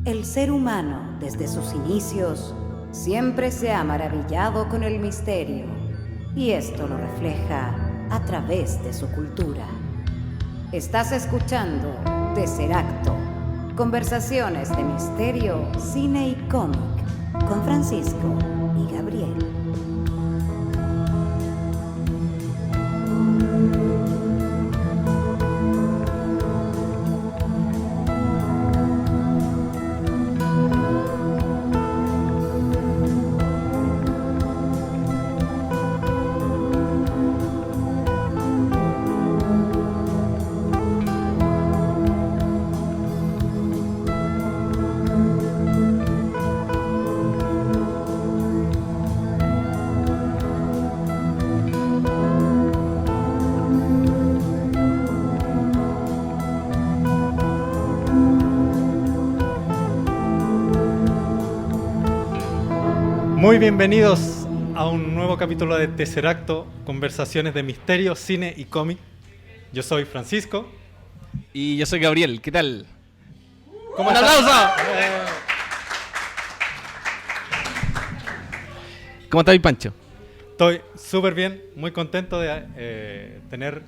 El ser humano, desde sus inicios, siempre se ha maravillado con el misterio, y esto lo refleja a través de su cultura. Estás escuchando Tesseracto, conversaciones de misterio, cine y cómic, con Francisco y Gabriel. Muy bienvenidos a un nuevo capítulo de Tesseracto, conversaciones de misterio, cine y cómic. Yo soy Francisco. Y yo soy Gabriel, ¿qué tal? ¿Cómo ¡Un estás? aplauso! ¿Cómo está mi Pancho? Estoy súper bien, muy contento de tener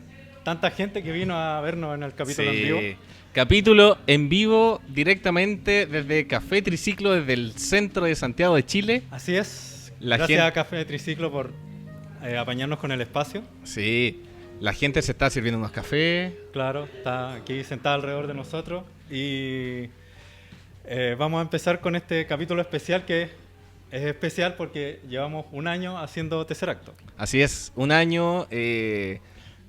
tanta gente que vino a vernos en el capítulo en vivo. Capítulo en vivo directamente desde Café Triciclo, desde el centro de Santiago de Chile. Así es. La Gracias gente- a Café Triciclo por apañarnos con el espacio. Sí, la gente se está sirviendo unos cafés. Claro, está aquí sentada alrededor de nosotros. Y vamos a empezar con este capítulo especial que es especial porque llevamos un año haciendo Tesseracto. Así es, un año.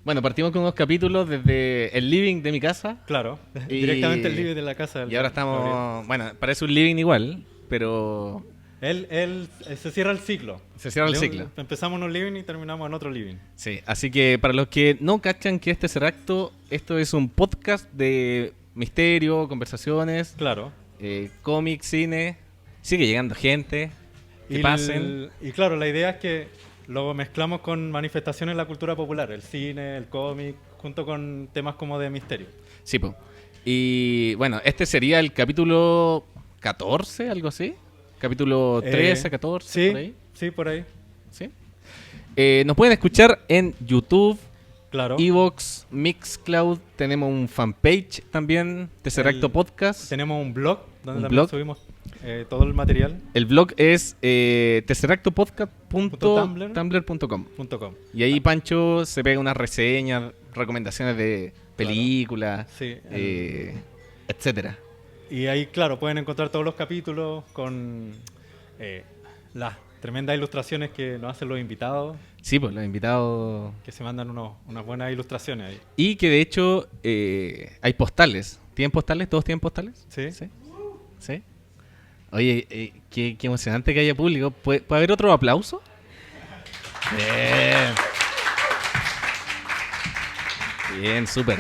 Bueno, partimos con unos capítulos desde el living de mi casa. Claro, Y- directamente el living de la casa del Y ahora Gabriel. estamos. Bueno, parece un living igual, pero Él se cierra el ciclo. se cierra el De un- ciclo. Empezamos en un living y terminamos en otro living. Sí, así que para los que no cachan que este Tesseracto, esto es un podcast de misterio, conversaciones, Claro. cómic, cine. Sigue llegando gente, que pasen. Y claro, la idea es que lo mezclamos con manifestaciones en la cultura popular, el cine, el cómic, junto con temas como de misterio. Sí, po. Y bueno, este sería el capítulo 14, algo así. Capítulo 13, 14, sí, por ahí. sí, por ahí. ¿Sí? Nos pueden escuchar en YouTube, Claro. Evox, Mixcloud. Tenemos un fanpage también, Tesseracto El- Podcast. Tenemos un blog donde ¿Un también blog? subimos todo el material. El blog es tesseractopodcast.tumblr.com. .com. Y ahí Pancho se pega unas reseñas, recomendaciones de películas, Sí, etcétera. y ahí, claro, pueden encontrar todos los capítulos con las tremendas ilustraciones que nos hacen los invitados, Sí, pues los invitados. que se mandan unas buenas ilustraciones ahí. Y que de hecho hay postales. ¿Tienen postales? ¿Todos tienen postales? Sí. ¿Sí? ¿Sí? Oye, qué emocionante que haya público. ¿Puede haber otro aplauso? Bien. Bien, súper.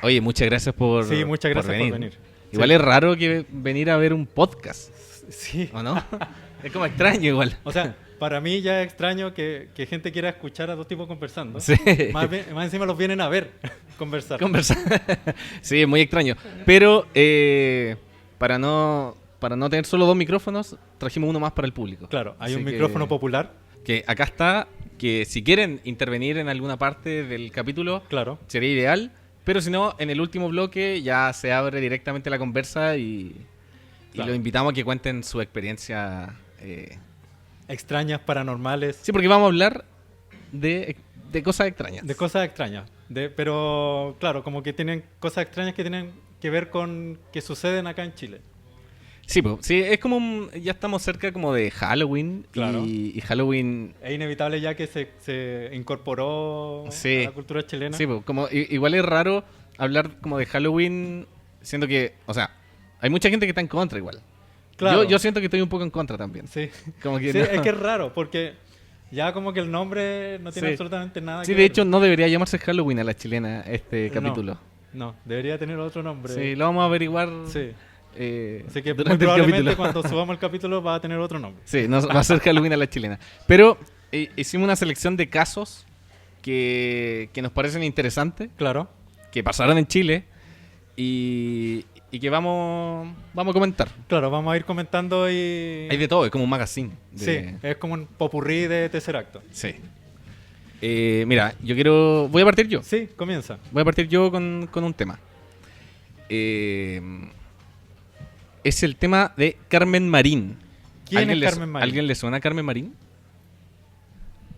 Oye, muchas gracias Sí, muchas gracias por venir. Igual Sí. es raro que venir a ver un podcast, Sí. ¿o no? Es como extraño igual. O sea, para mí ya es extraño que gente quiera escuchar a dos tipos conversando. Sí. Más encima los vienen a ver conversar. Conversar. Sí, es muy extraño. Pero para no tener solo dos micrófonos, trajimos uno más para el público. Claro, hay Así un que- micrófono popular. Que acá está, que si quieren intervenir en alguna parte del capítulo, Claro. sería ideal. Pero si no, en el último bloque ya se abre directamente la conversa y Claro. los invitamos a que cuenten su experiencia. Extrañas, paranormales, Sí, porque vamos a hablar de cosas extrañas. de cosas extrañas. Pero, claro, como que tienen cosas extrañas que tienen que ver con que suceden acá en Chile. Sí, sí, es como ya estamos cerca como de Halloween. Claro. Y Halloween. Es inevitable ya que se incorporó Sí. a la cultura chilena. Sí, como igual es raro hablar como de Halloween, siendo que, o sea, hay mucha gente que está en contra igual. Claro. Yo siento que estoy un poco en contra también. Sí. Como que Sí, no. es que es raro, porque ya como que el nombre no tiene Sí. absolutamente nada Sí, que de ver. hecho no debería llamarse Halloween a la chilena este No. capítulo. No, debería tener otro nombre. Sí, lo vamos a averiguar Sí. Así que muy durante el probablemente capítulo. cuando subamos el capítulo va a tener otro nombre. Sí, no, va a ser Halloween a la chilena. Pero hicimos una selección de casos que nos parecen interesantes, Claro. que pasaron en Chile y y que vamos a comentar. Claro, vamos a ir comentando y... Hay de todo, es como un magazine. Sí, es como un popurrí de tercer acto. Sí. Mira, voy a partir yo. Sí, comienza. Voy a partir yo con un tema. Es el tema de Carmen Marín. ¿Quién es Carmen Marín? ¿Alguien le suena a Carmen Marín?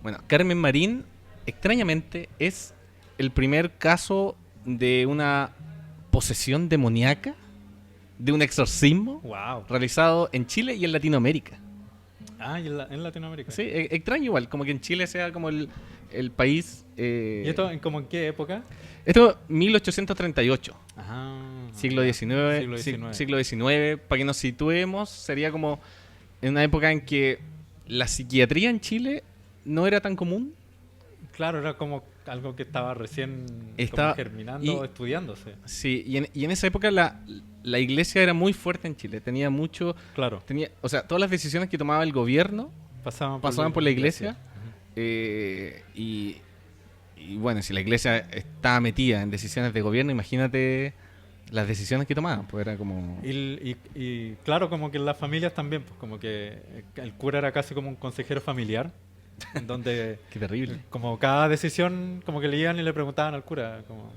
Bueno, Carmen Marín, extrañamente, es el primer caso de una posesión demoníaca, de un exorcismo Wow. realizado en Chile y en Latinoamérica. Ah, y en Latinoamérica. Sí, extraño igual, como que en Chile sea como el país... ¿Y esto como en qué época? Esto 1838. Ajá. Siglo XIX, siglo XIX, para que nos situemos, sería como en una época en que la psiquiatría en Chile no era tan común. Claro, era como algo que estaba recién Estaba- como germinando, estudiándose. Sí, y en esa época la iglesia era muy fuerte en Chile, tenía mucho... Claro. O sea, todas las decisiones que tomaba el gobierno pasaban por la iglesia. Y bueno, si la iglesia estaba metida en decisiones de gobierno, imagínate las decisiones que tomaban, pues era como... Y claro, como que en las familias también, pues como que el cura era casi como un consejero familiar, en donde Qué terrible. como cada decisión como que le iban y le preguntaban al cura. Como...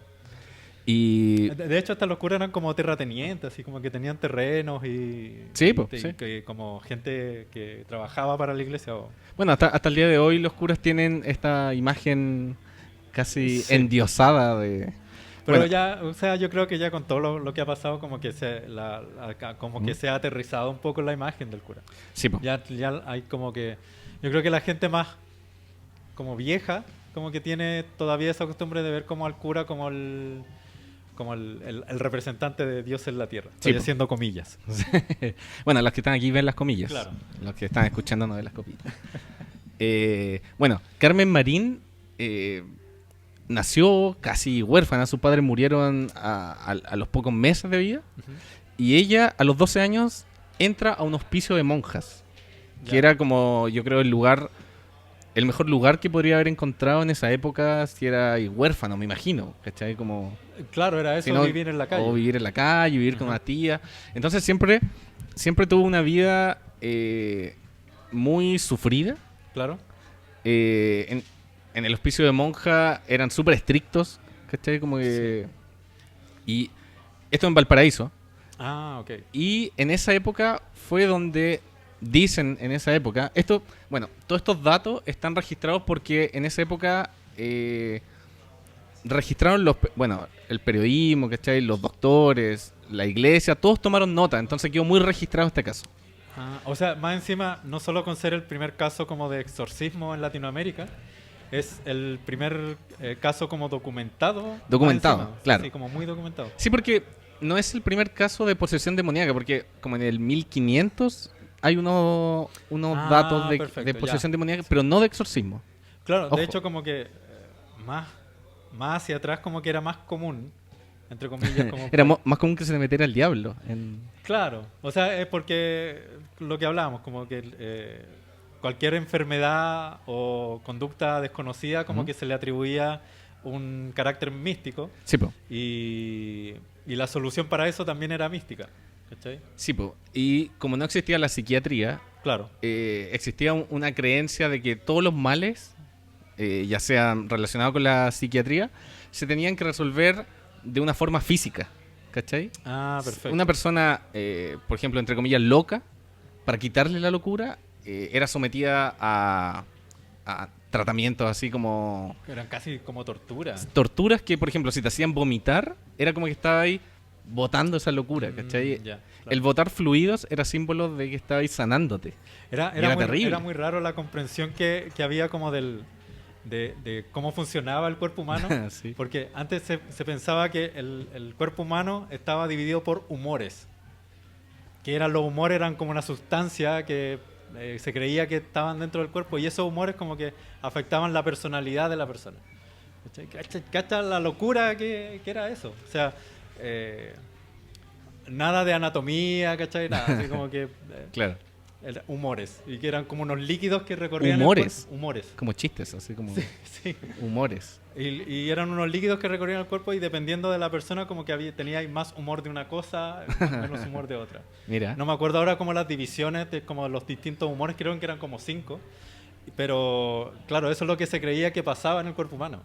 Y... De hecho, hasta los curas eran como terratenientes, así como que tenían terrenos y... Sí, y pues, te- sí. que como gente que trabajaba para la iglesia. Bueno, hasta el día de hoy los curas tienen esta imagen casi Sí. endiosada de... Pero Bueno, ya, o sea, yo creo que ya con todo lo que ha pasado, como que que se ha aterrizado un poco la imagen del cura. sí, po. Ya hay como que... Yo creo que la gente más como vieja, como que tiene todavía esa costumbre de ver como al cura como el representante de Dios en la tierra. Estoy po. haciendo comillas. Bueno, los que están aquí ven las comillas. Claro. Los que están escuchando no ven las copitas. Bueno, Carmen Marín nació casi huérfana. Sus padres murieron a los pocos meses de vida. Y ella, a los 12 años, entra a un hospicio de monjas. Que Ya. era como, yo creo, el mejor lugar que podría haber encontrado en esa época si era huérfano, me imagino. ¿Cachai? Como... Claro, era eso, Si no, vivir en la calle. O vivir en la calle, vivir con Ajá. una tía. Entonces siempre tuvo una vida muy sufrida. Claro. En el hospicio de monja eran súper estrictos, ¿cachai? Como que... Y esto en Valparaíso. Ah, ok. Y en esa época fue donde dicen, en esa época, bueno, todos estos datos están registrados porque en esa época registraron el periodismo, ¿cachai? Los doctores, la iglesia, todos tomaron nota, entonces quedó muy registrado este caso. Ah, o sea, más encima, no solo con ser el primer caso como de exorcismo en Latinoamérica, es el primer caso como documentado. Documentado, más encima. claro. Sí, como muy documentado. Sí, porque no es el primer caso de posesión demoníaca, porque como en el 1500 hay unos datos de perfecto, posesión ya. demoníaca, pero no de exorcismo. Claro, Ojo. de hecho como que más hacia atrás como que era más común, entre comillas. Como Era más común que se le metiera el diablo. Claro, o sea, es porque lo que hablábamos, como que cualquier enfermedad o conducta desconocida como Ujú. que se le atribuía un carácter místico Sí, po. y la solución para eso también era mística, ¿cachai? Sí, po. Y como no existía la psiquiatría, Claro, existía una creencia de que todos los males, ya sean relacionados con la psiquiatría, se tenían que resolver de una forma física, ¿cachai? perfecto. Una persona, por ejemplo, entre comillas, loca, para quitarle la locura, era sometida a tratamientos así como Eran casi como tortura. torturas que, por ejemplo, si te hacían vomitar, era como que estaba ahí botando esa locura, ¿cachai? Ya, claro. El botar fluidos era símbolo de que estabais sanándote. Era era muy, terrible. era muy raro la comprensión que había como de cómo funcionaba el cuerpo humano. Sí. Porque antes se pensaba que el cuerpo humano estaba dividido por humores. Que los humores eran como una sustancia que se creía que estaban dentro del cuerpo y esos humores como que afectaban la personalidad de la persona. ¿Cachai? ¿Cacha la locura que era eso? O sea, nada de anatomía, ¿cachai? Nada, así como que... Claro. humores, y que eran como unos líquidos que recorrían ¿Humores? el cuerpo. Humores. Como chistes, así como Sí. humores. Y eran unos líquidos que recorrían el cuerpo y dependiendo de la persona como que tenía más humor de una cosa, menos humor de otra. Mira. No me acuerdo ahora como las divisiones de como los distintos humores, creo que eran como 5. Pero claro, eso es lo que se creía que pasaba en el cuerpo humano.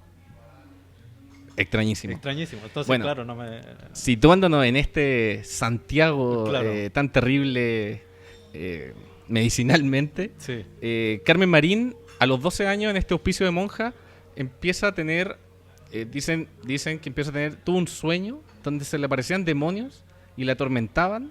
Extrañísimo. Extrañísimo. Entonces, Bueno, claro, no me... Situándonos en este Santiago Claro. tan terrible medicinalmente, Sí. Carmen Marín, a los 12 años, en este hospicio de monja, empieza a tener, dicen que empieza a tener, tuvo un sueño donde se le aparecían demonios y la atormentaban,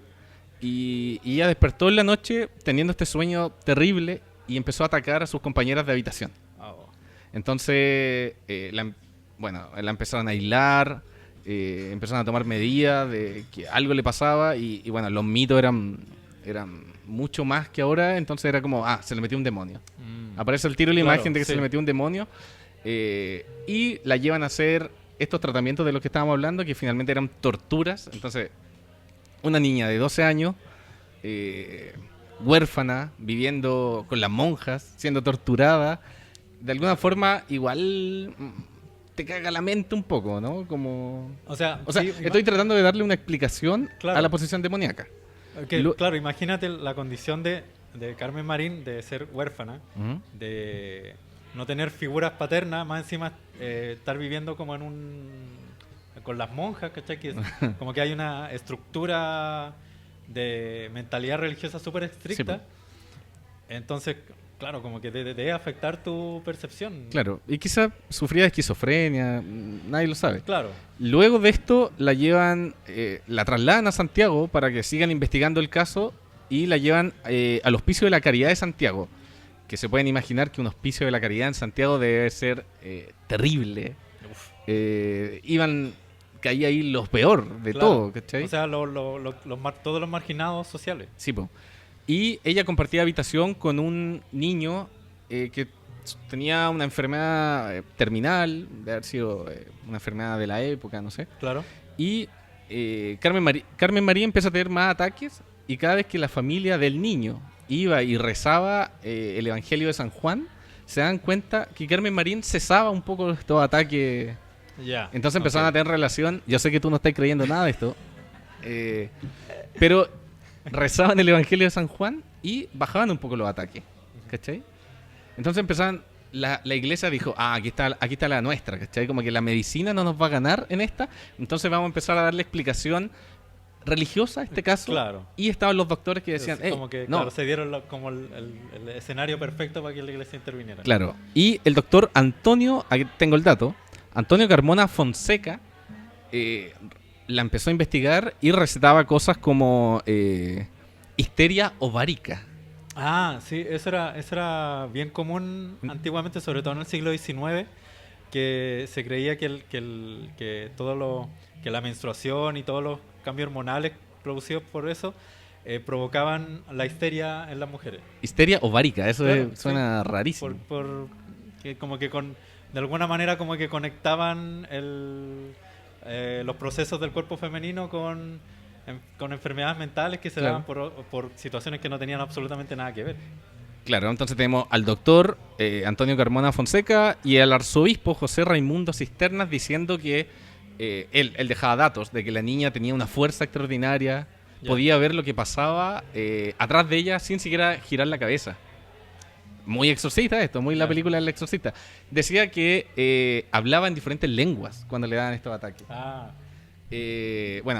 y ella despertó en la noche teniendo este sueño terrible y empezó a atacar a sus compañeras de habitación. Oh. Entonces, la empezaron a aislar, empezaron a tomar medidas de que algo le pasaba y bueno, los mitos eran mucho más que ahora, entonces era como, se le metió un demonio. Aparece el tiro y la Claro, imagen de que sí. se le metió un demonio y la llevan a hacer estos tratamientos de los que estábamos hablando, que finalmente eran torturas. Entonces, una niña de 12 años, huérfana, viviendo con las monjas, siendo torturada, de alguna forma igual te caga la mente un poco, ¿no? Como... O sea, sí, estoy tratando de darle una explicación Claro. a la posesión demoníaca. Claro, imagínate la condición de Carmen Marín de ser huérfana, Ujú. de no tener figuras paternas, más encima estar viviendo como con las monjas, ¿cachai? Que como que hay una estructura de mentalidad religiosa súper estricta. Sí, Entonces, claro, como que debe afectar tu percepción. Claro, y quizá sufría de esquizofrenia, nadie lo sabe. Claro. Luego de esto la llevan, la trasladan a Santiago para que sigan investigando el caso y la llevan al Hospicio de la Caridad de Santiago, que se pueden imaginar que un Hospicio de la Caridad en Santiago debe ser terrible. Caía ahí lo peor de Claro. todo, ¿cachai? O sea, todos los marginados sociales. Sí, po. Y ella compartía habitación con un niño que tenía una enfermedad terminal, de haber sido una enfermedad de la época, no sé. Claro. Y Carmen María empieza a tener más ataques y cada vez que la familia del niño iba y rezaba el Evangelio de San Juan, se dan cuenta que Carmen Marín cesaba un poco estos ataques. Ya. Entonces empezaron a tener relación. Yo sé que tú no estás creyendo nada de esto, pero rezaban el Evangelio de San Juan y bajaban un poco los ataques, ¿cachai? Entonces empezaban, la iglesia dijo, aquí está la nuestra, ¿cachai? Como que la medicina no nos va a ganar en esta, entonces vamos a empezar a darle explicación religiosa a este caso. Claro. Y estaban los doctores que decían, como que no. claro, se dieron como el escenario perfecto para que la iglesia interviniera. Claro. Y el doctor Antonio, aquí tengo el dato, Antonio Carmona Fonseca, la empezó a investigar y recetaba cosas como histeria ovárica. Ah, sí, eso era bien común antiguamente, sobre todo en el siglo XIX, que se creía que la menstruación y todos los cambios hormonales producidos por eso provocaban la histeria en las mujeres. Histeria ovárica, eso Claro, suena rarísimo. Que como que de alguna manera como que conectaban los procesos del cuerpo femenino con enfermedades mentales que se Claro. daban por situaciones que no tenían absolutamente nada que ver. Claro, entonces tenemos al doctor Antonio Carmona Fonseca y al arzobispo José Raimundo Cisternas diciendo que él dejaba datos de que la niña tenía una fuerza extraordinaria, Ya. podía ver lo que pasaba atrás de ella sin siquiera girar la cabeza. Muy exorcista esto, muy la Ya. película del exorcista. Decía que hablaba en diferentes lenguas cuando le daban estos ataques. Ah,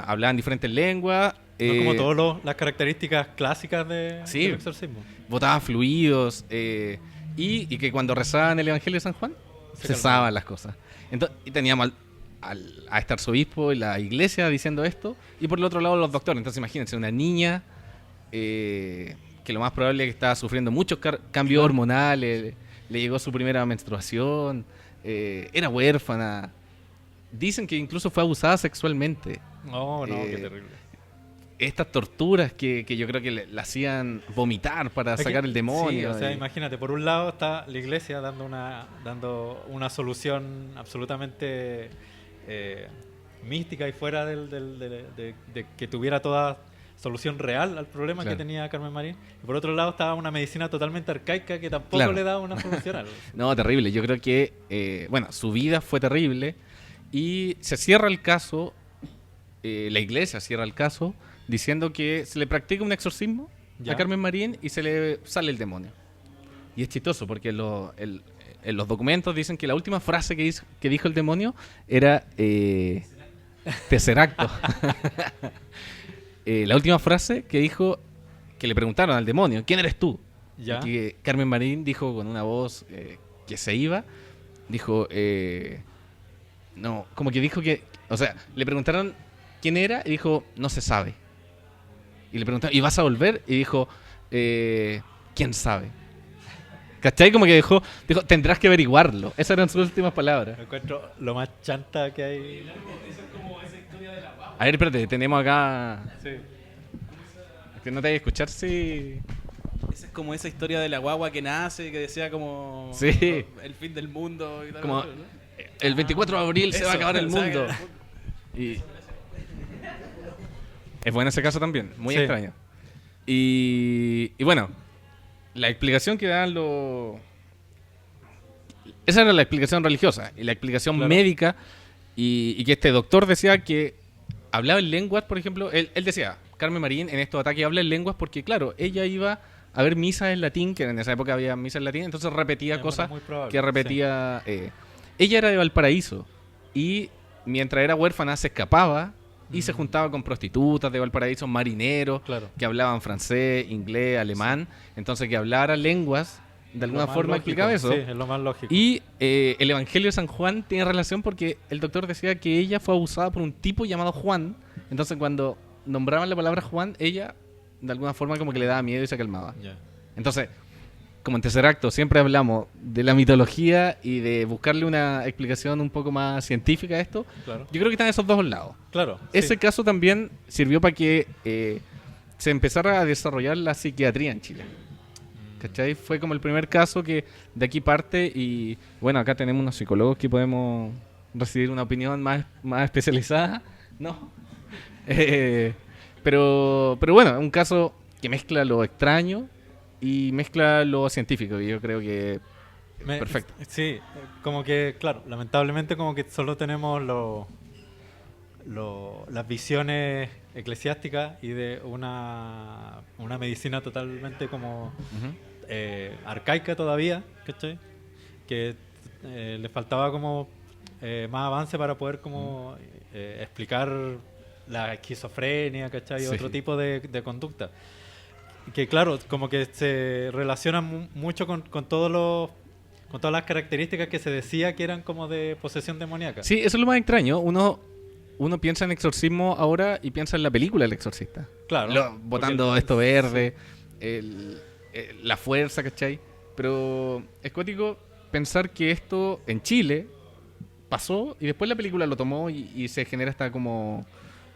Hablaba en diferentes lenguas. no como todas las características clásicas Sí. del exorcismo. Botaba fluidos y que cuando rezaban el Evangelio de San Juan Se cesaban las cosas. Entonces, y teníamos a este arzobispo y la iglesia diciendo esto y por el otro lado los doctores. Entonces imagínense una niña que lo más probable es que estaba sufriendo muchos cambios hormonales, le llegó su primera menstruación, era huérfana. Dicen que incluso fue abusada sexualmente. No, qué terrible. Estas torturas que yo creo que la hacían vomitar para Es que- sacar el demonio. Sí, o sea, imagínate, por un lado está la iglesia dando una solución absolutamente mística y fuera de que tuviera todas solución real al problema Claro. que tenía Carmen Marín. Y por otro lado estaba una medicina totalmente arcaica que tampoco Claro. le daba una solución a algo. No, terrible. Yo creo que, su vida fue terrible y se cierra el caso, la iglesia cierra el caso diciendo que se le practica un exorcismo Ya. a Carmen Marín y se le sale el demonio. Y es chistoso porque en los documentos dicen que la última frase que dijo el demonio era Tesseracto. La última frase que dijo, que le preguntaron al demonio, ¿quién eres tú? Ya. Y que Carmen Marín dijo con una voz que se iba, dijo, no, como que dijo que, o sea, le preguntaron quién era y dijo, no se sabe. Y le preguntaron, ¿y vas a volver? Y dijo, ¿quién sabe? ¿Cachai? Como que dijo, tendrás que averiguarlo. Esas eran sus últimas palabras. Me encuentro lo más chanta que hay. A ver, espérate, tenemos acá... Sí. Que no te hay que escuchar, sí. Esa es como esa historia de la guagua que nace, que decía como Sí. el fin del mundo y tal. Como, ¿no? el 24 de abril se va a Eso, acabar el se va a mundo. acabar el Y es bueno ese caso también, muy Sí. extraño. Y bueno, la explicación que dan los... Esa era la explicación religiosa. Y la explicación Claro. médica, y que este doctor decía que hablaba en lenguas, por ejemplo. Él decía, Carmen Marín en estos ataques habla en lenguas porque, claro, ella iba a ver misas en latín, que en esa época había misas en latín, entonces repetía Es cosas muy probable, que repetía... ella era de Valparaíso y mientras era huérfana se escapaba y se juntaba con prostitutas de Valparaíso, marineros, Claro. que hablaban francés, inglés, alemán, entonces que hablara lenguas, de alguna Lo más forma lógico. explicaba eso. Sí, es lo más lógico. Y el Evangelio de San Juan tiene relación porque el doctor decía que ella fue abusada por un tipo llamado Juan, entonces cuando nombraban la palabra Juan, ella de alguna forma como que le daba miedo y se calmaba. Ya. Entonces, como en Tercer Acto siempre hablamos de la mitología y de buscarle una explicación un poco más científica a esto, Claro. yo creo que están esos dos lados. Claro. Ese sí. caso también sirvió para que se empezara a desarrollar la psiquiatría en Chile. ¿Cachai? Fue como el primer caso que de aquí parte y bueno, acá tenemos unos psicólogos que podemos recibir una opinión más especializada, ¿no? Pero bueno, un caso que mezcla lo extraño y mezcla lo científico y yo creo que perfecto. Sí, como que, claro, lamentablemente como que solo tenemos las visiones eclesiásticas y de una medicina totalmente como arcaica todavía, ¿cachai? Que le faltaba como más avance para poder como explicar la esquizofrenia, ¿cachai? Y Sí. otro tipo de conducta. Que claro, como que se relaciona mucho con todas las características que se decía que eran como de posesión demoníaca. Sí, eso es lo más extraño. Uno piensa en exorcismo ahora y piensa en la película El Exorcista. Claro. Botando porque- esto verde, la fuerza, ¿cachai? Pero es cuático pensar que esto en Chile pasó y después la película lo tomó y se genera esta como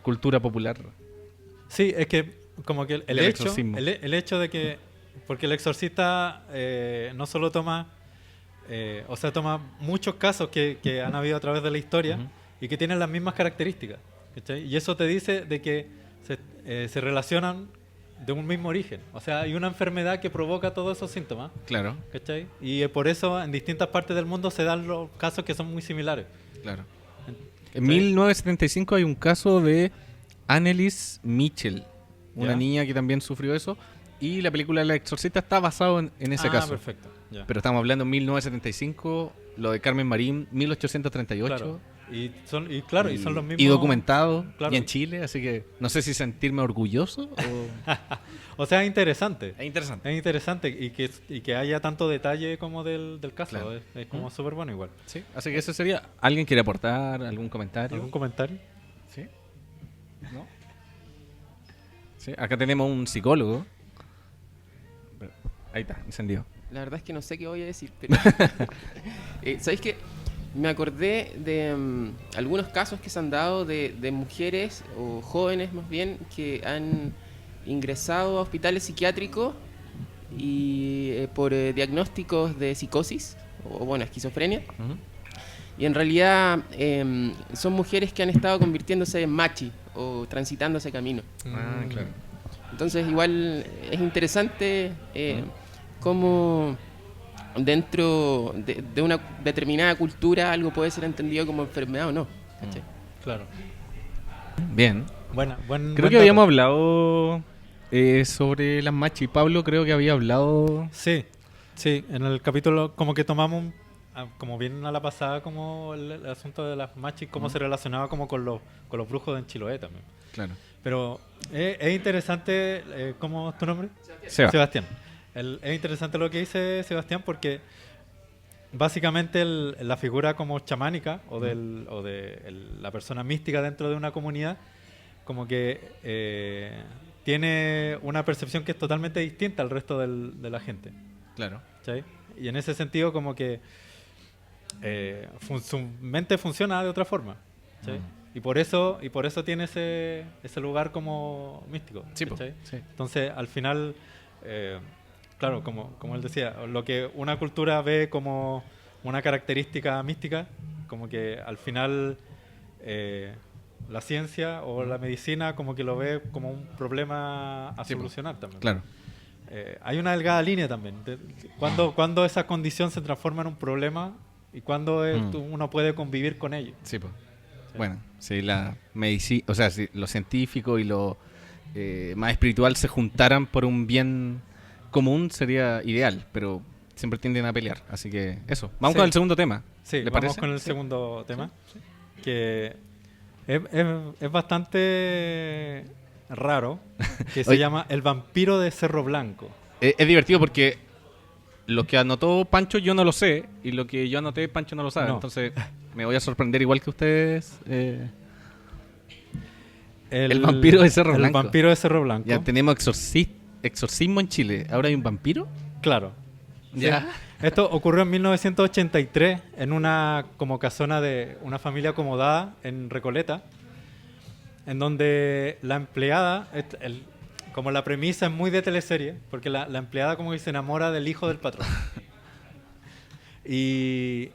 cultura popular. Sí, es que como que el Del hecho, exorcismo. el hecho de que, porque el exorcista no solo toma, o sea, toma muchos casos que han habido a través de la historia Ujú. y que tienen las mismas características, ¿cachai? Y eso te dice de que se relacionan de un mismo origen. O sea, hay una enfermedad que provoca todos esos síntomas, Claro, ¿cachai? Y por eso en distintas partes del mundo se dan los casos que son muy similares. claro. En 1975 hay un caso de Annelies Mitchell, una Ya. niña que también sufrió eso, y la película El Exorcista está basado en ese caso. Perfecto. Ya. Pero estamos hablando en 1975, lo de Carmen Marín, 1838. Claro. Y son los mismos. Y documentado, Claro. y en Chile, así que no sé si sentirme orgulloso o... O sea, es interesante. Es interesante. Es interesante y que haya tanto detalle como del caso. Claro. Es como súper bueno igual. Sí, así que eso sería... ¿Alguien quiere aportar algún comentario? ¿Algún comentario? ¿Sí? ¿No? Sí, acá tenemos un psicólogo. Ahí está, encendido. La verdad es que no sé qué voy a decir, pero... ¿Sabéis qué? Me acordé de algunos casos que se han dado de mujeres, o jóvenes más bien, que han ingresado a hospitales psiquiátricos y por diagnósticos de psicosis, o bueno, esquizofrenia. Ujú. Y en realidad son mujeres que han estado convirtiéndose en machi, o transitando ese camino. Ah, claro. Entonces igual es interesante cómo dentro de una determinada cultura algo puede ser entendido como enfermedad o no. ¿Cachai? Claro. Bien. Buen Creo buen que habíamos dato. hablado sobre las machis. Pablo creo que había hablado... Sí, sí, en el capítulo como que tomamos, como bien a la pasada, como el asunto de las machis, cómo se relacionaba como con los brujos de Chiloé también. Claro. Pero es interesante, ¿cómo es tu nombre? Seba. Sebastián. Es interesante lo que dice Sebastián porque básicamente la figura como chamánica o la persona mística dentro de una comunidad como que tiene una percepción que es totalmente distinta al resto de la gente. Claro. ¿Cachai? Y en ese sentido como que su mente funciona de otra forma. ¿Cachai? Y por eso tiene ese lugar como místico. Sí, po. ¿cachai? Sí. Entonces, al final, claro, como él decía, lo que una cultura ve como una característica mística, como que al final la ciencia o la medicina como que lo ve como un problema a Sí, po. solucionar también. Claro. Hay una delgada línea también. Cuando esa condición se transforma en un problema y cuando uno puede convivir con ello. Sí, pues. Bueno, si la medicina, o sea, si lo científico y lo más espiritual se juntaran por un bien común sería ideal, pero siempre tienden a pelear. Así que eso. Vamos Sí. con el segundo tema. Sí, ¿Le vamos parece? con el segundo tema, que es bastante raro, que se Oye. llama El vampiro de Cerro Blanco. Es divertido porque lo que anotó Pancho yo no lo sé y lo que yo anoté Pancho no lo sabe. No. Entonces me voy a sorprender igual que ustedes. El vampiro de Cerro Blanco. El vampiro de Cerro Blanco. Ya tenemos exorcismo en Chile. ¿Ahora hay un vampiro? Claro. Ya. Sí. Esto ocurrió en 1983 en una como casona de una familia acomodada en Recoleta, en donde la empleada, como la premisa es muy de teleserie, porque la empleada como que se enamora del hijo del patrón. Y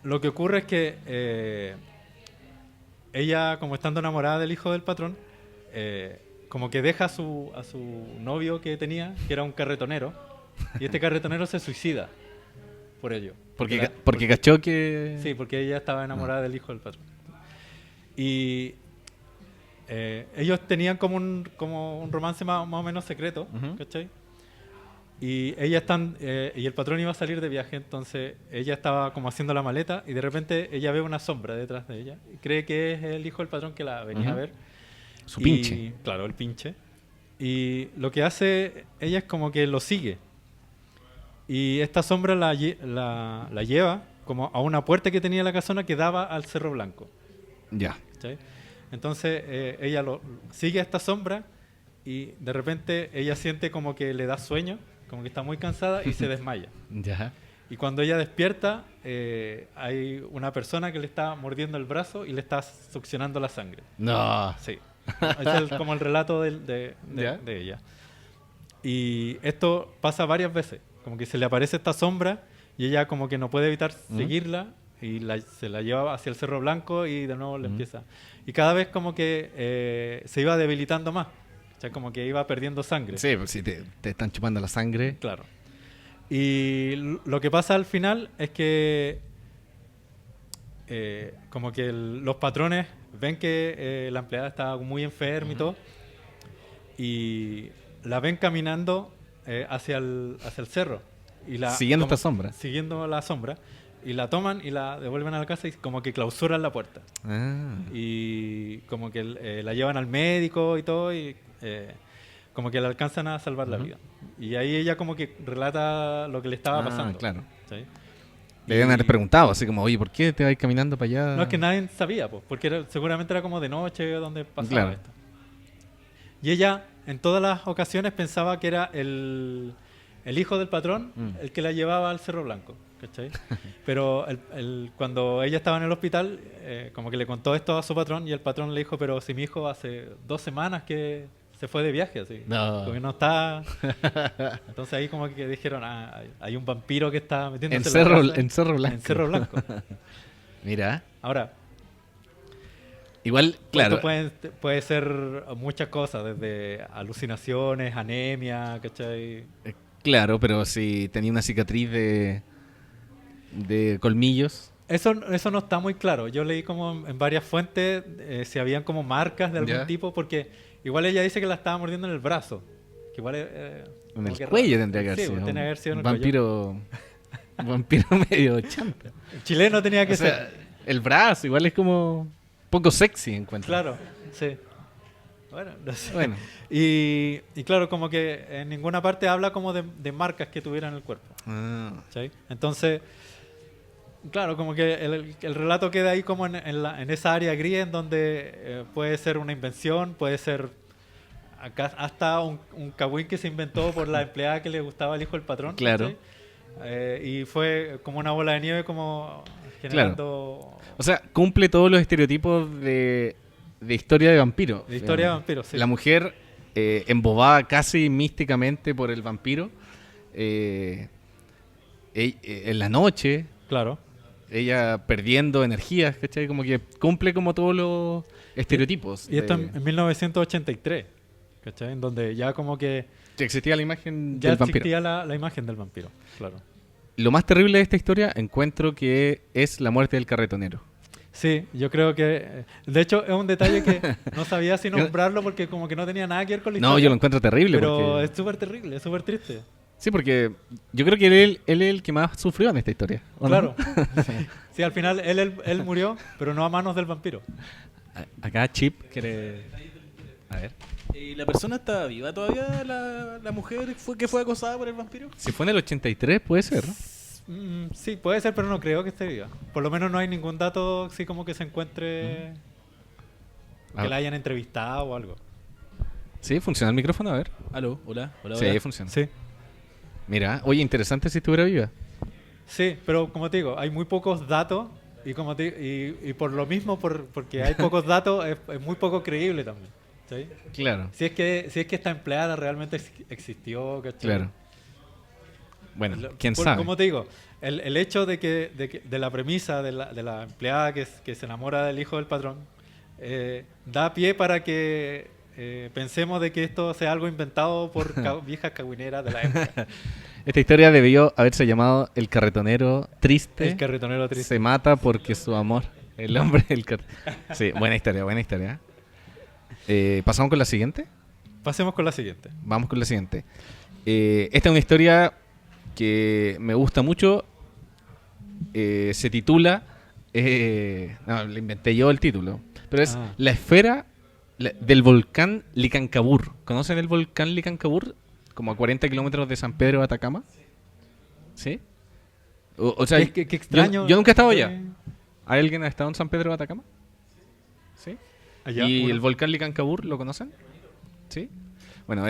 lo que ocurre es que ella, como estando enamorada del hijo del patrón, como que deja a su novio que tenía, que era un carretonero, y este carretonero se suicida por ello. Porque cachó que... Sí, porque ella estaba enamorada del hijo del patrón. Y ellos tenían como un romance más o menos secreto, Ujú. ¿cachai? Y y el patrón iba a salir de viaje, entonces ella estaba como haciendo la maleta y de repente ella ve una sombra detrás de ella y cree que es el hijo del patrón que la venía a Ujú. ver. Su pinche. Claro, el pinche. Y lo que hace ella es como que lo sigue. Y esta sombra la lleva como a una puerta que tenía la casona que daba al Cerro Blanco. Ya. ¿Cachai? Entonces ella sigue a esta sombra y de repente ella siente como que le da sueño, como que está muy cansada y se desmaya. Ya. Y cuando ella despierta, hay una persona que le está mordiendo el brazo y le está succionando la sangre. No. Sí. Ese es como el relato de ¿Ya? ella. Y esto pasa varias veces. Como que se le aparece esta sombra y ella como que no puede evitar seguirla y se la lleva hacia el Cerro Blanco y de nuevo le empieza. Y cada vez como que se iba debilitando más. O sea, como que iba perdiendo sangre. Sí, pues si te están chupando la sangre. Claro. Y lo que pasa al final es que como que los patrones ven que la empleada está muy enferma y todo y la ven caminando hacia el cerro. Y Siguiendo como- esta sombra. Siguiendo la sombra. Y la toman y la devuelven a la casa y como que clausuran la puerta. Ah. Y como que la llevan al médico y todo y como que le alcanzan a salvar la vida. Y ahí ella como que relata lo que le estaba Ah, pasando. claro. ¿sí? Le deben Y- haber preguntado, así como, oye, ¿por qué te vas caminando para allá? No, es que nadie sabía, pues, porque seguramente era como de noche donde pasaba Claro. esto. Y ella en todas las ocasiones pensaba que era el hijo del patrón el que la llevaba al Cerro Blanco, ¿cachai? Pero cuando ella estaba en el hospital, como que le contó esto a su patrón y el patrón le dijo, pero si mi hijo hace 2 semanas que se fue de viaje, así. No. Como que no está... Entonces ahí como que dijeron, hay un vampiro que está metiéndose En la Cerro- casa en Cerro Blanco. En Cerro Blanco. Mira. Ahora, Igual, claro. Puede ser muchas cosas, desde alucinaciones, anemia, ¿cachai? Claro, pero si tenía una cicatriz de colmillos. Eso no está muy claro. Yo leí como en varias fuentes si habían como marcas de algún Ya. tipo, porque igual ella dice que la estaba mordiendo en el brazo. Que igual En como el que cuello raro. tendría que haber Sí, sido. pues, tenía que haber sido en Un el cuello. vampiro medio chanta. El chileno tenía que O sea, ser. el brazo igual es como poco sexy, encuentro. Claro, sí. Bueno, no sé. Bueno, Y claro, como que en ninguna parte habla como de marcas que tuviera en el cuerpo. ¿Cachai? Entonces, claro, como que el relato queda ahí como en esa área gris en donde puede ser una invención, puede ser hasta un cagüín que se inventó por la empleada que le gustaba al hijo del patrón. Claro. ¿cachai? Y fue como una bola de nieve como generando... o sea, cumple todos los estereotipos de historia de vampiro. De historia de vampiro, sí. La mujer embobada casi místicamente por el vampiro. En la noche, Claro. ella perdiendo energías, ¿cachai? Como que cumple como todos los estereotipos. Y esto en 1983, ¿cachai? En donde ya como que que existía la imagen ya del vampiro. existía la imagen del vampiro, claro. Lo más terrible de esta historia encuentro que es la muerte del carretonero. Sí, yo creo que... De hecho, es un detalle que no sabía si nombrarlo porque como que no tenía nada que ver con la No, historia. yo lo encuentro terrible. Pero porque... es súper terrible, es súper triste. Sí, porque yo creo que él es el que más sufrió en esta historia. ¿o no? Claro. Sí, al final él murió, pero no a manos del vampiro. Acá Chip quiere... A ver. ¿Y la persona está viva todavía? ¿La mujer que fue acosada por el vampiro? Si fue en el 83, puede ser, ¿no? Sí, puede ser, pero no creo que esté viva. Por lo menos no hay ningún dato así como que se encuentre que la hayan entrevistado o algo. Sí, funciona el micrófono, a ver. Aló, hola, hola, Sí, hola. funciona. Sí. Mira, oye, interesante si estuviera viva. Sí, pero como te digo, hay muy pocos datos y y por lo mismo, porque hay pocos datos, es muy poco creíble también. ¿Sí? Claro, Si es que esta empleada realmente existió, ¿cachai? claro. Bueno, quién Por- sabe. Como te digo, el hecho de la premisa de la empleada que se enamora del hijo del patrón da pie para que pensemos de que esto sea algo inventado por viejas cagüineras de la época. Esta historia debió haberse llamado El carretonero triste. El carretonero triste. Se mata porque su amor. El hombre del Sí, buena historia, buena historia. ¿Pasamos con la siguiente? Pasemos con la siguiente. Vamos con la siguiente. Esta es una historia que me gusta mucho. Se titula... no, le inventé yo el título. Pero es Ah. La esfera del volcán Licancabur. ¿Conocen el volcán Licancabur? Como a 40 kilómetros de San Pedro de Atacama. ¿Sí? O sea, Qué extraño. Yo nunca he estado allá. Eh, ¿Hay alguien ha estado en San Pedro de Atacama? ¿Sí? allá, ¿Y uno. el volcán Licancabur lo conocen? ¿Sí? Bueno,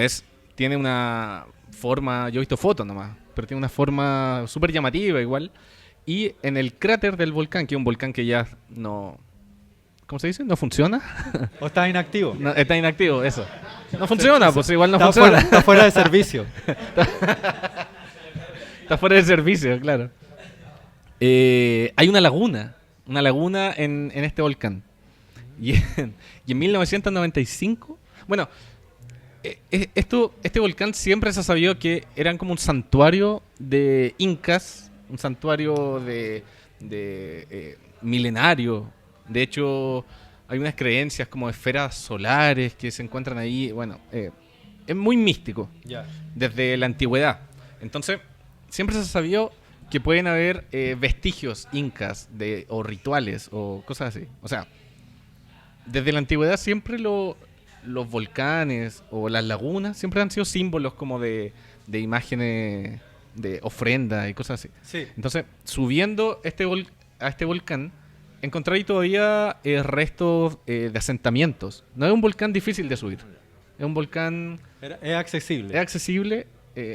tiene una forma, yo he visto fotos nomás, pero tiene una forma súper llamativa igual. Y en el cráter del volcán, que es un volcán que ya no... ¿Cómo se dice? ¿No funciona? O está inactivo. No, está inactivo, eso. No funciona, pues igual no está funciona. está fuera de servicio. Está fuera de servicio, claro. Hay una laguna en este volcán. Y en 1995, bueno, este volcán siempre se ha sabido que eran como un santuario de incas, un santuario de milenario. De hecho, hay unas creencias como esferas solares que se encuentran ahí. Bueno, es muy místico Ya. desde la antigüedad. Entonces, siempre se ha sabido que pueden haber vestigios incas o rituales o cosas así. O sea, desde la antigüedad siempre los volcanes o las lagunas siempre han sido símbolos como de imágenes de ofrenda y cosas así. Sí. Entonces, subiendo a este volcán, encontré ahí todavía restos de asentamientos. No es un volcán difícil de subir. Es un volcán... Es accesible. Es accesible.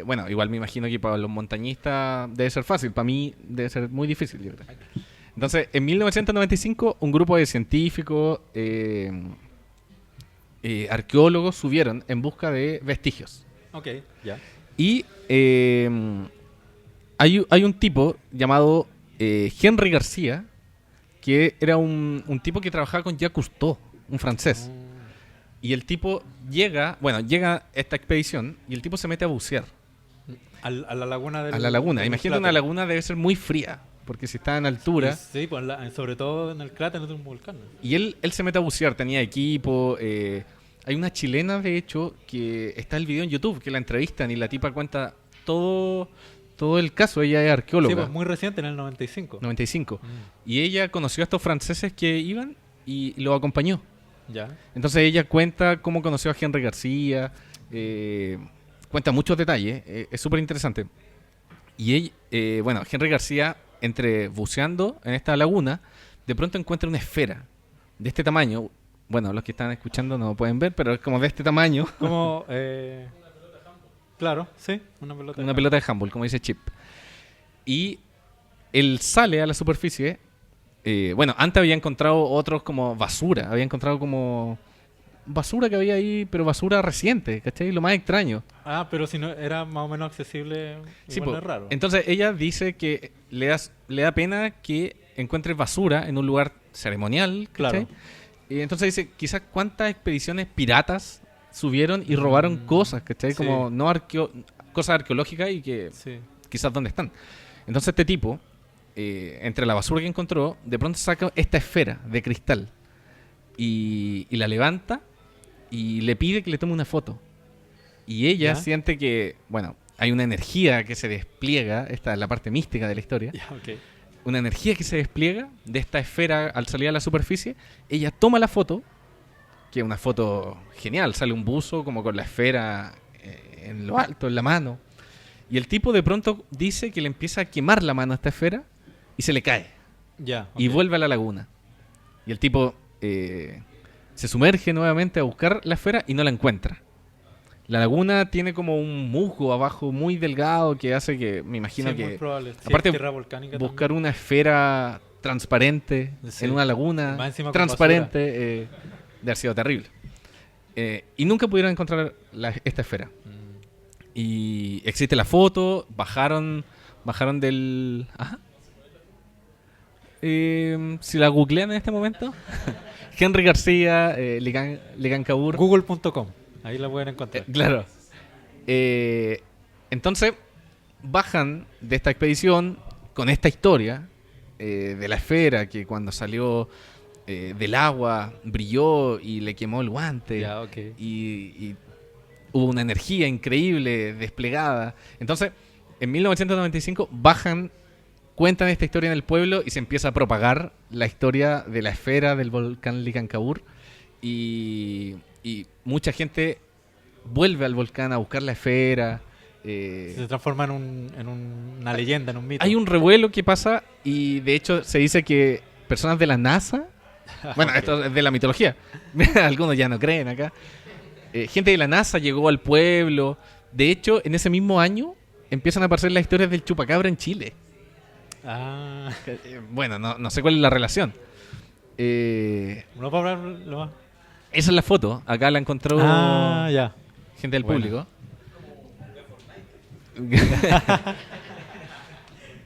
Bueno, igual me imagino que para los montañistas debe ser fácil. Para mí debe ser muy difícil, yo creo. Entonces, en 1995, un grupo de científicos, arqueólogos, subieron en busca de vestigios. Ok, ya. Y hay un tipo llamado Henry García, que era un tipo que trabajaba con Jacques Cousteau. un francés. Y el tipo llega a esta expedición y el tipo se mete a bucear A la laguna del... a la laguna. del Imagínate, una cráter. laguna debe ser muy fría, porque si está en altura. Sí, pues sobre todo en el cráter de un volcán. Y él se mete a bucear, tenía equipo. Hay una chilena, de hecho, que está el video en YouTube, que la entrevistan y la tipa cuenta todo el caso. Ella es arqueóloga. Sí, pues muy reciente, en el 95. 95. Y ella conoció a estos franceses que iban y lo acompañó. Ya. Entonces ella cuenta cómo conoció a Henry García, cuenta muchos detalles, es súper interesante. Y bueno, Henry García, entre buceando en esta laguna, de pronto encuentra una esfera de este tamaño. Bueno, los que están escuchando no lo pueden ver, pero es como de este tamaño. Como... claro, sí, una pelota. Una pelota de handball, como dice Chip. Y él sale a la superficie. Bueno, antes había encontrado otros como basura. Había encontrado como basura que había ahí, pero basura reciente, ¿cachai? Lo más extraño. Ah, pero si no era más o menos accesible, Sí, igual po. no es raro. Entonces ella dice que le da pena que encuentres basura en un lugar ceremonial, ¿cachai? Claro. Y entonces dice, quizás cuántas expediciones piratas subieron y robaron cosas, ¿cachai? Sí. Como no cosas arqueológicas y que Sí. quizás dónde están. Entonces este tipo, entre la basura que encontró, de pronto saca esta esfera de cristal y la levanta y le pide que le tome una foto. Y ella ¿Ya? siente que, bueno, hay una energía que se despliega, esta es la parte mística de la historia, Ya, ok. una energía que se despliega de esta esfera al salir a la superficie. Ella toma la foto, que es una foto genial, sale un buzo como con la esfera en lo alto, en la mano. Y el tipo de pronto dice que le empieza a quemar la mano a esta esfera y se le cae. Ya. Y ok. vuelve a la laguna. Y el tipo se sumerge nuevamente a buscar la esfera y no la encuentra. La laguna tiene como un musgo abajo muy delgado que hace que, me imagino Sí, muy que, probable. Si aparte, es tierra volcánica buscar también. una esfera transparente Sí. en una laguna Más encima con transparente de haber sido terrible. Y nunca pudieron encontrar esta esfera. Y existe la foto, bajaron del... Ajá. Si la googlean en este momento, Henry García, Ligan Kabur. Google.com. Ahí la pueden encontrar. Claro. Entonces, bajan de esta expedición con esta historia de la esfera que cuando salió del agua brilló y le quemó el guante. Ya, ok. Y hubo una energía increíble desplegada. Entonces, en 1995 bajan, cuentan esta historia en el pueblo y se empieza a propagar la historia de la esfera del volcán Licancabur. Y mucha gente vuelve al volcán a buscar la esfera. Se transforma en una leyenda, en un mito. Hay un revuelo que pasa y de hecho se dice que personas de la NASA, bueno, Ok. esto es de la mitología, algunos ya no creen acá, gente de la NASA llegó al pueblo. De hecho, en ese mismo año empiezan a aparecer las historias del chupacabra en Chile. Ah. Bueno, no sé cuál es la relación. No para hablarlo más. Esa es la foto, acá la encontró Ah, ya. gente del Bueno. público.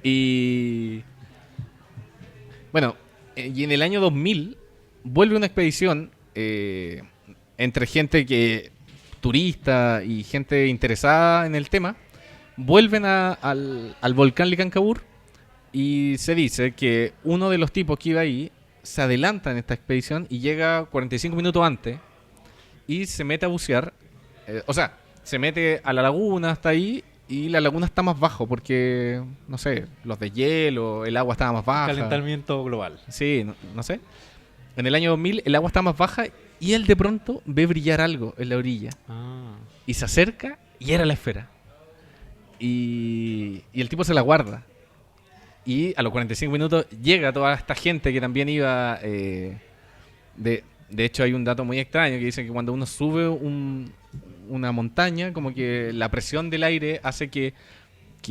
Y bueno, y en el año 2000 vuelve una expedición entre gente turista y gente interesada en el tema. Vuelven al volcán Licancabur y se dice que uno de los tipos que iba ahí se adelanta en esta expedición y llega 45 minutos antes y se mete a bucear. O sea, se mete a la laguna hasta ahí y la laguna está más bajo porque, no sé, los de hielo, el agua estaba más baja. Calentamiento global. Sí, no sé. En el año 2000 el agua está más baja y él de pronto ve brillar algo en la orilla. Ah. Y se acerca y era la esfera. Y el tipo se la guarda. Y a los 45 minutos llega toda esta gente que también iba... de hecho hay un dato muy extraño que dice que cuando uno sube una montaña, como que la presión del aire hace que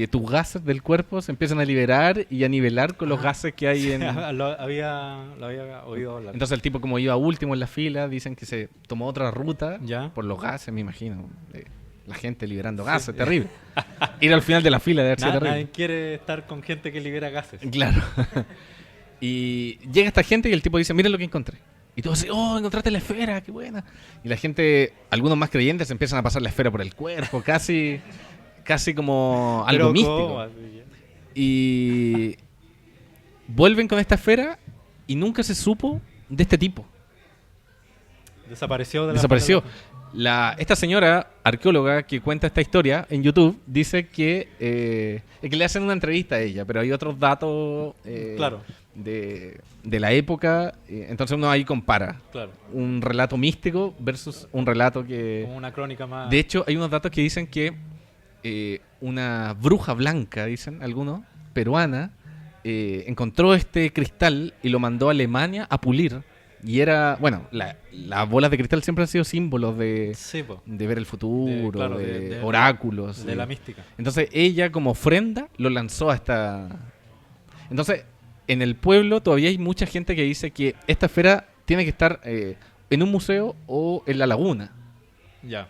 tus gases del cuerpo se empiezan a liberar y a nivelar con los gases que hay en... lo había oído hablar. Entonces el tipo, como iba último en la fila, dicen que se tomó otra ruta Ya. por los gases, me imagino. La gente liberando gases, terrible. Ir al final de la fila debe haber sido terrible. Nadie quiere estar con gente que libera gases. Claro. Y llega esta gente y el tipo dice, miren lo que encontré. Y todos dicen, oh, encontraste la esfera, qué buena. Y la gente, algunos más creyentes, empiezan a pasar la esfera por el cuerpo, casi como algo Pero místico. ¿cómo? Así, Y vuelven con esta esfera y nunca se supo de este tipo. desapareció de la Desapareció. Esta señora arqueóloga que cuenta esta historia en YouTube dice que le hacen una entrevista a ella, pero hay otros datos Claro. de la época. Entonces uno ahí compara Claro. un relato místico versus un relato que... Como una crónica más. De hecho, hay unos datos que dicen que una bruja blanca, dicen algunos, peruana, encontró este cristal y lo mandó a Alemania a pulir. Y era, bueno, las bolas de cristal siempre han sido símbolos de Sí, po. ver el futuro, Claro, de oráculos. De la mística. Entonces ella como ofrenda lo lanzó a esta... Entonces, en el pueblo todavía hay mucha gente que dice que esta esfera tiene que estar en un museo o en la laguna. Ya.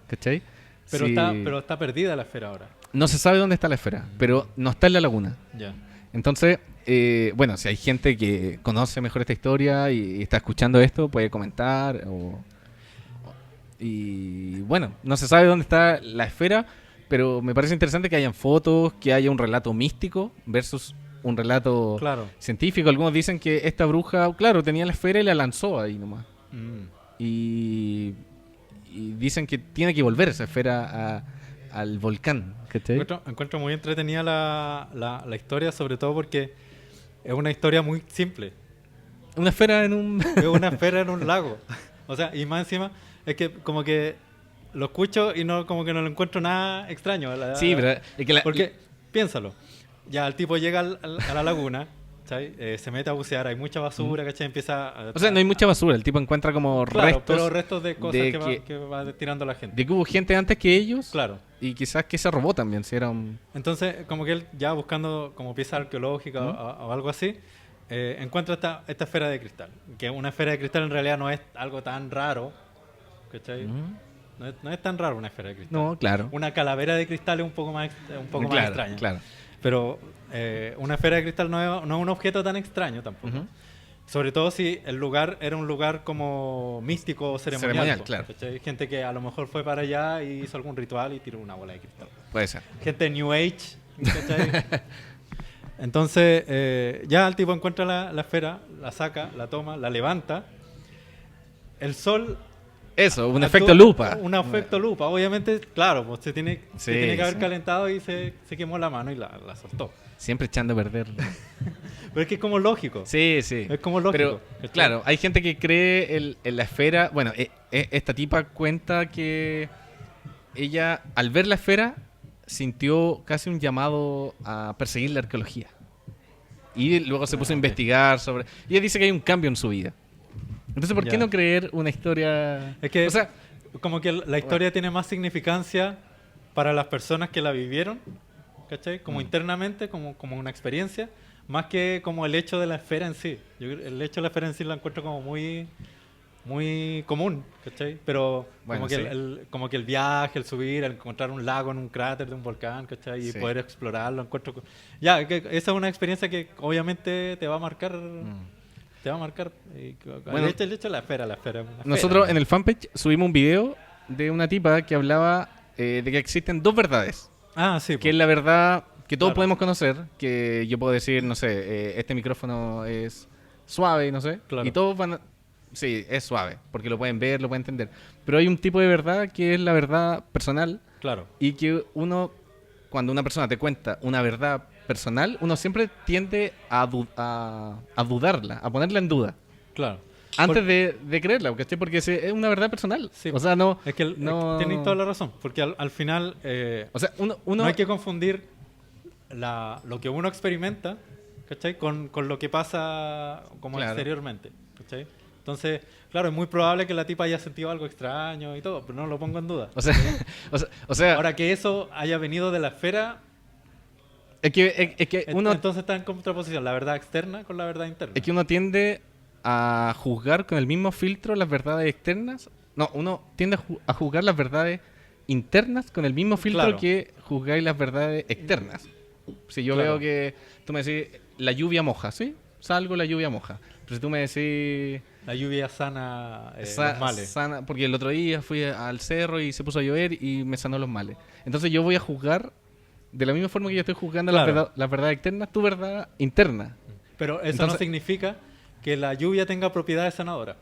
¿Cachai? Pero, Sí. pero está perdida la esfera ahora. No se sabe dónde está la esfera, pero no está en la laguna. Ya. Entonces, bueno, si hay gente que conoce mejor esta historia y está escuchando esto, puede comentar. Y bueno, no se sabe dónde está la esfera, pero me parece interesante que hayan fotos, que haya un relato místico versus un relato Claro. científico. Algunos dicen que esta bruja, claro, tenía la esfera y la lanzó ahí nomás. Mm. Y dicen que tiene que volver esa esfera al volcán. ¿Cachai? Encuentro muy entretenida la historia, sobre todo porque es una historia muy simple. Una esfera en un... Es una esfera en un lago. O sea, y más encima, es que como que lo escucho y no como que no lo encuentro nada extraño. Sí, pero es que Porque, piénsalo, ya el tipo llega a la laguna, ¿sabes? Se mete a bucear, hay mucha basura, ¿cachai? Empieza a... O sea, no hay mucha basura. El tipo encuentra como Claro, restos pero restos de cosas de que va tirando la gente. de que hubo gente antes que ellos. Claro. Y quizás que se robó también, si era un... Entonces, como que él ya buscando como pieza arqueológica o algo así, encuentra esta esfera de cristal. Que una esfera de cristal en realidad no es algo tan raro, ¿cachai? No es tan raro una esfera de cristal. No, claro. Una calavera de cristal es un poco más Claro, extraña. claro. Pero una esfera de cristal no es un objeto tan extraño tampoco. Ujú. Sobre todo si el lugar era un lugar como místico o ceremonial. Ceremonial, claro. ¿cachai? Gente que a lo mejor fue para allá y hizo algún ritual y tiró una bola de cristal. Puede ser. Gente New Age. ¿cachai? Entonces, ya el tipo encuentra la esfera, la saca, la toma, la levanta. El sol... Eso, un actúa- efecto lupa. Un efecto lupa. Obviamente, claro, pues se tiene que haber sí. calentado y se quemó la mano y la soltó. Siempre echando a perder. Pero es que es como lógico. Sí, sí. Es como lógico. Pero, claro, hay gente que cree en la esfera. Bueno, esta tipa cuenta que ella, al ver la esfera, sintió casi un llamado a perseguir la arqueología. Y luego se puso a investigar sobre... Y ella dice que hay un cambio en su vida. Entonces, ¿por qué Ya. no creer una historia...? Es que o sea, como que la historia tiene más significancia para las personas que la vivieron, ¿cachai? Como internamente, como una experiencia, más que como el hecho de la esfera en sí. Yo creo- el hecho de la esfera en sí lo encuentro como muy común, ¿cachai? Pero Bueno, como que sí. como que el viaje, el subir, el encontrar un lago en un cráter de un volcán, ¿cachai? Y Sí. poder explorarlo, encuentro... Ya, que esa es una experiencia que obviamente te va a marcar... Te va a marcar. Bueno, el hecho de la esfera, la esfera. nosotros en el fanpage subimos un video de una tipa que hablaba de que existen dos verdades. Ah, sí. Que es la verdad que todos Claro. podemos conocer, que yo puedo decir, no sé, este micrófono es suave, no sé, Claro. y todos van a... Sí, es suave, porque lo pueden ver, lo pueden entender. Pero hay un tipo de verdad que es la verdad personal Claro. y que uno, cuando una persona te cuenta una verdad personal, uno siempre tiende a dudarla, a ponerla en duda. Claro. Antes de creerla, ¿cachai? Porque es una verdad personal. Sí. O sea, no... Es que no... tenéis toda la razón, porque al final O sea, uno... no hay que confundir lo que uno experimenta, ¿cachai? Con lo que pasa como Claro. exteriormente, ¿cachai? Entonces, claro, es muy probable que la tipa haya sentido algo extraño y todo, pero no lo pongo en duda. O sea, o sea Ahora que eso haya venido de la esfera, es que uno... entonces está en contraposición la verdad externa con la verdad interna. Es que uno tiende a juzgar con el mismo filtro las verdades externas. No, uno tiende a juzgar las verdades internas con el mismo filtro Claro. que juzgáis las verdades externas. Si yo Claro. veo que tú me decís, la lluvia moja, ¿sí? Salgo, la lluvia moja. Pero si tú me decís, La lluvia sana Sa- los males. sana- porque el otro día fui al cerro y se puso a llover y me sanó los males. Entonces yo voy a juzgar de la misma forma que yo estoy juzgando Claro. las verdades externas, tu verdad interna. Pero eso Entonces- no significa que la lluvia tenga propiedades sanadoras.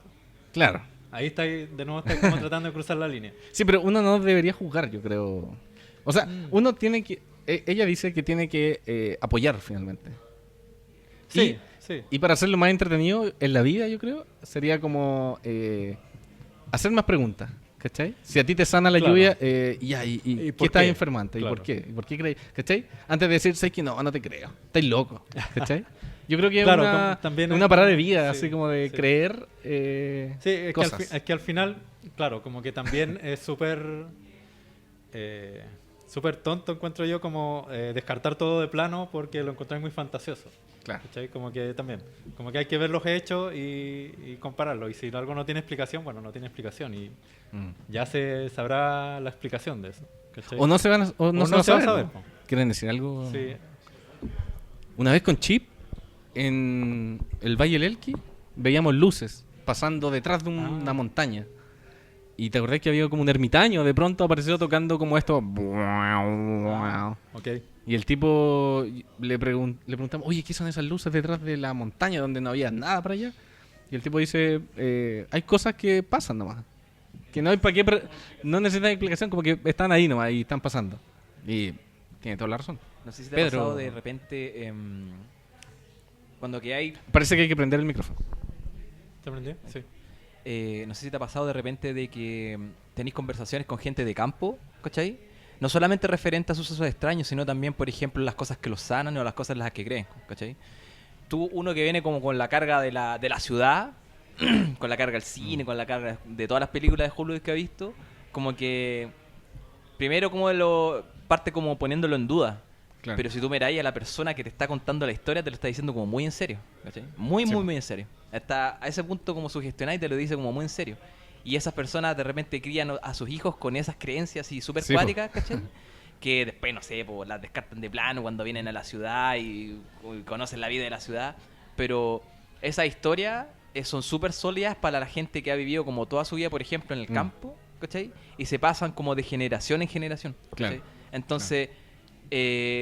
Claro. Ahí está, de nuevo está como tratando de cruzar la línea. Sí, pero uno no debería juzgar, yo creo. O sea, Mm. uno tiene que... ella dice que tiene que apoyar finalmente. Sí, sí. Y para hacerlo más entretenido en la vida, yo creo, sería como hacer más preguntas. ¿Cachai? Si a ti te sana la Claro. lluvia, ¿Y ¿qué por estás qué? enfermante? ¿Y Claro. por qué? ¿Y por qué crees? ¿Cachai? Antes de decir, ¿sabes que no? No te creo. Estás loco. ¿Cachai? Yo creo que Claro, es como también una es- parada de vida, sí, así como de sí. creer Sí, es cosas. que al final, claro, como que también es súper súper tonto, encuentro yo, como descartar todo de plano porque lo encontré muy fantasioso. Claro. ¿Cachai? Como que también, como que hay que ver los hechos y compararlos. Y si algo no tiene explicación, bueno, no tiene explicación y Mm. ya se sabrá la explicación de eso. ¿Cachai? O no se van a, o no se va a saber. po. ¿Quieren decir algo? Sí. Una vez con Chip, en el Valle del Elqui, veíamos luces pasando detrás de una montaña. Y te acordás que había como un ermitaño, de pronto apareció tocando como esto. Ok. Y el tipo le preguntamos, oye, ¿qué son esas luces detrás de la montaña donde no había nada para allá? Y el tipo dice, hay cosas que pasan nomás. Que no hay para qué, no necesitan explicación, como que están ahí nomás y están pasando. Y tiene toda la razón. No sé si te Pedro. ha pasado de repente cuando que hay... Parece que hay que prender el micrófono. ¿Te aprendí? Sí. no sé si te ha pasado de repente de que tenéis conversaciones con gente de campo, ¿cachai? No solamente referente a sucesos extraños, sino también, por ejemplo, las cosas que los sanan o las cosas en las que creen, ¿cachai? Tú, uno que viene como con la carga de la ciudad, con la carga del cine, con la carga de todas las películas de Hollywood que ha visto, como que primero como parte como poniéndolo en duda. Claro. Pero si tú miráis a la persona que te está contando la historia, te lo está diciendo como muy en serio, ¿cachai? Muy, Sí. muy, muy en serio. Hasta a ese punto como sugestionáis te lo dice como muy en serio. Y esas personas de repente crían a sus hijos con esas creencias y súper Sí, po. cuáticas, ¿cachai? Que después, no sé, pues las descartan de plano cuando vienen a la ciudad y conocen la vida de la ciudad. Pero esas historias son súper sólidas para la gente que ha vivido como toda su vida, por ejemplo, en el campo, ¿cachai? Y se pasan como de generación en generación, ¿cachai? Claro. Entonces,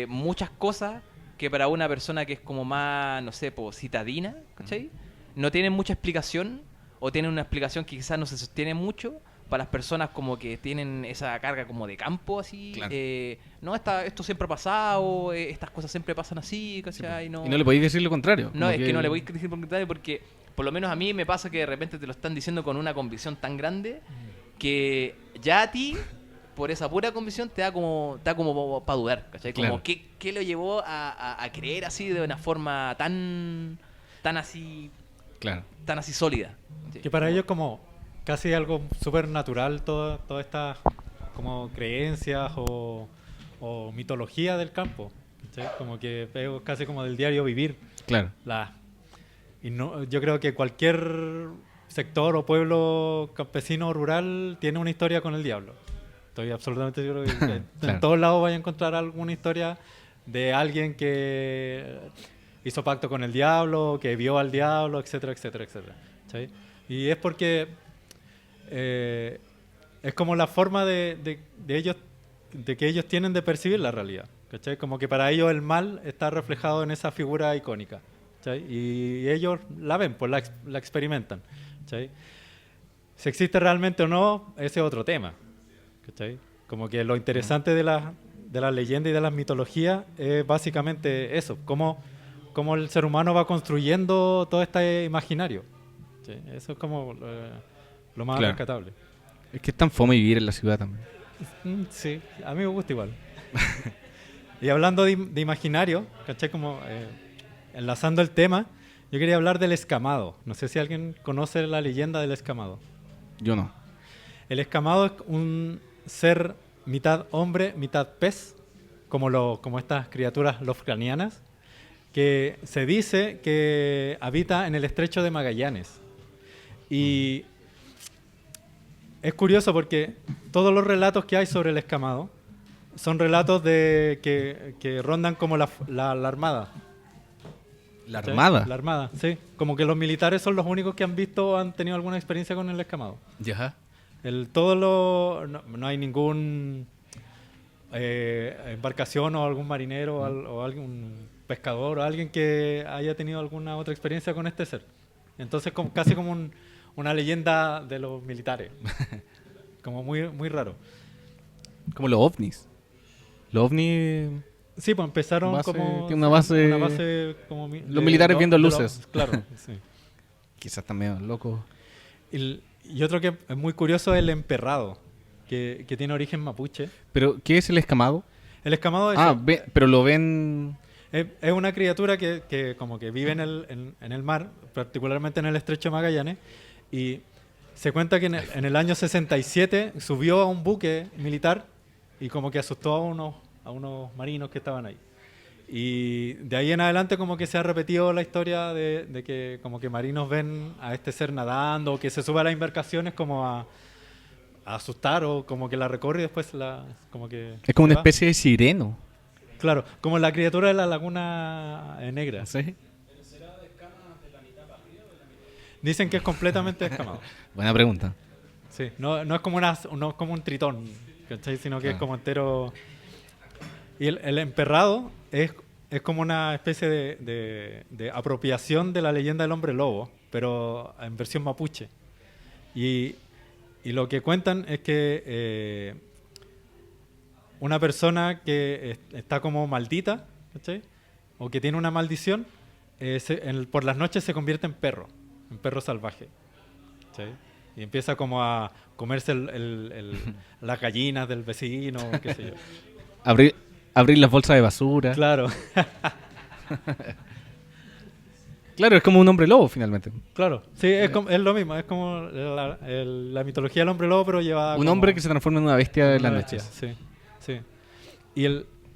muchas cosas que para una persona que es como más, no sé, pues, citadina, ¿cachai? No tienen mucha explicación o tienen una explicación que quizás no se sostiene mucho. Para las personas como que tienen esa carga como de campo, así, Claro. no, esto siempre ha pasado, estas cosas siempre pasan así, ¿cachai? Y no le podéis decir lo contrario. No, como es que no le voy a decir por contrario porque por lo menos a mí me pasa que de repente te lo están diciendo con una convicción tan grande que ya a ti, por esa pura convicción, te da como para dudar, ¿cachai? Como Claro. ¿qué lo llevó a creer así de una forma tan así Claro. sólida? ¿cachai? Que para ellos como casi algo súper natural todas estas como creencias o mitología del campo. ¿Cachai? Como que es casi como del diario vivir. Claro. Y no, yo creo que cualquier sector o pueblo campesino o rural tiene una historia con el diablo. Estoy absolutamente seguro que Claro. en todos lados vaya a encontrar alguna historia de alguien que hizo pacto con el diablo, que vio al diablo, etcétera, etcétera, etcétera. ¿Cachai? Y es porque es como la forma de ellos, de que ellos tienen de percibir la realidad. ¿Cachai? Como que para ellos el mal está reflejado en esa figura icónica. ¿Cachai? Y ellos la ven, pues la experimentan. ¿Cachai? Si existe realmente o no, ese es otro tema. ¿Cachai? Como que lo interesante de la leyenda y de las mitologías es básicamente eso, cómo el ser humano va construyendo todo este imaginario. ¿Sí? Eso es como lo más Claro. rescatable. Es que es tan fome vivir en la ciudad también. Sí, a mí me gusta igual. Y hablando de imaginario, ¿cachai? Como enlazando el tema, yo quería hablar del escamado. No sé si alguien conoce la leyenda del escamado. Yo no. El escamado es un ser mitad hombre, mitad pez, como estas criaturas lovecraftianas, que se dice que habita en el estrecho de Magallanes. Y es curioso porque todos los relatos que hay sobre el escamado son relatos que rondan como la armada. La ¿cachai? Armada. La Armada, sí. Como que los militares son los únicos que han visto o han tenido alguna experiencia con el escamado. Ya. No hay ningún embarcación o algún marinero o algún pescador o alguien que haya tenido alguna otra experiencia con este ser. Entonces casi como una leyenda de los militares. Como muy, muy raro. Como los ovnis. Los ovnis... Sí, pues empezaron Tiene una base... como... Los militares viendo luces. Claro, sí. Quizás también locos. Y otro que es muy curioso es el emperrado, que tiene origen mapuche. ¿Pero qué es el escamado? El escamado es... Pero lo ven... Es una criatura que como que vive en el mar, particularmente en el estrecho de Magallanes, y se cuenta que en el año 67 subió a un buque militar y como que asustó a unos marinos que estaban ahí. Y de ahí en adelante como que se ha repetido la historia de que como que marinos ven a este ser nadando o que se sube a las embarcaciones como a asustar o como que la recorre y después como que... Es como se una va. especie de sireno. Claro, como la criatura de la Laguna Negra. ¿Sí? Dicen que es completamente escamado. Buena pregunta. Sí, no es como no es como un tritón, ¿cachai? Sino que es como entero. Y el emperrado es como una especie de apropiación de la leyenda del hombre lobo, pero en versión mapuche. Y lo que cuentan es que una persona que está como maldita, ¿cachai? O que tiene una maldición, por las noches se convierte en perro salvaje. ¿Cachai? Y empieza como a comerse las gallinas del vecino, qué sé yo. Abrir las bolsas de basura. Claro, Claro, es como un hombre lobo finalmente. claro. Sí, es lo mismo. Es como la mitología del hombre lobo, pero llevada Un como hombre que se transforma en una bestia de las una bestia. noches. Sí, sí.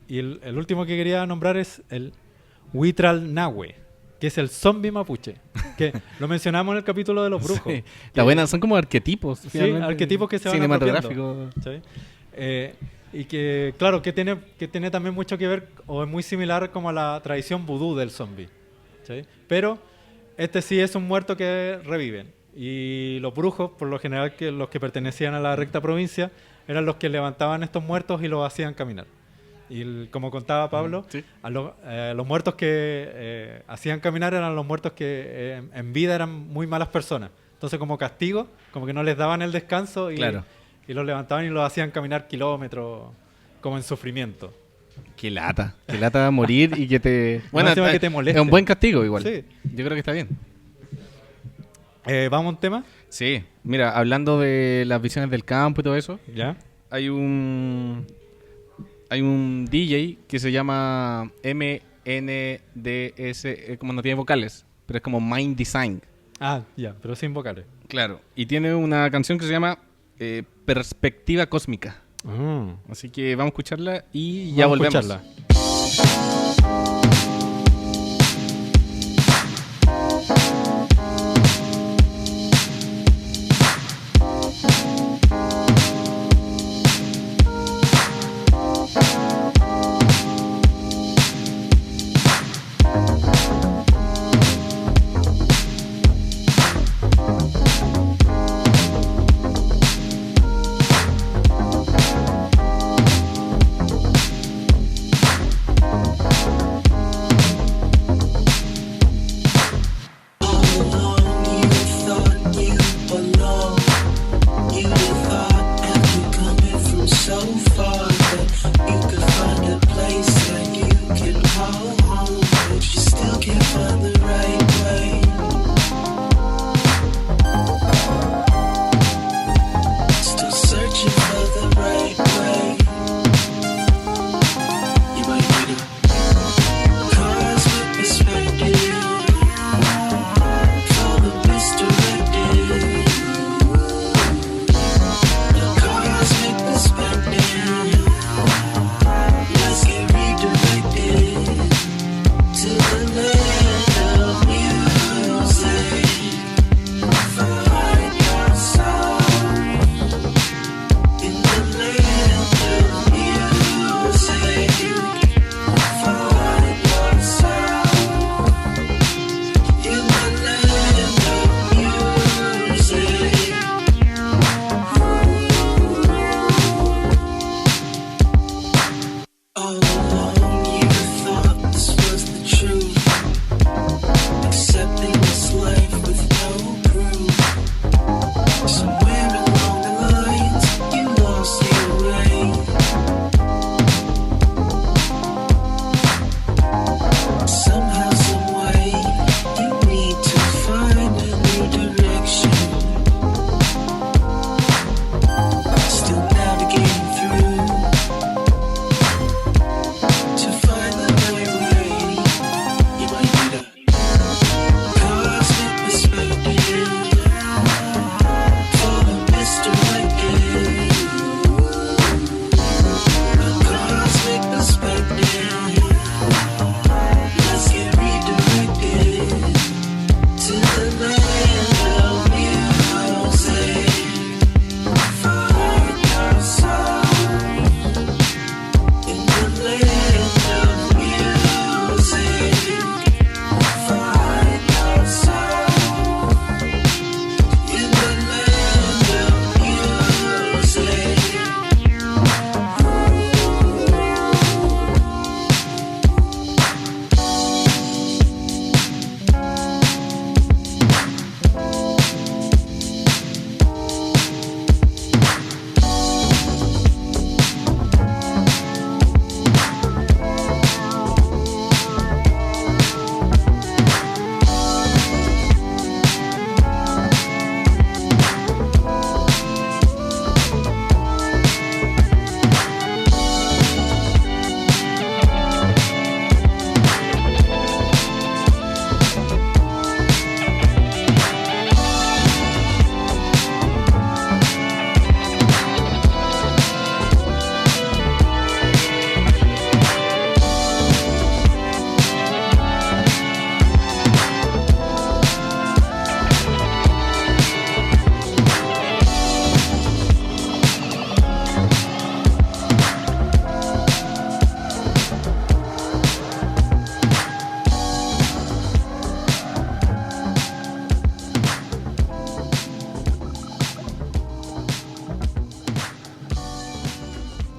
Y el último que quería nombrar es el Huitral Nahue, que es el zombie mapuche. Que lo mencionamos en el capítulo de los brujos. Sí. La buena, son como arquetipos. Sí, finalmente, arquetipos que se van cinematográficos. ¿Cachai? Y que, claro, que tiene también mucho que ver, o es muy similar como a la tradición vudú del zombie. ¿Cachai? Pero este sí es un muerto que reviven. Y los brujos, por lo general, que los que pertenecían a la recta provincia, eran los que levantaban estos muertos y los hacían caminar. Y como contaba Pablo, Sí. los muertos que hacían caminar eran los muertos que en vida eran muy malas personas. Entonces, como castigo, como que no les daban el descanso y, Claro. y los levantaban y los hacían caminar kilómetros, como en sufrimiento. Qué lata morir y que te... encima que te moleste. es un buen castigo igual. Sí. Yo creo que está bien. ¿Vamos a un tema? Sí. Mira, hablando de las visiones del campo y todo eso, Ya. hay un DJ que se llama MNDS, como no tiene vocales, pero es como Mind Design. Ah, ya, pero sin vocales. Claro. Y tiene una canción que se llama Perspectiva Cósmica. Así que vamos a escucharla y ya Vamos a volvemos. escucharla.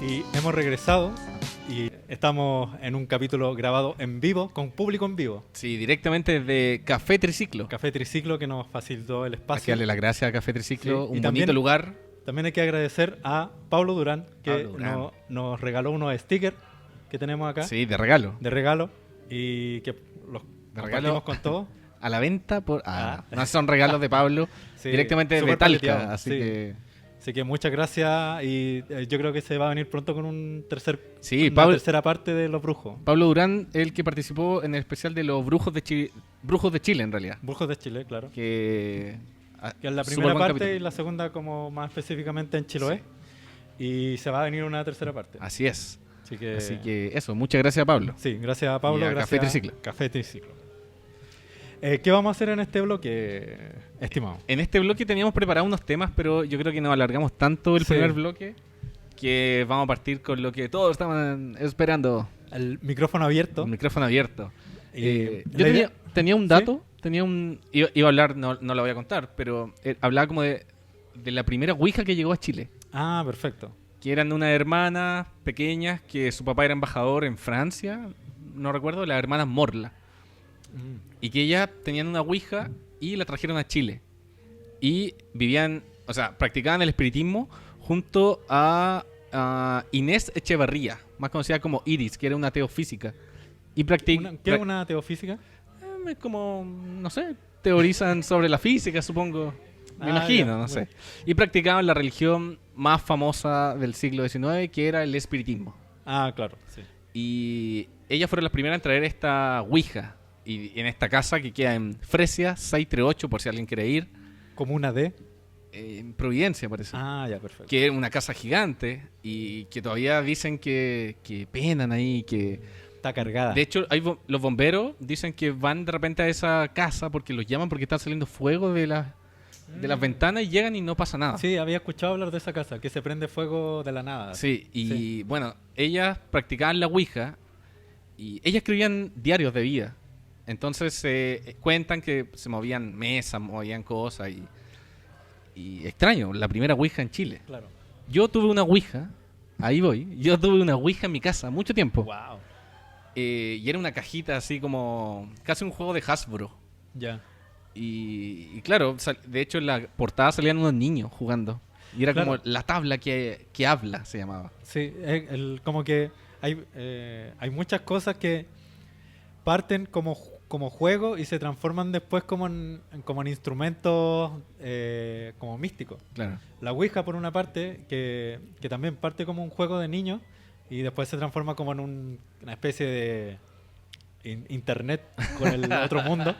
Y hemos regresado y estamos en un capítulo grabado en vivo, con público en vivo. Sí, directamente desde Café Triciclo. Café Triciclo que nos facilitó el Hay que espacio. darle las gracias a Café Triciclo, Sí, un y bonito también- lugar. También hay que agradecer a Pablo Durán, que Pablo Durán. nos regaló unos stickers que tenemos acá Sí, de regalo. de regalo y que los compartimos regalo. con todos. A la venta por... Ah. no son regalos de Pablo, Sí, directamente de súper Talca, paleteado, así sí. que... Así que muchas gracias y yo creo que se va a venir pronto con una Sí, Pablo, tercera parte de Los Brujos. Pablo Durán, el que participó en el especial de los Brujos de Chile, en realidad. Brujos de Chile, claro. Que Que es la súper primera buen parte capítulo. y la segunda como más específicamente en Chiloé. Y se va a venir una tercera parte. Así es. Así que, Así que eso, muchas gracias a Pablo. sí, gracias a Pablo. Y a gracias Café Triciclo. Café Triciclo. ¿Qué vamos a hacer en este bloque, estimado? En este bloque teníamos preparados unos temas, pero yo creo que nos alargamos tanto el Sí. primer bloque que vamos a partir con lo que todos estaban esperando, El micrófono abierto. el micrófono abierto. Y Yo la idea- tenía un dato, iba a hablar, no lo voy a contar, pero hablaba como de la primera Ouija que llegó a Chile, Ah, perfecto. que eran unas hermanas pequeñas que su papá era embajador en Francia, no recuerdo, las hermanas Morla. Y que ellas tenían una ouija y la trajeron a Chile. Y vivían, o sea, practicaban el espiritismo junto a Inés Echevarría, más conocida como Iris, que era una teofísica. Y ¿Qué es una teofísica? es como, no sé, teorizan sobre la física, supongo. Me Ah, imagino, ya, no bueno. sé. Y practicaban la religión más famosa del siglo XIX, que era el espiritismo. Ah, claro, sí. Y ellas fueron las primeras en traer esta ouija. Y en esta casa que queda en Fresia 638, por si alguien quiere ir. Como una D. En Providencia, parece. Ah, ya, perfecto. Que es una casa gigante y que todavía dicen que penan ahí. Que Está cargada. de hecho, los bomberos dicen que van de repente a esa casa porque los llaman porque están saliendo fuego de las ventanas y llegan y no pasa nada. Sí, había escuchado hablar de esa casa, que se prende fuego de la nada. Sí, y Sí. bueno, ellas practicaban la ouija y ellas escribían diarios de vida. Entonces cuentan que se movían mesas, movían cosas y extraño, la primera ouija en Chile. Claro. Yo tuve una ouija, ahí voy, yo tuve una ouija en mi casa mucho tiempo. Wow. Y era una cajita así como casi un juego de Hasbro. Ya. Y claro, de hecho en la portada salían unos niños jugando. Y era Claro. como la tabla que habla, se llamaba. Sí, como que hay muchas cosas que parten como juego y se transforman después como en instrumentos como místicos. Claro. La Ouija, por una parte, que también parte como un juego de niños y después se transforma como en una especie de internet con el otro mundo.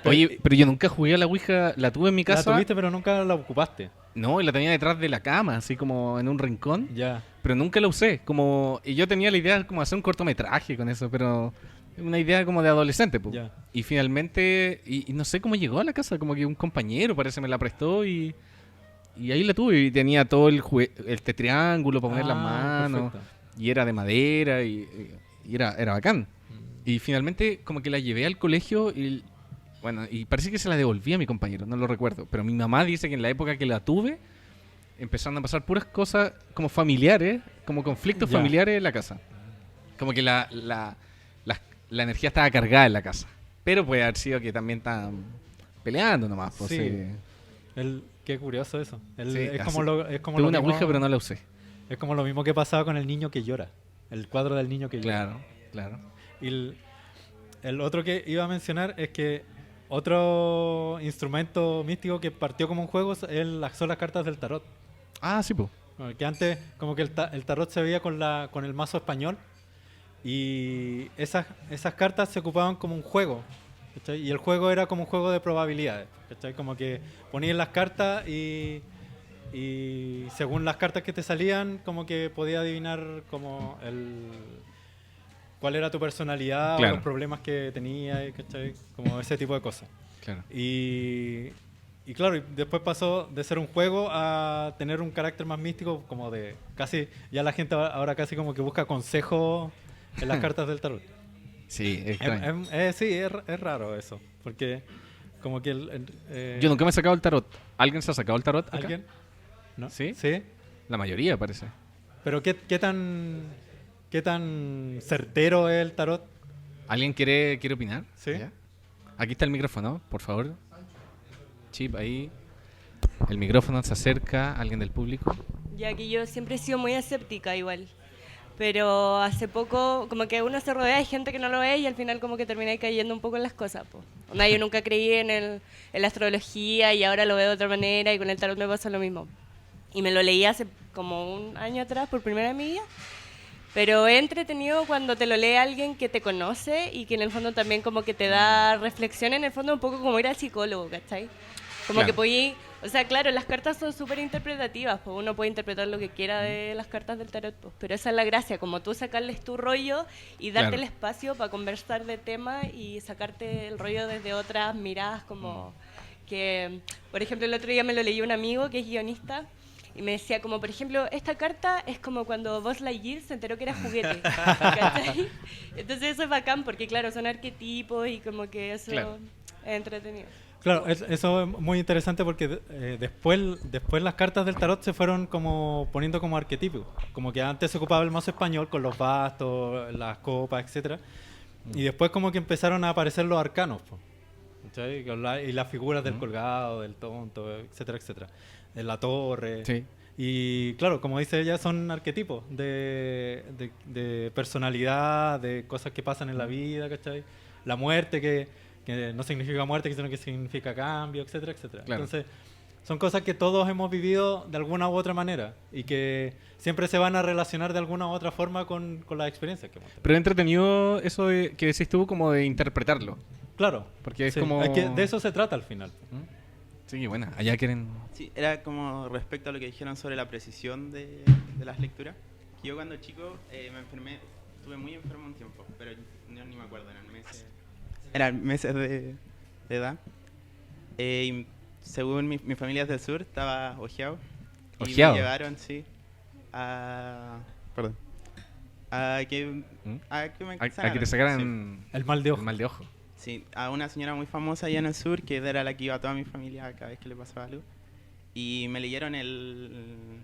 Oye, pero yo nunca jugué a la ouija, la tuve en mi casa. La tuviste, pero nunca la ocupaste. No, y la tenía detrás de la cama, así como en un rincón. Ya. Pero nunca la usé. Y yo tenía la idea como de hacer un cortometraje con eso, pero una idea como de adolescente, pues. Ya. Y finalmente, y no sé cómo llegó a la casa, como que un compañero parece me la prestó y ahí la tuve. Y tenía todo el triángulo para poner las manos. Perfecto. Y era de madera y era bacán. Y finalmente como que la llevé al colegio y bueno, y parece que se la devolví a mi compañero, no lo recuerdo. Pero mi mamá dice que en la época que la tuve empezaron a pasar puras cosas como familiares, como conflictos Ya. familiares en la casa. Como que la energía estaba cargada en la casa. Pero puede haber sido que también estaban peleando nomás. Pues, Sí. Qué curioso eso. Sí, es así. como es como Tuve lo una mismo, ouija pero no la usé. es como lo mismo que pasaba con el niño que llora. El cuadro del niño que llora. Claro, claro. Y el otro que iba a mencionar es que otro instrumento místico que partió como un juego son las cartas del tarot. Ah, sí, pues. Que antes como que el tarot se veía con el mazo español y esas cartas se ocupaban como un juego, ¿cachai? Y el juego era como un juego de probabilidades, ¿cachai? Como que ponías las cartas y según las cartas que te salían como que podía adivinar como cuál era tu personalidad Claro. o los problemas que tenías, ¿cachai? Como ese tipo de cosas. Claro. Y claro, y después pasó de ser un juego a tener un carácter más místico, como de casi, ya la gente ahora casi como que busca consejos en las cartas del tarot. Sí, es extraño. Sí, es raro eso, porque como que Yo nunca me he sacado el tarot. ¿Alguien se ha sacado el tarot acá? ¿Alguien? ¿No? ¿Sí? ¿Sí? La mayoría parece. Pero qué tan certero es el tarot? ¿Alguien quiere opinar? Sí. ¿Ya? Aquí está el micrófono, por favor. Chip, ahí. El micrófono se acerca. ¿Alguien del público? Ya que yo siempre he sido muy escéptica igual. Pero hace poco, como que uno se rodea de gente que no lo ve y al final como que termina cayendo un poco en las cosas. Po. Onda, yo nunca creí en la astrología y ahora lo veo de otra manera y con el tarot me pasa lo mismo. Y me lo leí hace como un año atrás por primera vez en mi vida. Pero es entretenido cuando te lo lee alguien que te conoce y que en el fondo también como que te da reflexión, en el fondo un poco como ir al psicólogo, ¿cachai? Como Claro. que podí, o sea, claro, las cartas son súper interpretativas, pues uno puede interpretar lo que quiera de las cartas del tarot, pues, pero esa es la gracia, como tú sacarles tu rollo y darte Claro. el espacio para conversar de tema y sacarte el rollo desde otras miradas, como que, por ejemplo, el otro día me lo leyó un amigo que es guionista y me decía como, por ejemplo, esta carta es como cuando Buzz Lightyear se enteró que era juguete, ¿cachai? Entonces eso es bacán porque, claro, son arquetipos y como que eso Claro. es entretenido. Claro, eso es muy interesante porque después las cartas del tarot se fueron como poniendo como arquetipos. Como que antes se ocupaba el mazo español con los bastos, las copas, etcétera, y después como que empezaron a aparecer los arcanos, po, ¿cachai? Y las figuras del colgado, del tonto, etcétera, etcétera, de la torre. Sí. Y claro, como dice ella, son arquetipos de personalidad, de cosas que pasan en la vida, ¿cachai? La muerte que no significa muerte, sino que significa cambio, etcétera, etcétera. Claro. Entonces, son cosas que todos hemos vivido de alguna u otra manera y que siempre se van a relacionar de alguna u otra forma con las experiencias que hemos tenido. Pero entretenido eso que decís tú, como de interpretarlo. Claro, Porque es sí, como... es que de eso se trata al final. Sí, buena. Allá quieren... Sí, era como respecto a lo que dijeron sobre la precisión de las lecturas. Yo cuando chico me enfermé, estuve muy enfermo un tiempo, pero yo ni me acuerdo, eran meses de edad. Y según mi familia es del sur, estaba ojeado. Y ¿Ojeado? me llevaron, sí, perdón. A que me A que sanaran, te sacaran El mal de ojo. el mal de ojo. Sí, a una señora muy famosa allá en el sur, que era la que iba a toda mi familia cada vez que le pasaba algo. Y me leyeron el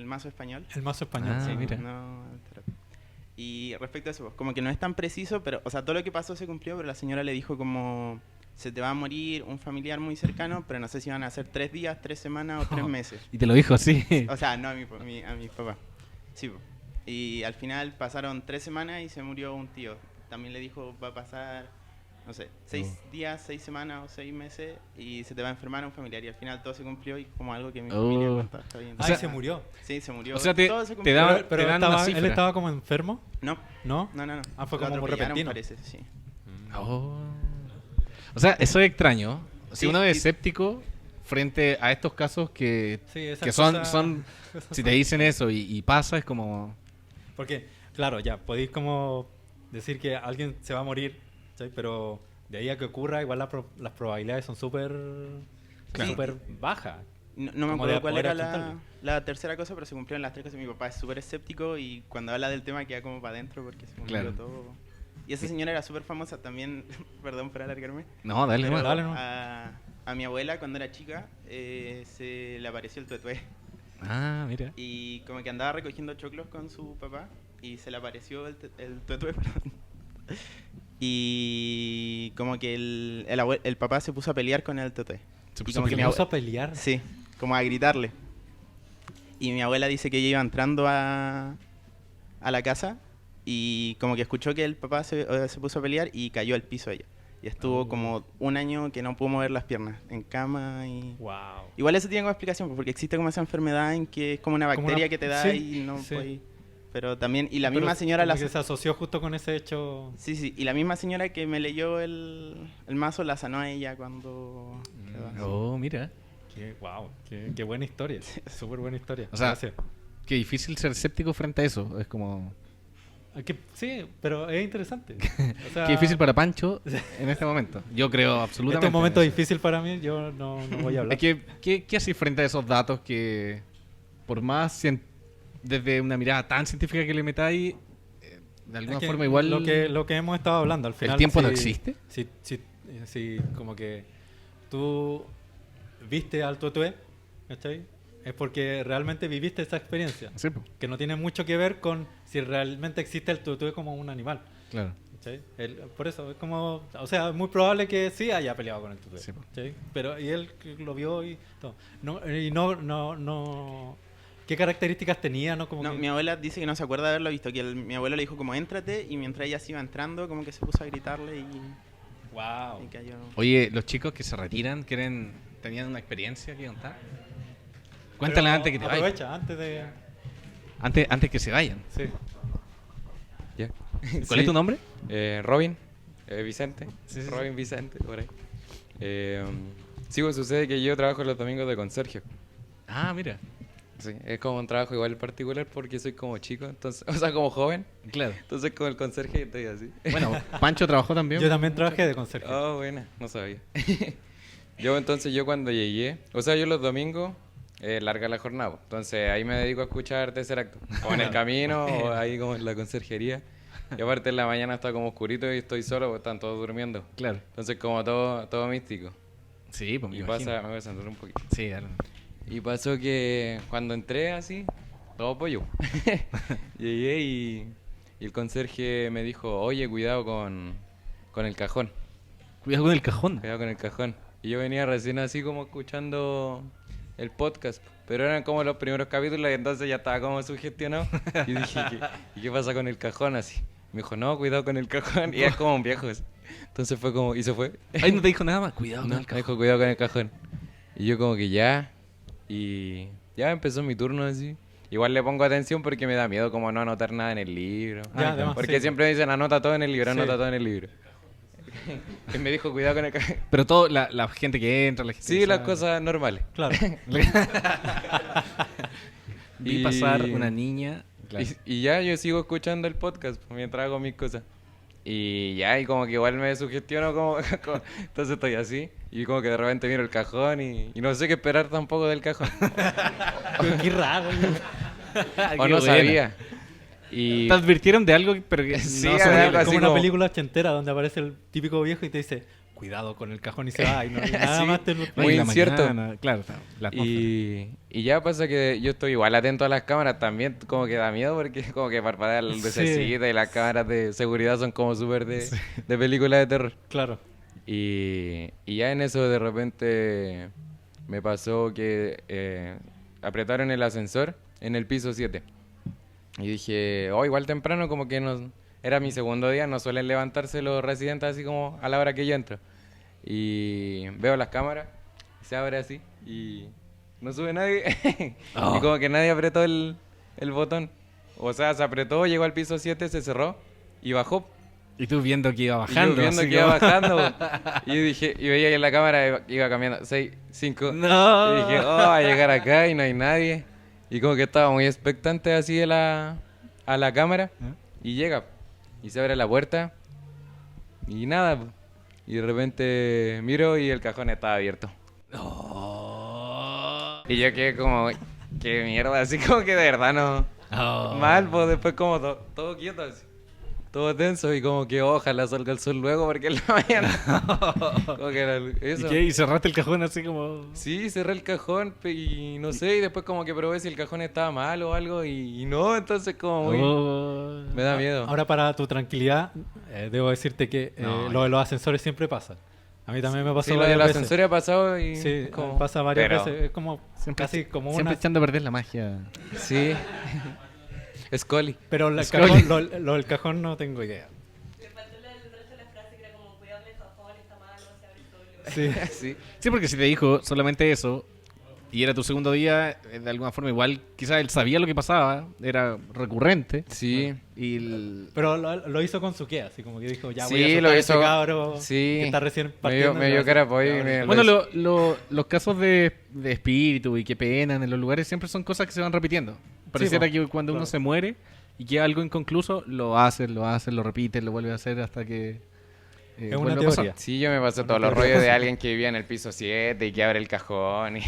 mazo español. El mazo español. Ah, sí. mira. No, y respecto a eso, como que no es tan preciso, pero, o sea, todo lo que pasó se cumplió, pero la señora le dijo como, se te va a morir un familiar muy cercano, pero no sé si van a ser 3 días, 3 semanas o 3 meses. Y te lo dijo así. O sea, no a mi papá. Sí, po. Y al final pasaron 3 semanas y se murió un tío. También le dijo, va a pasar, no sé, 6 días, 6 semanas o 6 meses y se te va a enfermar un familiar. Y al final todo se cumplió y como algo que mi familia contaba, está bien. O Ah, sea, y se murió. Sí, se murió. O sea, te Todo se da- cumplió. Pero te dan una él cifra. estaba como enfermo, No, ¿no? no. Ah, fue Lo como muy atropellaron, repentino. parece, sí. Oh. O sea, eso es extraño. Si Sí, uno es y- escéptico frente a estos casos que Sí, esas que son, cosas- son si te dicen eso y pasa, es como... Porque, claro, ya, podéis como decir que alguien se va a morir, ¿sí? Pero de ahí a que ocurra, igual las probabilidades son súper Claro. súper bajas. No me Como de acuerdo cuál poder era afrontarlo. la tercera cosa, pero se cumplieron las 3 cosas. Mi papá es súper escéptico y cuando habla del tema queda como para adentro porque se cumplió Claro. todo. Y esa señora era súper famosa también, perdón por alargarme. No, dale, pero no. dale, no. a mi abuela cuando era chica se le apareció el tuetué. Ah, mira. Y como que andaba recogiendo choclos con su papá y se le apareció el tuetué, perdón. Y como que el papá se puso a pelear con el tuetué. Se Y puso como que a mi Vamos abue- a pelear. Sí, como a gritarle. Y mi abuela dice que ella iba entrando a la casa y como que escuchó que el papá se puso a pelear y cayó al piso ella. Y estuvo como un año que no pudo mover las piernas, en cama y... Wow. Igual eso tiene como explicación, porque existe como esa enfermedad en que es como una Como bacteria una- que te da sí, y no sí. puedes... Pero también, y la Pero misma señora... como que se asoció justo con ese hecho. Sí, sí, y la misma señora que me leyó el mazo la sanó a ella cuando... quedó así. Oh, mira. Wow, qué buena historia. Súper buena historia. O sea, Gracias. Qué difícil ser escéptico frente a eso. Es como... Sí, pero es interesante. O sea, Qué difícil para Pancho en este momento. Yo creo absolutamente. Este es un momento en eso. difícil para mí, yo no voy a hablar. Es que, ¿qué haces frente a esos datos que, por más desde una mirada tan científica que le metáis, de alguna Es que forma igual... lo que hemos estado hablando al final. tiempo no existe? Si como que tú viste al tuetué, ¿cachai? es porque realmente viviste esa experiencia. Sí, po. Que no tiene mucho que ver con si realmente existe el tutú como un animal. Claro. ¿Cachai? Por eso, es como, o sea, es muy probable que sí haya peleado con el tutú. Sí, po. ¿Cachai? Pero, y él lo vio y todo. No, ¿qué características tenía? ¿No? Como No, que- mi abuela dice que no se acuerda de haberlo visto, que mi abuelo le dijo como éntrate y mientras ella se iba entrando como que se puso a gritarle Wow. y cayó. Oye, los chicos que se retiran, ¿tenían una experiencia que contar? Cuéntale antes que te vayan. Aprovecha, antes de... Antes que se vayan. Sí. Ya. ¿Cuál es tu nombre? Robin, Vicente. Sí, sí, Robin Vicente, por ahí. Sí, pues sucede que yo trabajo los domingos de conserje. Ah, mira. Sí, es como un trabajo igual particular porque soy como chico, entonces, o sea, como joven. Claro. Entonces con el conserje estoy así. Bueno, Pancho trabajó también. Yo también trabajé de conserje. Oh, buena, no sabía. Yo cuando llegué, o sea, yo los domingos larga la jornada, po. Entonces ahí me dedico a escuchar tercer acto, o en el camino, o ahí como en la conserjería. Y aparte en la mañana está como oscurito y estoy solo porque están todos durmiendo. Claro. Entonces como todo místico. Sí, pues me Y imagino. me voy a sentar un poquito. Sí, claro. Y pasó que cuando entré así, todo pollo. Llegué y el conserje me dijo, oye, cuidado con el cajón. Cuidado con el cajón. Cuidado con el cajón. Y yo venía recién así como escuchando el podcast, pero eran como los primeros capítulos y entonces ya estaba como sugestionado. Y dije, ¿y qué pasa con el cajón así? Me dijo, no, cuidado con el cajón. Y es como un viejo. Así. Entonces fue como, y se fue. Ahí no te dijo nada más. Cuidado No, con el me cajón. dijo, cuidado con el cajón. Y yo como que ya. Y ya empezó mi turno así. Igual le pongo atención porque me da miedo como no anotar nada en el libro. Ya, además, Porque sí. siempre dicen anota todo en el libro, Sí. anota todo en el libro. Y me dijo, cuidado con el cajón. Pero todo, la gente que entra, la gente Sí, que las sale. cosas normales. Claro. Vi Y- pasar una niña. Claro. Y ya yo sigo escuchando el podcast mientras hago mis cosas. Y ya, y como que igual me sugestiono entonces estoy así. Y como que de repente miro el cajón y no sé qué esperar tampoco del cajón. Qué raro. O Qué no buena. sabía. Y Te advirtieron de algo, pero que Sí, no de son algo ellos. así como una como- película ochentera donde aparece el típico viejo y te dice, cuidado con el cajón y se va. Y no, y nada Sí. más te lo... Muy En la incierto. mañana, claro, la atmósfera. y ya pasa que yo estoy igual atento a las cámaras también, como que da miedo porque como que parpadea el Sí. lucecita y las cámaras de seguridad son como súper de película de terror. Claro. Y ya en eso de repente me pasó que apretaron el ascensor en el piso 7. Y dije, oh, igual temprano, como que no, era mi segundo día, no suelen levantarse los residentes así como a la hora que yo entro. Y veo las cámaras, se abre así y no sube nadie. Y como que nadie apretó el botón. O sea, se apretó, llegó al piso 7, se cerró y bajó. Y tú viendo que iba Y bajando. yo viendo así que iba como- bajando. Y yo dije, y veía que en la cámara iba cambiando 6, 5. No. Y dije, oh, va a llegar acá y no hay nadie. Y como que estaba muy expectante así a la cámara. Y llega. Y se abre la puerta. Y nada. Y de repente miro y el cajón estaba abierto. Y yo quedé como, qué mierda. Así como que de verdad no. Mal, pues después como todo quieto así. Todo tenso y como que ojalá salga el sol luego porque en la mañana. Como que era ¿Y eso. qué? ¿Y cerraste el cajón así como...? Sí, cerré el cajón y no sé, y después como que probé si el cajón estaba mal o algo y no, entonces como muy... Oh. Me da miedo. Ahora para tu tranquilidad, debo decirte que No, lo de los ascensores siempre pasa. A mí también me pasó Sí, lo varias del veces. ascensor ha pasado y... Sí, como- pasa varias pero- veces. Es como casi como Siempre una... echando a perder la magia. Sí. Scully. Pero el Scully. cajón, lo del cajón no tengo idea. Le faltó el resto de la frase que era como, cuidado con el cajón, está malo, se abre solo. Sí. Sí. Sí, porque si te dijo solamente eso y era tu segundo día, de alguna forma igual quizás él sabía lo que pasaba, era recurrente. Sí. Y Pero lo hizo con su qué, así como que dijo, ya voy Sí, a lo soltar a hizo- ese cabro sí. que está recién Me partiendo. dio- me dio cara pollo y Ya, me- bueno, los casos de espíritu y que penan en los lugares siempre son cosas que se van repitiendo. Pareciera po, que cuando uno claro. se muere y queda algo inconcluso, lo hacen, lo repiten, lo vuelve a hacer hasta que Es una vuelve a pasar. teoría. Sí, yo me pasé todos los rollos de alguien que vivía en el piso 7 y que abre el cajón. Y...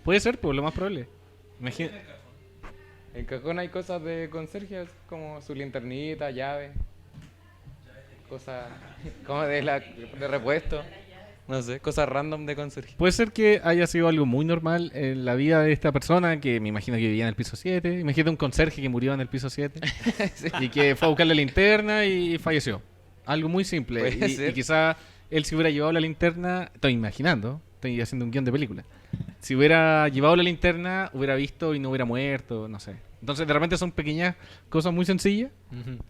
Puede ser, pues lo más probable. Imagina. En el cajón hay cosas de conserje, como su linternita, llave. Cosas como de repuesto. No sé, cosas random de conserje. Puede ser que haya sido algo muy normal en la vida de esta persona, que me imagino que vivía en el piso 7. Imagínate un conserje que murió en el piso 7 y que fue a buscar la linterna y falleció. Algo muy simple. Puede ser. Y quizá él si hubiera llevado la linterna, estoy imaginando, estoy haciendo un guión de película. Si hubiera llevado la linterna, hubiera visto y no hubiera muerto, no sé. Entonces de repente son pequeñas cosas muy sencillas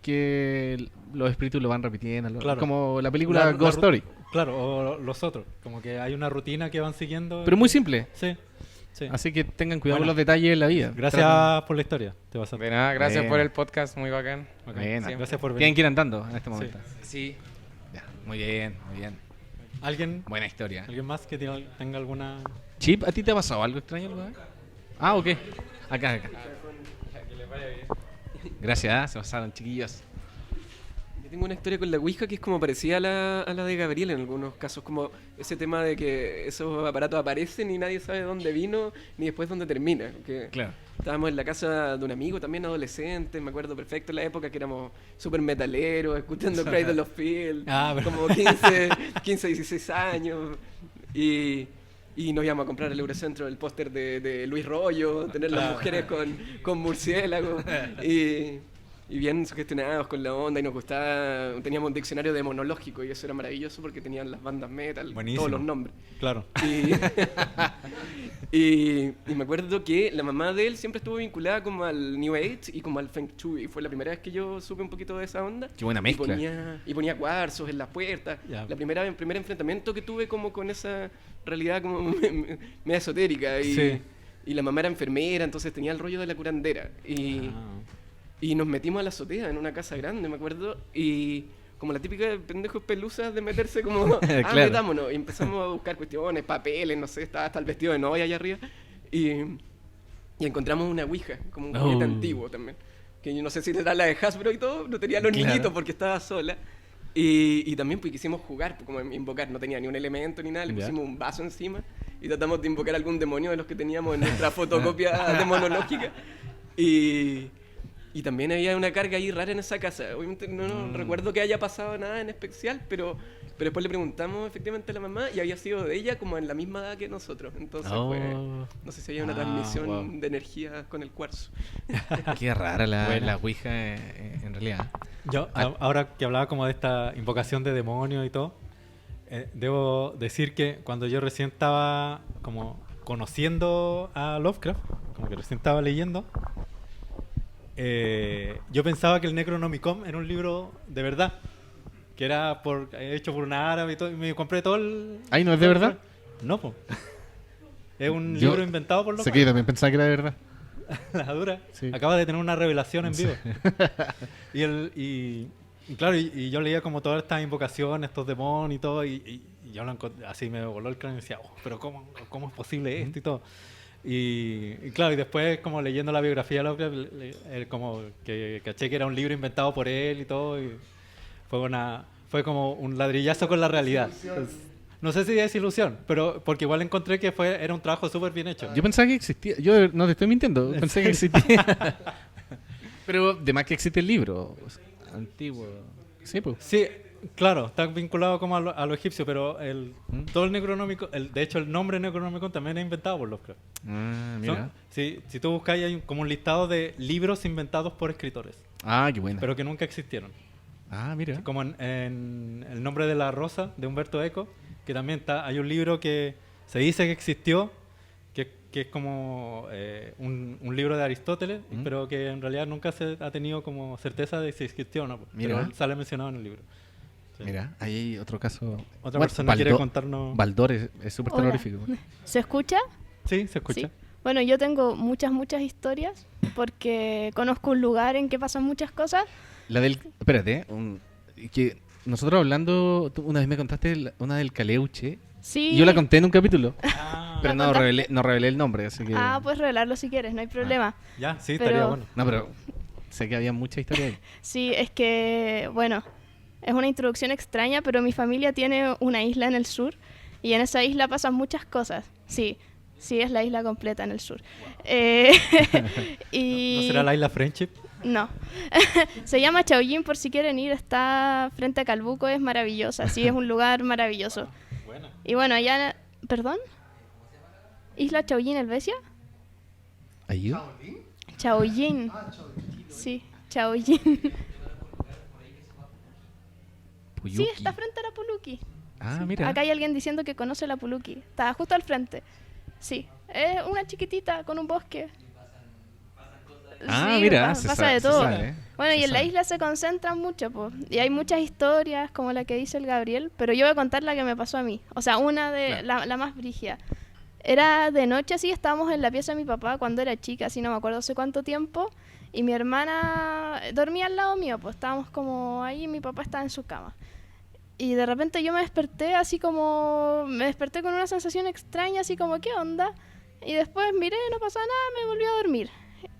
que los espíritus lo van repitiendo. Claro. Como la película La Ghost Story. Claro, o los otros. Como que hay una rutina que van siguiendo. Pero muy simple. Sí. Sí. Así que tengan cuidado Bueno, con los detalles en la vida. Gracias por la historia. Te vas a... De nada, gracias Bueno. por el podcast, muy bacán. Buena. Gracias por Tienen venir. que ir andando en este momento. Sí. Ya, muy bien, muy bien. ¿Alguien Buena historia. ¿Alguien más que tenga alguna...? Chip, ¿a ti te ha pasado algo extraño alguna vez? Ah, ok. Acá. Gracias, se pasaron, chiquillos. Yo tengo una historia con la Ouija que es como parecida a la de Gabriel en algunos casos, como ese tema de que esos aparatos aparecen y nadie sabe dónde vino ni después dónde termina. Que Claro. estábamos en la casa de un amigo, también adolescente, me acuerdo perfecto en la época que éramos súper metaleros, escuchando Cradle of Filth, como 15, 16 años, y nos íbamos a comprar al Eurocentro el póster de Luis Rollo, tener las mujeres con murciélagos, y bien sugestionados con la onda, y nos gustaba, teníamos un diccionario demonológico, y eso era maravilloso porque tenían las bandas metal, Buenísimo. todos los nombres. Claro. Y me acuerdo que la mamá de él siempre estuvo vinculada como al New Age y como al Feng Shui. Fue la primera vez que yo supe un poquito de esa onda. Qué buena mezcla. Y ponía cuarzos en las puertas. Ya. El primer enfrentamiento que tuve como con esa realidad como media esotérica. Sí. Y la mamá era enfermera, entonces tenía el rollo de la curandera. Y nos metimos a la azotea en una casa grande, me acuerdo. Y como la típica de pendejos pelusas de meterse como, Claro. metámonos. Y empezamos a buscar cuestiones, papeles, no sé, estaba hasta el vestido de novia allá arriba. Y encontramos una Ouija, como un juguete antiguo también. Que yo no sé si era la de Hasbro y todo, no tenía los niñitos porque estaba sola. Y también pues quisimos jugar, pues, como invocar, no tenía ni un elemento ni nada, le pusimos un vaso encima y tratamos de invocar algún demonio de los que teníamos en nuestra fotocopia demonológica. Y también había una carga ahí rara en esa casa. Obviamente no recuerdo que haya pasado nada en especial, pero después le preguntamos efectivamente a la mamá y había sido de ella como en la misma edad que nosotros. Entonces no sé si había una transmisión de energía con el cuarzo. Qué rara la Ouija en realidad. Yo, ahora que hablaba como de esta invocación de demonios y todo, debo decir que cuando yo recién estaba como conociendo a Lovecraft, como que recién estaba leyendo, yo pensaba que el Necronomicon era un libro de verdad, que era hecho por un árabe y todo, y me compré todo el... ¿Ay, no es de verdad? No, pues. Es un Yo libro inventado por sé Lovecraft. que yo también pensaba que era de verdad. La dura. Sí. Acaba de tener una revelación en vivo. y claro, y yo leía como todas estas invocaciones, estos demonios y todo, y yo lo encontré, así me voló el cráneo y decía, pero ¿cómo es posible esto y todo? Y claro, y después como leyendo la biografía de Lovecraft, como que caché que era un libro inventado por él y todo, y fue como un ladrillazo con la realidad. No sé si es ilusión, pero porque igual encontré que era un trabajo súper bien hecho. Yo pensaba que existía. Yo no te estoy mintiendo. Pensé que existía. Pero de más que existe el libro antiguo. Sí, pues. Sí, claro, está vinculado como a lo egipcio, pero todo el Necronómico, de hecho el nombre Necronómico también es inventado por Lovecraft. Ah, mira. Si tú buscáis hay como un listado de libros inventados por escritores, Ah, qué buena. pero que nunca existieron. Ah, mira. Como en El nombre de la rosa, de Humberto Eco, que también hay un libro que se dice que existió, que es como un libro de Aristóteles, pero que en realidad nunca se ha tenido como certeza de si existió o no. Mira. Pero sale mencionado en el libro. Sí. Mira, ahí hay otro caso. Otra persona quiere contarnos. Baldor es súper Hola. terrorífico. ¿Se escucha? Sí, se escucha. Sí. Bueno, yo tengo muchas historias porque conozco un lugar en que pasan muchas cosas. La del. Espérate, que nosotros hablando. Tú una vez me contaste una del Caleuche. Sí. Y yo la conté en un capítulo. Pero ¿La no contaste? revelé el nombre, así que. Ah, puedes revelarlo si quieres, no hay problema. Ya, sí, Pero- estaría bueno. No, pero sé que había mucha historia ahí. Sí, es que, bueno, es una introducción extraña, pero mi familia tiene una isla en el sur y en esa isla pasan muchas cosas. Sí, es la isla completa en el sur. Y... ¿No será la isla Friendship? No. Se llama Chaollín por si quieren ir, está frente a Calbuco, es maravillosa, sí, es un lugar maravilloso. Buena. Y bueno, allá... ¿Perdón? ¿Isla Chaollín Helvecia? ¿Ayú? Chaollín. Sí, Chaollín. Sí, está frente a la Puluki. Ah, mira. Acá hay alguien diciendo que conoce la Puluki. Está justo al frente. Sí, es una chiquitita con un bosque. Ah, Sí, mira, pasa de todo. sabe, Bueno, se y en la sabe. isla se concentran mucho, pues. Y hay muchas historias, como la que dice el Gabriel, pero yo voy a contar la que me pasó a mí. O sea, una de la más brígida. Era de noche, así, estábamos en la pieza de mi papá cuando era chica, así no me acuerdo hace cuánto tiempo, y mi hermana dormía al lado mío, pues estábamos como ahí y mi papá estaba en su cama. Y de repente yo me desperté así como... Me desperté con una sensación extraña, así como, ¿qué onda? Y después miré, no pasaba nada, me volví a dormir.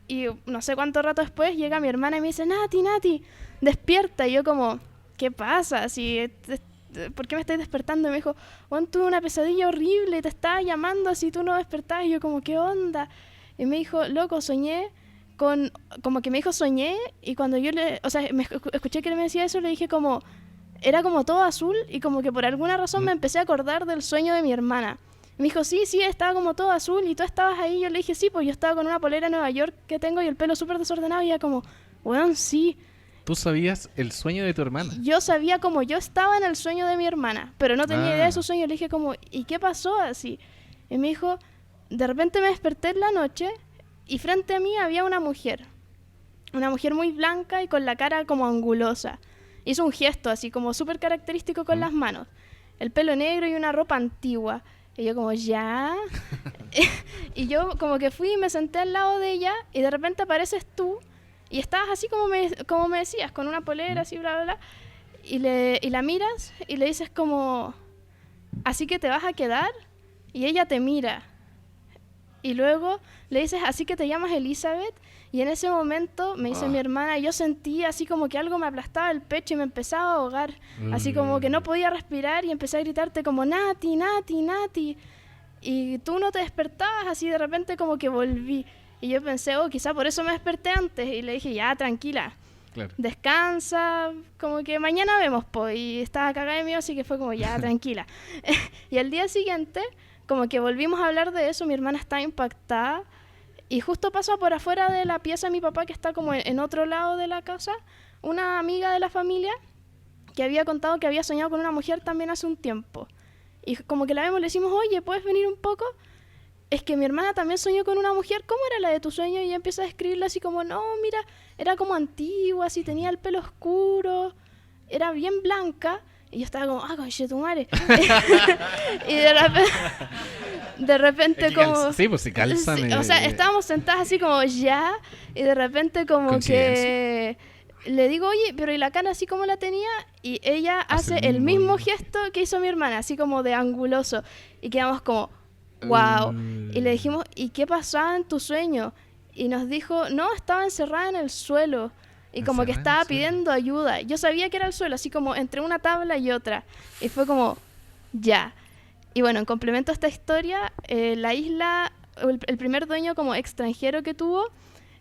Y no sé cuánto rato después llega mi hermana y me dice, Nati, despierta. Y yo como, ¿qué pasa? ¿Por qué me estáis despertando? Y me dijo, Juan, tuve una pesadilla horrible, te estaba llamando así, tú no despertás. Y yo como, ¿qué onda? Y me dijo, loco, soñé con... Como que me dijo, soñé, y cuando yo escuché que él me decía eso, le dije como... Era como todo azul y como que por alguna razón me empecé a acordar del sueño de mi hermana. Me dijo, sí, estaba como todo azul y tú estabas ahí. Yo le dije, sí, pues yo estaba con una polera de Nueva York que tengo y el pelo súper desordenado. Y ella como, weón, sí. ¿Tú sabías el sueño de tu hermana? Yo sabía como yo estaba en el sueño de mi hermana, pero no tenía idea de su sueño. Le dije como, ¿y qué pasó así? Y me dijo, de repente me desperté en la noche y frente a mí había una mujer muy blanca y con la cara como angulosa. Hizo un gesto así como súper característico con las manos. El pelo negro y una ropa antigua. Y yo como, ¿ya? Y yo como que fui y me senté al lado de ella y de repente apareces tú y estabas así como me decías, con una polera así, bla, bla, bla. Y la miras y le dices como, ¿así que te vas a quedar? Y ella te mira. Y luego le dices, ¿así que te llamas Elizabeth? Y en ese momento, me dice mi hermana, yo sentí así como que algo me aplastaba el pecho y me empezaba a ahogar. Así como que no podía respirar y empecé a gritarte como, Nati. Y tú no te despertabas, así de repente como que volví. Y yo pensé, quizá por eso me desperté antes. Y le dije, ya, tranquila, descansa, como que mañana vemos, pues. Y estaba cagada de miedo, así que fue como, ya, tranquila. Y al día siguiente, como que volvimos a hablar de eso, mi hermana estaba impactada. Y justo pasó por afuera de la pieza de mi papá, que está como en otro lado de la casa, una amiga de la familia que había contado que había soñado con una mujer también hace un tiempo. Y como que la vemos, le decimos, oye, ¿puedes venir un poco? Es que mi hermana también soñó con una mujer, ¿cómo era la de tu sueño? Y ella empieza a describirla así como, no, mira, era como antigua, así tenía el pelo oscuro, era bien blanca. Y yo estaba como, conchetumare. Y de repente como... Sí, pues se calzan. Sí, o sea, estábamos sentadas así como ya, y de repente como que le digo, oye, pero ¿y la cara así como la tenía? Y ella hace el mismo gesto que hizo mi hermana, así como de anguloso. Y quedamos como, wow. Y le dijimos, ¿y qué pasaba en tu sueño? Y nos dijo, no, estaba encerrada en el suelo. Y como que estaba pidiendo ayuda. Yo sabía que era el suelo, así como entre una tabla y otra. Y fue como, ya. Y bueno, en complemento a esta historia, la isla, el primer dueño como extranjero que tuvo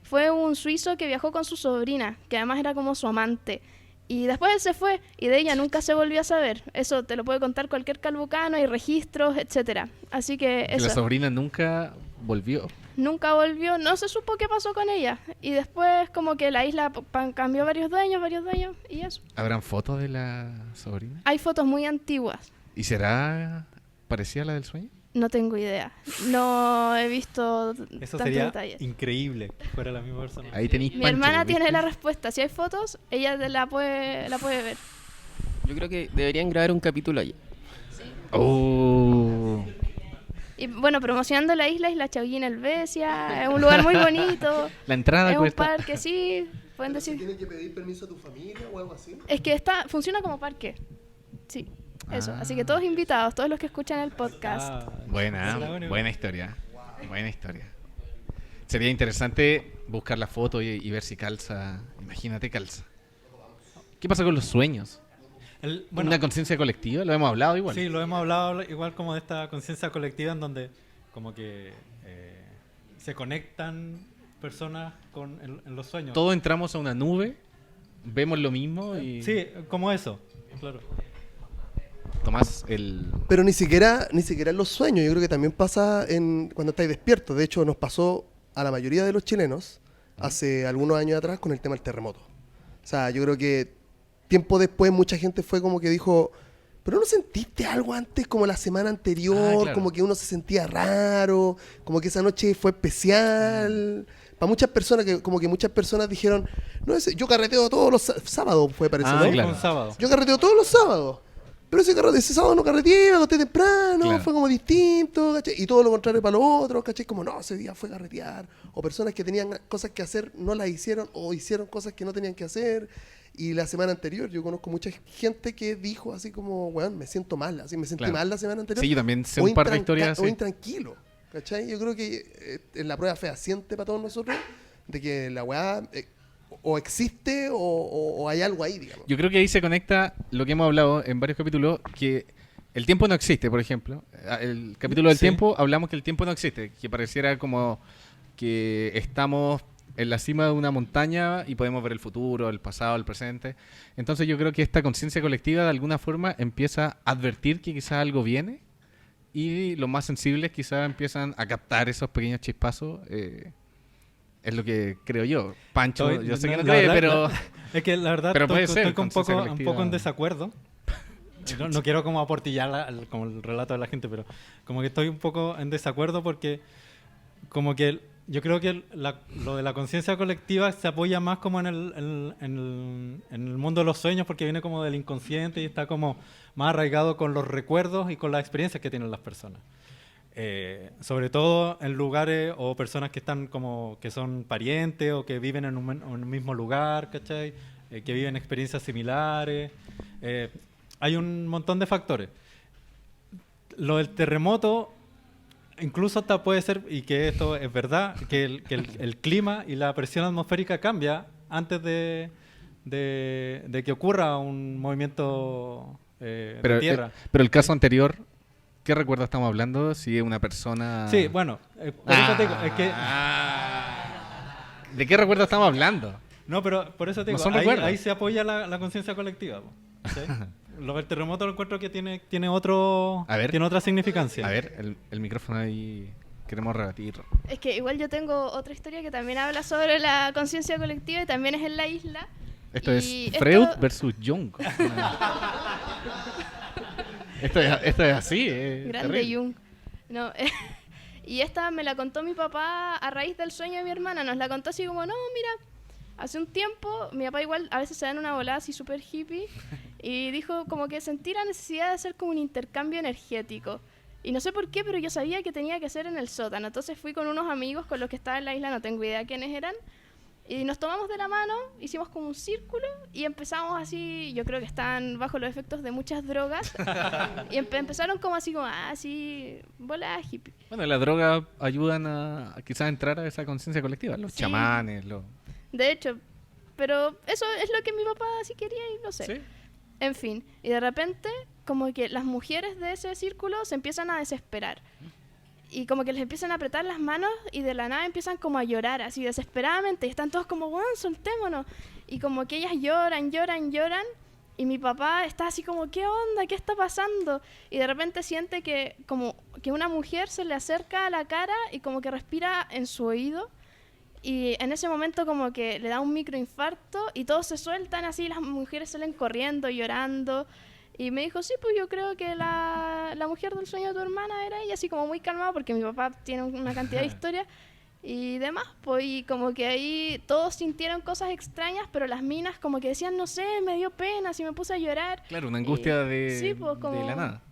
fue un suizo que viajó con su sobrina, que además era como su amante. Y después él se fue y de ella nunca se volvió a saber. Eso te lo puede contar cualquier calbucano, hay registros, etcétera. Así que eso. La sobrina nunca volvió. Nunca volvió, no se supo qué pasó con ella. Y después como que la isla cambió varios dueños y eso. ¿Habrán fotos de la sobrina? Hay fotos muy antiguas. ¿Y será parecida a la del sueño? No tengo idea. No he visto Eso tantos sería detalles. increíble que fuera la misma persona. Ahí tenéis Mi hermana tiene la respuesta. Si hay fotos, ella la puede ver. Yo creo que deberían grabar un capítulo allá. Oh. Y bueno, promocionando la Isla Chaollín Helvecia, es un lugar muy bonito. La entrada es cuesta. un parque, sí. Pueden decir. ¿Tienes que pedir permiso a tu familia o algo así? Es que funciona como parque. Sí, eso. Así que todos invitados, todos los que escuchan el podcast. Buena historia. Buena historia. Sería interesante buscar la foto y ver si calza. Imagínate, calza. ¿Qué pasa con los sueños? ¿Una conciencia colectiva? ¿Lo hemos hablado igual? Sí, lo hemos hablado igual como de esta conciencia colectiva en donde como que se conectan personas en los sueños. Todos entramos a una nube, vemos lo mismo y... Sí, como eso, claro. tomás el... Pero ni siquiera en los sueños, yo creo que también pasa cuando estáis despiertos. De hecho, nos pasó a la mayoría de los chilenos hace algunos años atrás con el tema del terremoto. O sea, yo creo que tiempo después mucha gente fue como que dijo, pero ¿no sentiste algo antes, como la semana anterior? Claro. Como que uno se sentía raro, como que esa noche fue especial. Para muchas personas, como que muchas personas dijeron, no, yo carreteo todos los sábados, parece, ¿no? Claro. Un sábado. Yo carreteo todos los sábados. Pero ese sábado no carreteé, me acosté temprano, Claro. fue como distinto, ¿cachai? Y todo lo contrario para los otros, ¿cachai? Como, no, ese día fue carretear. O personas que tenían cosas que hacer, no las hicieron, o hicieron cosas que no tenían que hacer. Y la semana anterior, yo conozco mucha gente que dijo así como, weón, me siento mal, así me sentí Claro. mal la semana anterior. Sí, yo también sé O un par de historias O así. intranquilo, ¿cachai? Yo creo que es la prueba fehaciente para todos nosotros de que la weá o existe o hay algo ahí, digamos. Yo creo que ahí se conecta lo que hemos hablado en varios capítulos, que el tiempo no existe, por ejemplo. El capítulo del Sí. tiempo hablamos que el tiempo no existe, que pareciera como que estamos en la cima de una montaña y podemos ver el futuro, el pasado, el presente. Entonces yo creo que esta conciencia colectiva de alguna forma empieza a advertir que quizás algo viene y los más sensibles quizás empiezan a captar esos pequeños chispazos. Es lo que creo yo. Pancho, yo sé que no la cree, verdad, pero... es que la verdad Pero puede estoy ser, con conciencia un colectiva. poco en desacuerdo. No quiero como aportillar como el relato de la gente, pero como que estoy un poco en desacuerdo porque como que yo creo que lo de la conciencia colectiva se apoya más como en el mundo de los sueños porque viene como del inconsciente y está como más arraigado con los recuerdos y con las experiencias que tienen las personas. Sobre todo en lugares o personas que están como que son parientes o que viven en un mismo lugar, ¿cachai? Que viven experiencias similares. Hay un montón de factores. Lo del terremoto incluso hasta puede ser, y que esto es verdad, que el clima y la presión atmosférica cambia antes de que ocurra un movimiento de tierra. Pero el caso anterior, ¿qué recuerdo estamos hablando? Si es una persona... Sí, bueno, por eso te digo, es que... ¿De qué recuerdo estamos hablando? No, pero por eso te No digo, son recuerdos. ahí se apoya la conciencia colectiva. Po, ¿sí? Lo del terremoto lo encuentro que tiene otra significancia. A ver, el micrófono ahí queremos rebatir. Es que igual yo tengo otra historia que también habla sobre la conciencia colectiva y también es en la isla. Esto Y es Freud versus Jung. Esto es así, Grande terrible. Jung. No, y esta me la contó mi papá a raíz del sueño de mi hermana. Nos la contó así como, no, mira, hace un tiempo mi papá igual a veces se da en una volada así súper hippie y dijo como que sentí la necesidad de hacer como un intercambio energético. Y no sé por qué, pero yo sabía que tenía que ser en el sótano. Entonces fui con unos amigos con los que estaba en la isla, no tengo idea quiénes eran. Y nos tomamos de la mano, hicimos como un círculo y empezamos así, yo creo que estaban bajo los efectos de muchas drogas. Y empezaron como así, así, bola hippie. Bueno, las drogas ayudan a quizás entrar a esa conciencia colectiva. Los Sí. chamanes, De hecho, pero eso es lo que mi papá sí quería y no sé. ¿Sí? En fin, y de repente como que las mujeres de ese círculo se empiezan a desesperar. Y como que les empiezan a apretar las manos y de la nada empiezan como a llorar así desesperadamente. Y están todos como, bueno, soltémonos. Y como que ellas lloran. Y mi papá está así como, ¿qué onda? ¿Qué está pasando? Y de repente siente que como que una mujer se le acerca a la cara y como que respira en su oído. Y en ese momento como que le da un microinfarto y todos se sueltan así, las mujeres salen corriendo, llorando. Y me dijo, sí, pues yo creo que la mujer del sueño de tu hermana era ella, así como muy calmada, porque mi papá tiene una cantidad de historias y demás, pues, y como que ahí todos sintieron cosas extrañas, pero las minas como que decían, no sé, me dio pena, así me puse a llorar. Claro, una angustia Sí, pues, como... de la nada.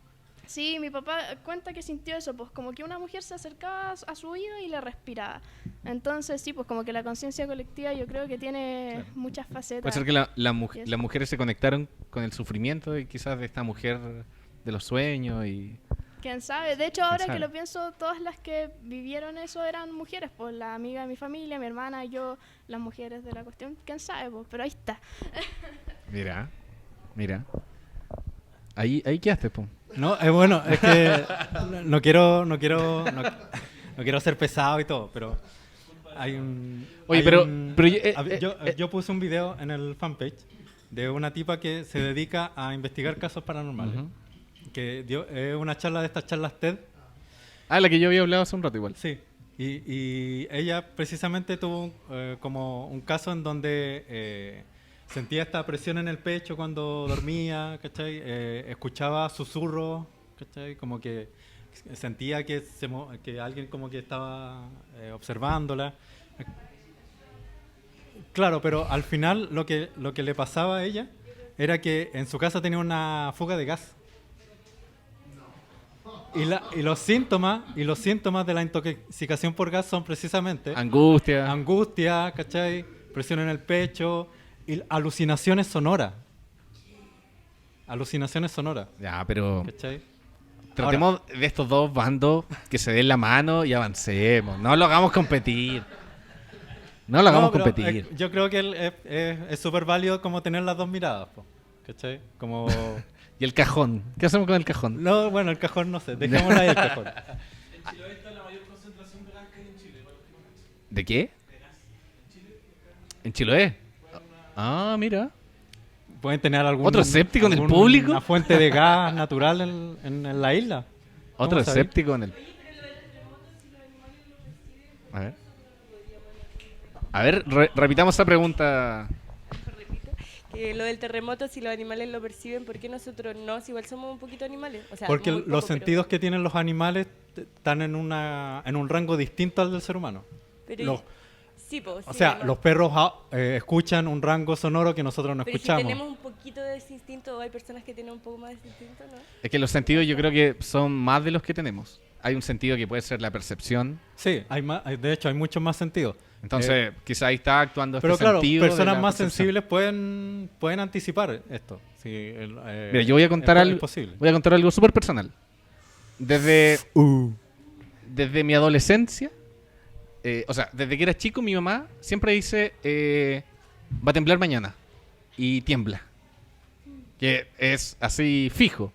Sí, mi papá cuenta que sintió eso, pues como que una mujer se acercaba a su oído y le respiraba. Entonces, sí, pues como que la conciencia colectiva yo creo que tiene muchas facetas. Puede ser que las mujeres se conectaron con el sufrimiento y quizás de esta mujer de los sueños y... ¿Quién sabe? De hecho, ahora sabe? que lo pienso, todas las que vivieron eso eran mujeres, pues la amiga de mi familia, mi hermana, yo, las mujeres de la cuestión, ¿quién sabe? Pues, pero ahí está. Mira. Ahí quedaste, po. No, bueno, es que no quiero ser pesado y todo, pero hay un... Oye, yo puse un video en el fanpage de una tipa que se dedica a investigar casos paranormales. que dio una charla de estas charlas TED. Ah, la que yo había hablado hace un rato igual. Sí. Y ella precisamente tuvo como un caso en donde sentía esta presión en el pecho cuando dormía, ¿cachai? Escuchaba susurros, ¿cachai? Como que sentía que, que alguien como que estaba observándola. Claro, pero al final lo que le pasaba a ella era que en su casa tenía una fuga de gas. Y los síntomas de la intoxicación por gas son precisamente angustia, ¿cachai? Presión en el pecho y alucinaciones sonoras. Ya, pero ¿cachai? tratemos de estos dos bandos que se den la mano y avancemos. No lo hagamos competir. Yo creo que es súper válido como tener las dos miradas, po, ¿cachai? Como... ¿Y el cajón? ¿Qué hacemos con el cajón? No, bueno, el cajón no sé, dejémoslo ahí el cajón. En Chiloé está la mayor concentración de gas que hay en Chile. ¿De qué? ¿En Chiloé? Ah, mira. ¿Pueden tener algún... ¿Otro escéptico en el público? ¿Una fuente de gas natural en la isla? ¿Otro escéptico en el...? A ver, repitamos esa pregunta. Que lo del terremoto, si los animales lo perciben, ¿por qué nosotros no? Si igual somos un poquito animales. O sea, porque muy poco, los sentidos que tienen los animales están en un rango distinto al del ser humano. Pero sí, pues, o sea, los perros escuchan un rango sonoro que nosotros no pero escuchamos. Si tenemos un poquito de ese instinto, o hay personas que tienen un poco más de ese instinto, ¿no? Es que los sentidos yo creo que son más de los que tenemos. Hay un sentido que puede ser la percepción. Sí, de hecho hay muchos más sentidos. Entonces, quizá ahí está actuando pero este claro, sentido. Pero personas de la más percepción. sensibles pueden anticipar esto. Sí, Mira, yo voy a contar algo súper personal. Desde mi adolescencia, o sea, desde que era chico, mi mamá siempre dice, va a temblar mañana. Y tiembla. Que es así fijo.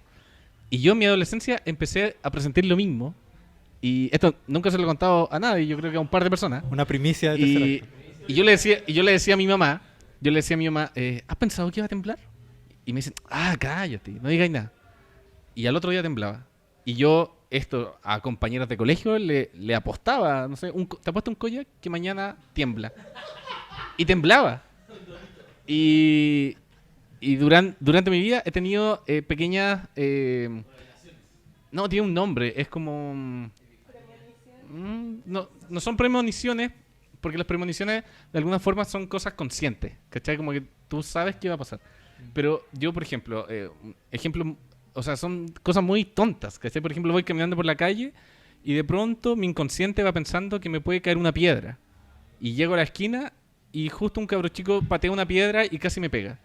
Y yo en mi adolescencia empecé a presentir lo mismo. Y esto nunca se lo he contado a nadie, yo creo que a un par de personas. Una primicia de tercera. Y yo le decía a mi mamá, ¿has pensado que iba a temblar? Y me dicen, cállate, no digáis nada. Y al otro día temblaba. Y yo esto a compañeras de colegio le apostaba, no sé, te apuesto un collar que mañana tiembla. Y temblaba. Y durante mi vida he tenido pequeñas... no, tiene un nombre, es como... No son premoniciones, porque las premoniciones de alguna forma son cosas conscientes, ¿cachai? Como que tú sabes qué va a pasar. Pero yo, por ejemplo, o sea, son cosas muy tontas, ¿cachai? Por ejemplo, voy caminando por la calle y de pronto mi inconsciente va pensando que me puede caer una piedra. Y llego a la esquina y justo un cabro chico patea una piedra y casi me pega.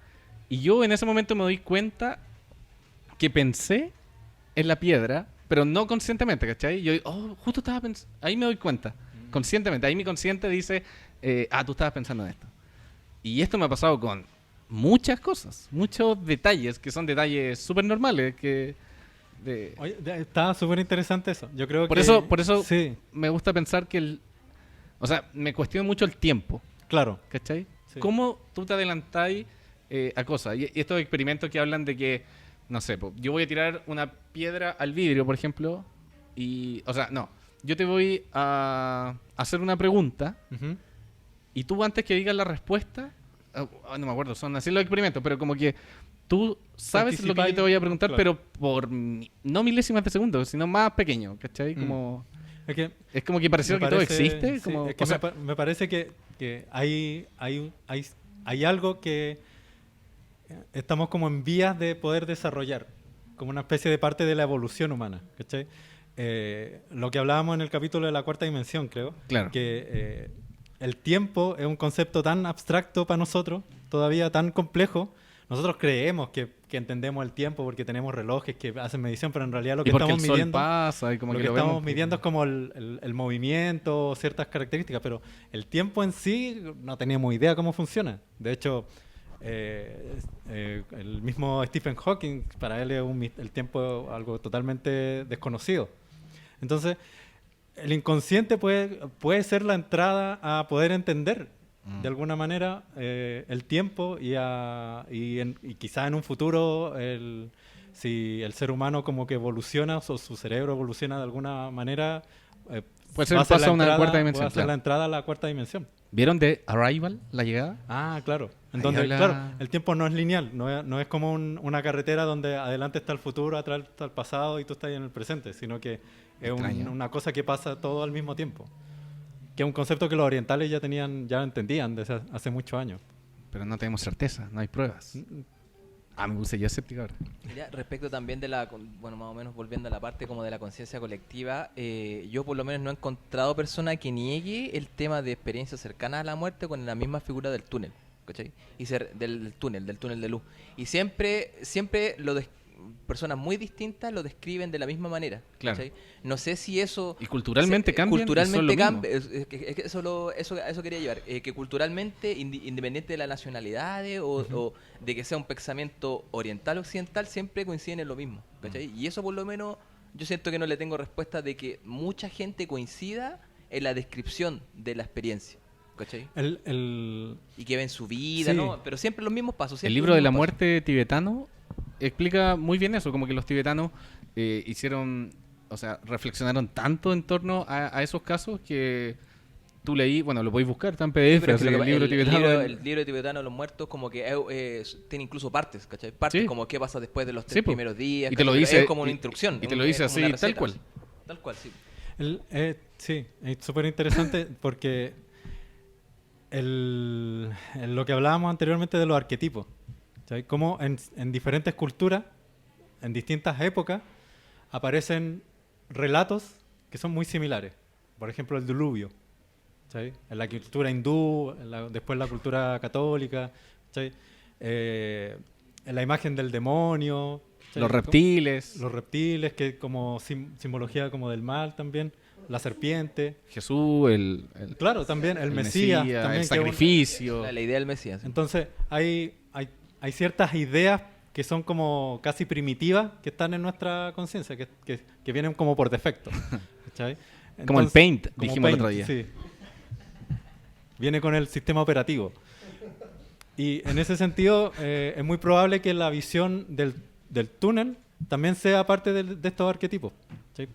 Y yo en ese momento me doy cuenta que pensé en la piedra, pero no conscientemente, ¿cachai? Yo, justo estaba pensando, ahí me doy cuenta, conscientemente, ahí mi consciente dice, tú estabas pensando en esto. Y esto me ha pasado con muchas cosas, muchos detalles, que son detalles súper normales, que... Oye, está súper interesante eso. Yo creo por eso sí. Me gusta pensar que o sea, me cuestiono mucho el tiempo. Claro. ¿Cachai? Sí. ¿Cómo tú te adelantáis a cosas? Y estos experimentos que hablan de que no sé, yo voy a tirar una piedra al vidrio, por ejemplo, yo te voy a hacer una pregunta y tú antes que digas la respuesta, no me acuerdo, son así los experimentos, pero como que tú sabes lo que yo te voy a preguntar, claro, pero por no milésimas de segundo, sino más pequeño, ¿cachai? Como... Es como que pareciera que todo existe. Sí, como, es que me parece que hay algo que estamos como en vías de poder desarrollar, como una especie de parte de la evolución humana, ¿cachai? Lo que hablábamos en el capítulo de la cuarta dimensión, creo, claro, que el tiempo es un concepto tan abstracto para nosotros, todavía tan complejo. Nosotros creemos que entendemos el tiempo porque tenemos relojes que hacen medición, pero en realidad lo que estamos midiendo, pasa, y como lo que estamos midiendo es como el movimiento, ciertas características, pero el tiempo en sí no tenemos idea cómo funciona. De hecho, el mismo Stephen Hawking, para él es el tiempo algo totalmente desconocido. Entonces, el inconsciente puede ser la entrada a poder entender de alguna manera el tiempo y quizá en un futuro si el ser humano como que evoluciona o su cerebro evoluciona de alguna manera, Puede ser va un paso a una entrada- cuarta dimensión, puede hacer claro. la entrada a la cuarta dimensión. ¿Vieron de Arrival, la llegada? Ah, claro. En Ahí donde, habla- claro, el tiempo no es lineal, no es como una carretera donde adelante está el futuro, atrás está el pasado y tú estás en el presente, sino que es Extraño. una cosa que pasa todo al mismo tiempo. Que es un concepto que los orientales ya entendían desde hace muchos años. Pero no tenemos certeza, no hay pruebas. Me puse ya escéptico ahora. Ya, respecto también de bueno, más o menos volviendo a la parte como de la conciencia colectiva, yo por lo menos no he encontrado persona que niegue el tema de experiencias cercanas a la muerte con la misma figura del túnel, ¿cachai? Y del túnel de luz. Y siempre personas muy distintas lo describen de la misma manera, Claro. ¿cachai? No sé si eso... Y culturalmente cambian, Culturalmente y son lo cambia. Es que eso quería llevar. Que culturalmente, independiente de la nacionalidad o de que sea un pensamiento oriental o occidental, siempre coinciden en lo mismo, ¿cachai? Y eso por lo menos yo siento que no le tengo respuesta de que mucha gente coincida en la descripción de la experiencia, ¿cachai? Y que ven su vida, Sí. ¿no? Pero siempre los mismos pasos. El siempre libro los de la mismos muerte tibetano explica muy bien eso, como que los tibetanos reflexionaron tanto en torno a esos casos que tú leí, bueno, lo podéis buscar, está en pasos. Sí, PDF, pero así es que que el libro tibetano... el libro tibetano de los muertos como que tiene incluso partes, ¿cachai? Partes Sí. como qué pasa después de los 3 Sí, po. primeros días. Y te lo ¿cachai? dice- es como una y- instrucción. y te lo dice es como así, una tal receta, cual. sí. Tal cual, sí. Sí, es súper interesante porque lo que hablábamos anteriormente de los arquetipos, ¿sabes? Cómo en diferentes culturas, en distintas épocas, aparecen relatos que son muy similares. Por ejemplo, el diluvio, ¿sabes? En la cultura hindú, después la cultura católica, ¿sabes? En la imagen del demonio, ¿sabes? Los reptiles. Los reptiles, que como simbología como del mal también. La serpiente. Jesús, Claro, también el Mesías. También, el que sacrificio. La idea del Mesías. Entonces, hay ciertas ideas que son como casi primitivas que están en nuestra conciencia, que vienen como por defecto. ¿Cachai? Como el Paint, como dijimos el otro día. Sí. Viene con el sistema operativo. Y en ese sentido, es muy probable que la visión del túnel también sea parte de estos arquetipos. ¿Sí?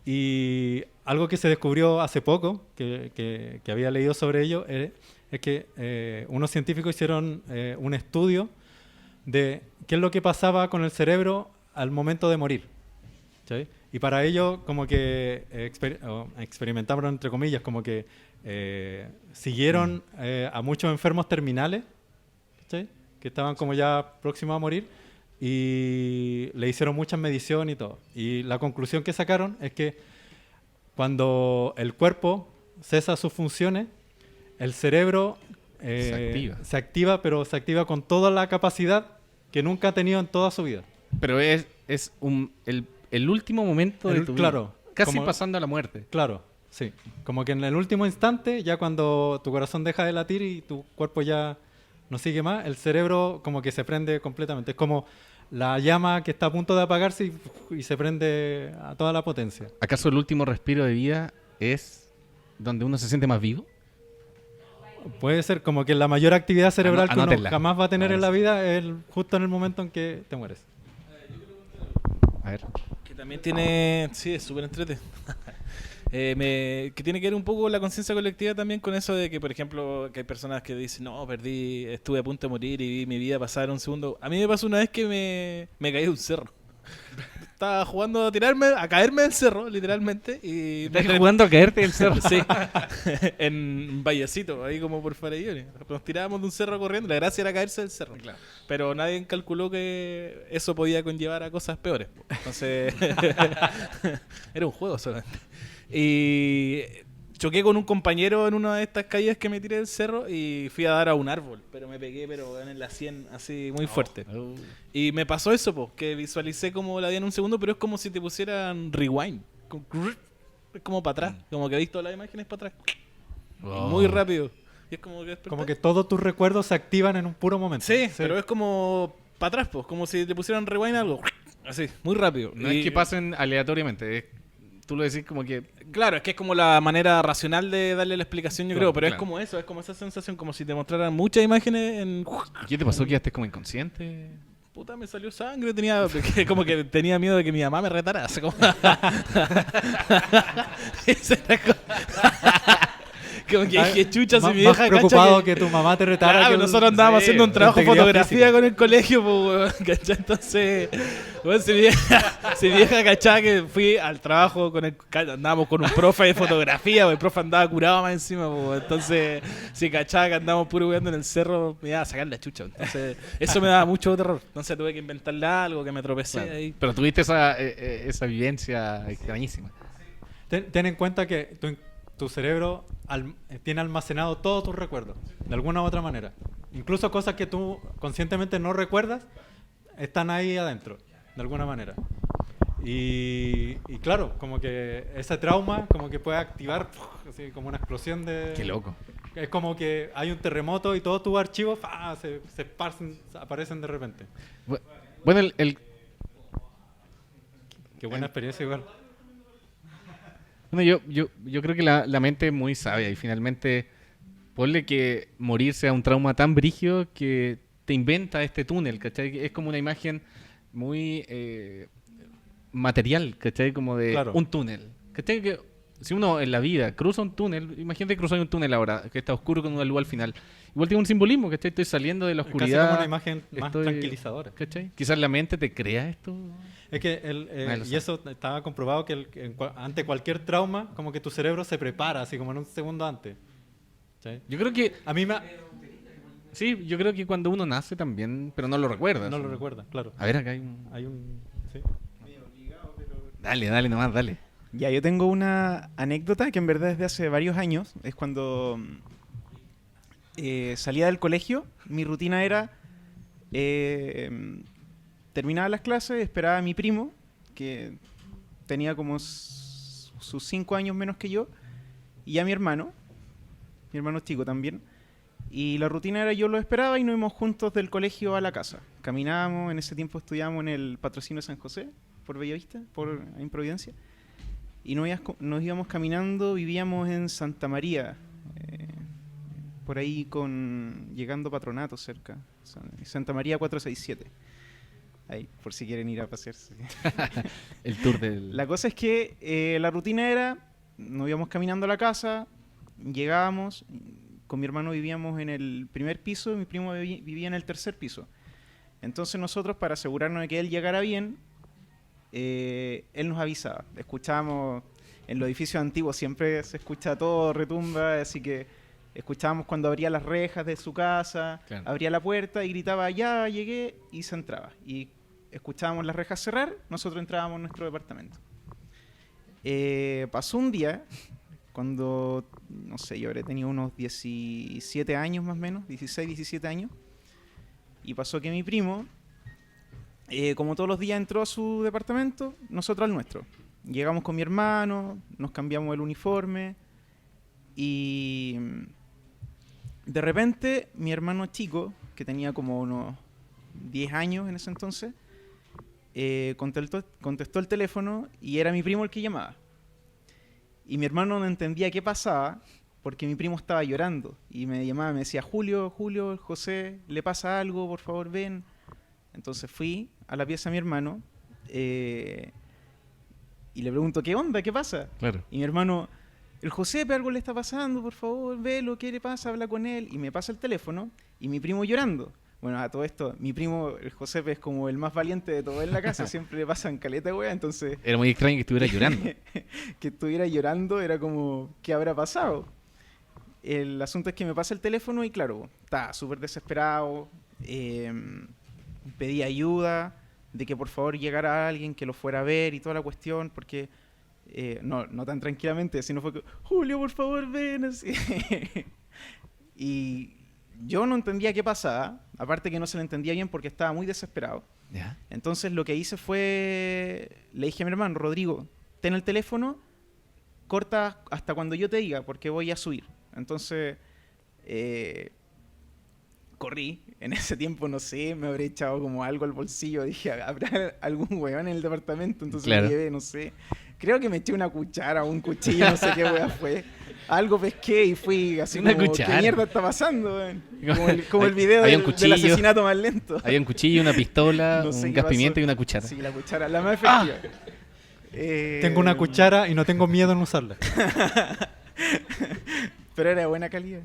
Y algo que se descubrió hace poco, que había leído sobre ello, es que unos científicos hicieron un estudio de qué es lo que pasaba con el cerebro al momento de morir. ¿Sí? Y para ello, como que experimentaron, entre comillas, como que siguieron a muchos enfermos terminales, ¿sí? Que estaban como ya próximos a morir, y le hicieron muchas mediciones y todo. Y la conclusión que sacaron es que cuando el cuerpo cesa sus funciones, el cerebro se activa, pero se activa con toda la capacidad que nunca ha tenido en toda su vida. Pero es el último momento de tu vida. Claro. Casi como- pasando a la muerte. Claro, sí. Como que en el último instante, ya cuando tu corazón deja de latir y tu cuerpo ya no sigue más, el cerebro como que se prende completamente. Es como la llama que está a punto de apagarse y se prende a toda la potencia. ¿Acaso el último respiro de vida es donde uno se siente más vivo? Puede ser como que la mayor actividad cerebral que uno Anótenla. jamás va a tener A ver, en la sí. vida es justo en el momento en que te mueres. A ver. Que también tiene... Sí, es súper entrete. Que tiene que ver un poco la conciencia colectiva también con eso de que, por ejemplo, que hay personas que dicen, no, estuve a punto de morir y vi mi vida pasar un segundo. A mí me pasó una vez que me caí de un cerro. Estaba jugando a caerme del cerro, literalmente. Y ¿Estás jugando a caerte del cerro? Sí, en Vallecito, ahí como por Farellones. Nos tirábamos de un cerro corriendo, la gracia era caerse del cerro. Claro. Pero nadie calculó que eso podía conllevar a cosas peores. Entonces, era un juego solamente. Y choqué con un compañero en una de estas caídas que me tiré del cerro y fui a dar a un árbol, pero me pegué en la sien así muy fuerte. Y me pasó eso, que visualicé como la di en un segundo, pero es como si te pusieran rewind. Es como para atrás, como que veis todas las imágenes para atrás. Wow. Muy rápido. Y es como que Como que todos tus recuerdos se activan en un puro momento. Sí, pero es como para atrás, como si te pusieran rewind algo. Así, muy rápido. No es que pasen aleatoriamente, tú lo decís como que... Claro, es que es como la manera racional de darle la explicación, yo Claro, creo, pero claro. es como eso, es como esa sensación, como si te mostraran muchas imágenes en... ¿Qué te pasó? ¿Quedaste como inconsciente? puta, me salió sangre, como que tenía miedo de que mi mamá me retara. Así como... Esa era como que dije, chucha, si mi vieja más preocupado cacha que tu mamá te retara. Claro, que nosotros andábamos haciendo un trabajo de integridad fotografía física. con el colegio, pues, weón, ¿cachai? Entonces, bueno, si mi vieja cachaba que fui al trabajo andábamos con un profe de fotografía, pues, el profe andaba curado más encima, pues, entonces, si cachaba que andábamos puro weando en el cerro, me iba a sacar la chucha. Entonces, eso me daba mucho terror. Entonces tuve que inventarle algo, que me tropecé Claro. ahí. Pero tuviste esa vivencia extrañísima. Ten en cuenta que tu cerebro tiene almacenado todos tus recuerdos, de alguna u otra manera. Incluso cosas que tú conscientemente no recuerdas, están ahí adentro, de alguna manera. Y claro, como que ese trauma como que puede activar así, como una explosión de... Qué loco. Es como que hay un terremoto y todos tus archivos se esparcen, aparecen de repente. Bueno, Qué buena experiencia igual. Bueno, yo creo que la mente es muy sabia y finalmente ponle que morir sea un trauma tan brígido que te inventa este túnel, ¿cachai? Es como una imagen muy material, ¿cachai? Como de Claro. un túnel. ¿Cachai? Que si uno en la vida cruza un túnel, imagínate cruzar un túnel ahora, que está oscuro con una luz al final. Igual tiene un simbolismo, ¿cachai? Estoy saliendo de la Casi oscuridad. como una imagen más estoy- tranquilizadora. ¿Cachai? Quizás la mente te crea esto. Es que Nadie lo y sabe. eso estaba comprobado que ante cualquier trauma, como que tu cerebro se prepara, así como en un segundo antes. ¿Sí? Yo creo que... A mí Sí, yo creo que cuando uno nace también, pero no lo recuerda. no lo recuerda, claro. A ver, acá hay un... Sí. Dale nomás, dale. Ya, yo tengo una anécdota que en verdad es de hace varios años. Es cuando salía del colegio. Mi rutina era... terminaba las clases, esperaba a mi primo, que tenía como sus 5 años menos que yo, y a mi hermano chico también. Y la rutina era yo lo esperaba y nos íbamos juntos del colegio a la casa. Caminábamos, en ese tiempo estudiábamos en el Patrocinio San José, por Bellavista, en Providencia. Y nos íbamos caminando, vivíamos en Santa María, por ahí llegando a Patronato cerca, Santa María 467. Ahí, por si quieren ir a pasearse. El tour del... La cosa es que la rutina era, nos íbamos caminando a la casa, llegábamos, con mi hermano vivíamos en el primer piso y mi primo vivía en el tercer piso. Entonces nosotros, para asegurarnos de que él llegara bien, él nos avisaba. Escuchábamos, en los edificios antiguos siempre se escucha todo, retumba, así que escuchábamos cuando abría las rejas de su casa, Claro. abría la puerta y gritaba, ya llegué, y se entraba. Y escuchábamos las rejas cerrar, nosotros entrábamos en nuestro departamento. Pasó un día, cuando, no sé, yo habré tenido unos 17 años más o menos, 16, 17 años, y pasó que mi primo, como todos los días entró a su departamento, nosotros al nuestro. Llegamos con mi hermano, nos cambiamos el uniforme, y de repente mi hermano chico, que tenía como unos 10 años en ese entonces, contestó el teléfono y era mi primo el que llamaba. Y mi hermano no entendía qué pasaba porque mi primo estaba llorando. Y me llamaba, me decía, Julio, José, ¿le pasa algo? Por favor, ven. Entonces fui a la pieza de mi hermano y le pregunto, ¿qué onda? ¿Qué pasa? Claro. Y mi hermano, el Josepe, algo le está pasando, por favor, velo, ¿qué le pasa? Habla con él. Y me pasa el teléfono y mi primo llorando. Bueno, a todo esto, mi primo, el Josepe, es como el más valiente de todo en la casa, siempre le pasan caleta de wea, entonces... Era muy extraño que estuviera llorando. que estuviera llorando era como, ¿qué habrá pasado? El asunto es que me pasa el teléfono y claro, estaba súper desesperado, pedí ayuda, de que por favor llegara alguien que lo fuera a ver y toda la cuestión, porque... no tan tranquilamente, sino fue que, Julio, por favor, ven. Así. Y yo no entendía qué pasaba, aparte que no se le entendía bien porque estaba muy desesperado. ¿Ya? Entonces lo que hice fue, le dije a mi hermano, Rodrigo, ten el teléfono, corta hasta cuando yo te diga, porque voy a subir. Entonces, corrí. En ese tiempo, no sé, me habré echado como algo al bolsillo. Dije, ¿habrá algún weón en el departamento? Entonces Claro. me llevé, no sé, Creo que me eché una cuchara o un cuchillo, no sé qué weá fue. Algo pesqué y fui así Una como, cuchara. ¿qué mierda está pasando, weón? Como el video Había un del cuchillo. asesinato más lento. Había un cuchillo, una pistola, No sé un qué gas pimienta pasó. y una cuchara. Sí, la cuchara, la más efectiva. Tengo una cuchara y no tengo miedo en usarla. Pero era de buena calidad.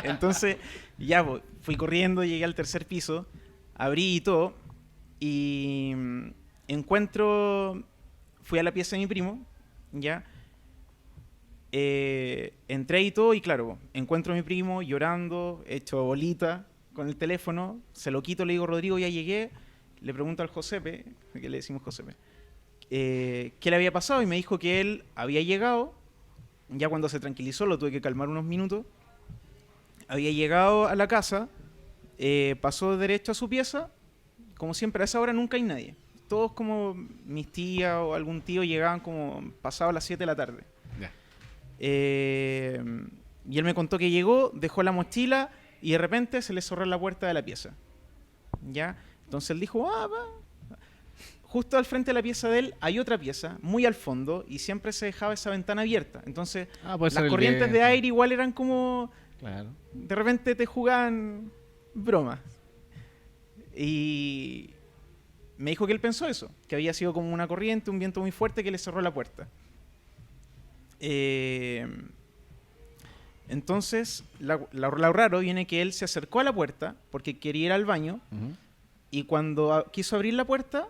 Entonces, ya pues, fui corriendo, llegué al tercer piso, abrí y todo, y fui a la pieza de mi primo, ya. Entré y todo, y claro, encuentro a mi primo llorando, hecho bolita con el teléfono, se lo quito, le digo, Rodrigo, ya llegué, le pregunto al Josepe, que le decimos Josepe, qué le había pasado, y me dijo que él había llegado, ya cuando se tranquilizó, lo tuve que calmar unos minutos, había llegado a la casa, pasó derecho a su pieza, como siempre, a esa hora nunca hay nadie, todos como mis tías o algún tío llegaban como pasado las 7 de la tarde. Y él me contó que llegó, dejó la mochila y de repente se le cerró la puerta de la pieza. ¿Ya? Entonces él dijo, va. Justo al frente de la pieza de él hay otra pieza, muy al fondo, y siempre se dejaba esa ventana abierta. Entonces puede ser las corrientes de aire igual eran como... Claro. De repente te jugaban bromas. Y me dijo que él pensó eso, que había sido como una corriente, un viento muy fuerte que le cerró la puerta. Entonces, lo raro viene que él se acercó a la puerta porque quería ir al baño y cuando quiso abrir la puerta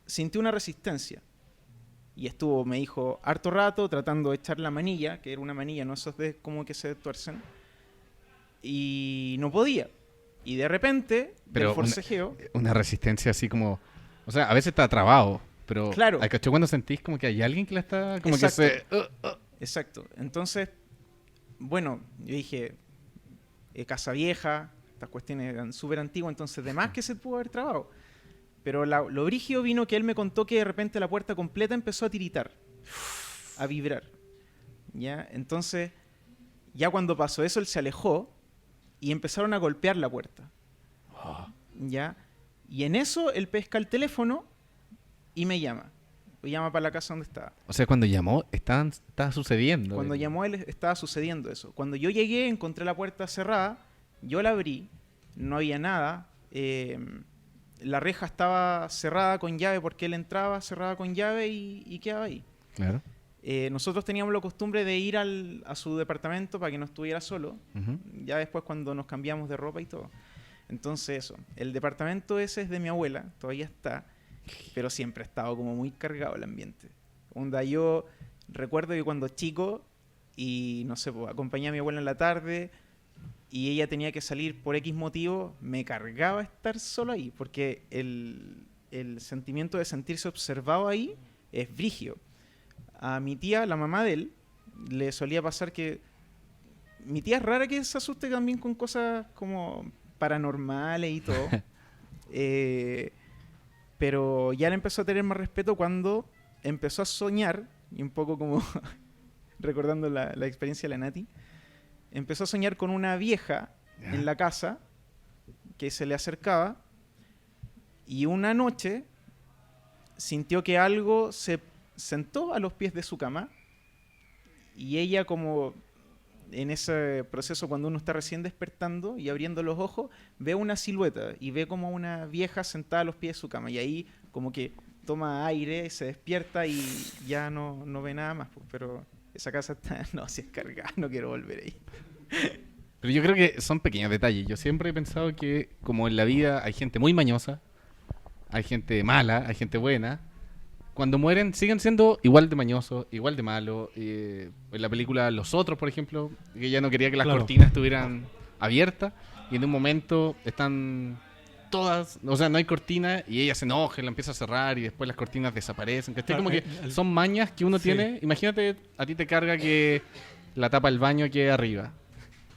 sintió una resistencia y estuvo, me dijo, harto rato tratando de echar la manilla, que era una manilla, no esos de como que se tuercen, y no podía. Y de repente, del forcejeo... Una resistencia así como... O sea, a veces está trabado. Pero claro. ¿cachai? Cuando sentís como que hay alguien que la está... Como Exacto. que se... Exacto. Entonces, bueno, yo dije, casa vieja, estas cuestiones eran súper antiguas, entonces de más que se pudo haber trabado. Pero lo brígido vino que él me contó que de repente la puerta completa empezó a tiritar, a vibrar. ¿Ya? Entonces, ya cuando pasó eso, él se alejó y empezaron a golpear la puerta. ¿Ya? Y en eso él pesca el teléfono y me llama. Me llama para la casa donde estaba. O sea, cuando llamó, estaba sucediendo. Cuando llamó él, estaba sucediendo eso. Cuando yo llegué, encontré la puerta cerrada, yo la abrí, no había nada. La reja estaba cerrada con llave porque él entraba, cerrada con llave y quedaba ahí. Claro. Nosotros teníamos la costumbre de ir a su departamento para que no estuviera solo. Ya después cuando nos cambiamos de ropa y todo. Entonces eso, el departamento ese es de mi abuela, todavía está, pero siempre ha estado como muy cargado el ambiente. Onda, yo recuerdo que cuando chico, y no sé, pues, acompañé a mi abuela en la tarde, y ella tenía que salir por X motivo, me cargaba estar solo ahí, porque el sentimiento de sentirse observado ahí es brígido. A mi tía, la mamá de él, le solía pasar que... Mi tía es rara que se asuste también con cosas como paranormales y todo. Pero ya le empezó a tener más respeto cuando empezó a soñar, y un poco como recordando la experiencia de la Nati, empezó a soñar con una vieja en la casa que se le acercaba y una noche sintió que algo se sentó a los pies de su cama y ella, como en ese proceso cuando uno está recién despertando y abriendo los ojos, ve una silueta y ve como una vieja sentada a los pies de su cama y ahí como que toma aire, se despierta y ya no ve nada más, pues. Pero esa casa está, no, si es cargada, no quiero volver ahí. Pero yo creo que son pequeños detalles. Yo siempre he pensado que como en la vida hay gente muy mañosa, hay gente mala, hay gente buena, cuando mueren siguen siendo igual de mañosos, igual de malos. En la película Los Otros, por ejemplo, que ella no quería que las cortinas estuvieran abiertas y en un momento están todas, o sea, no hay cortina y ella se enoja y la empieza a cerrar y después las cortinas desaparecen. ¿Cachai? Claro, como que son mañas que uno tiene. Imagínate, a ti te carga que la tapa del baño quede arriba.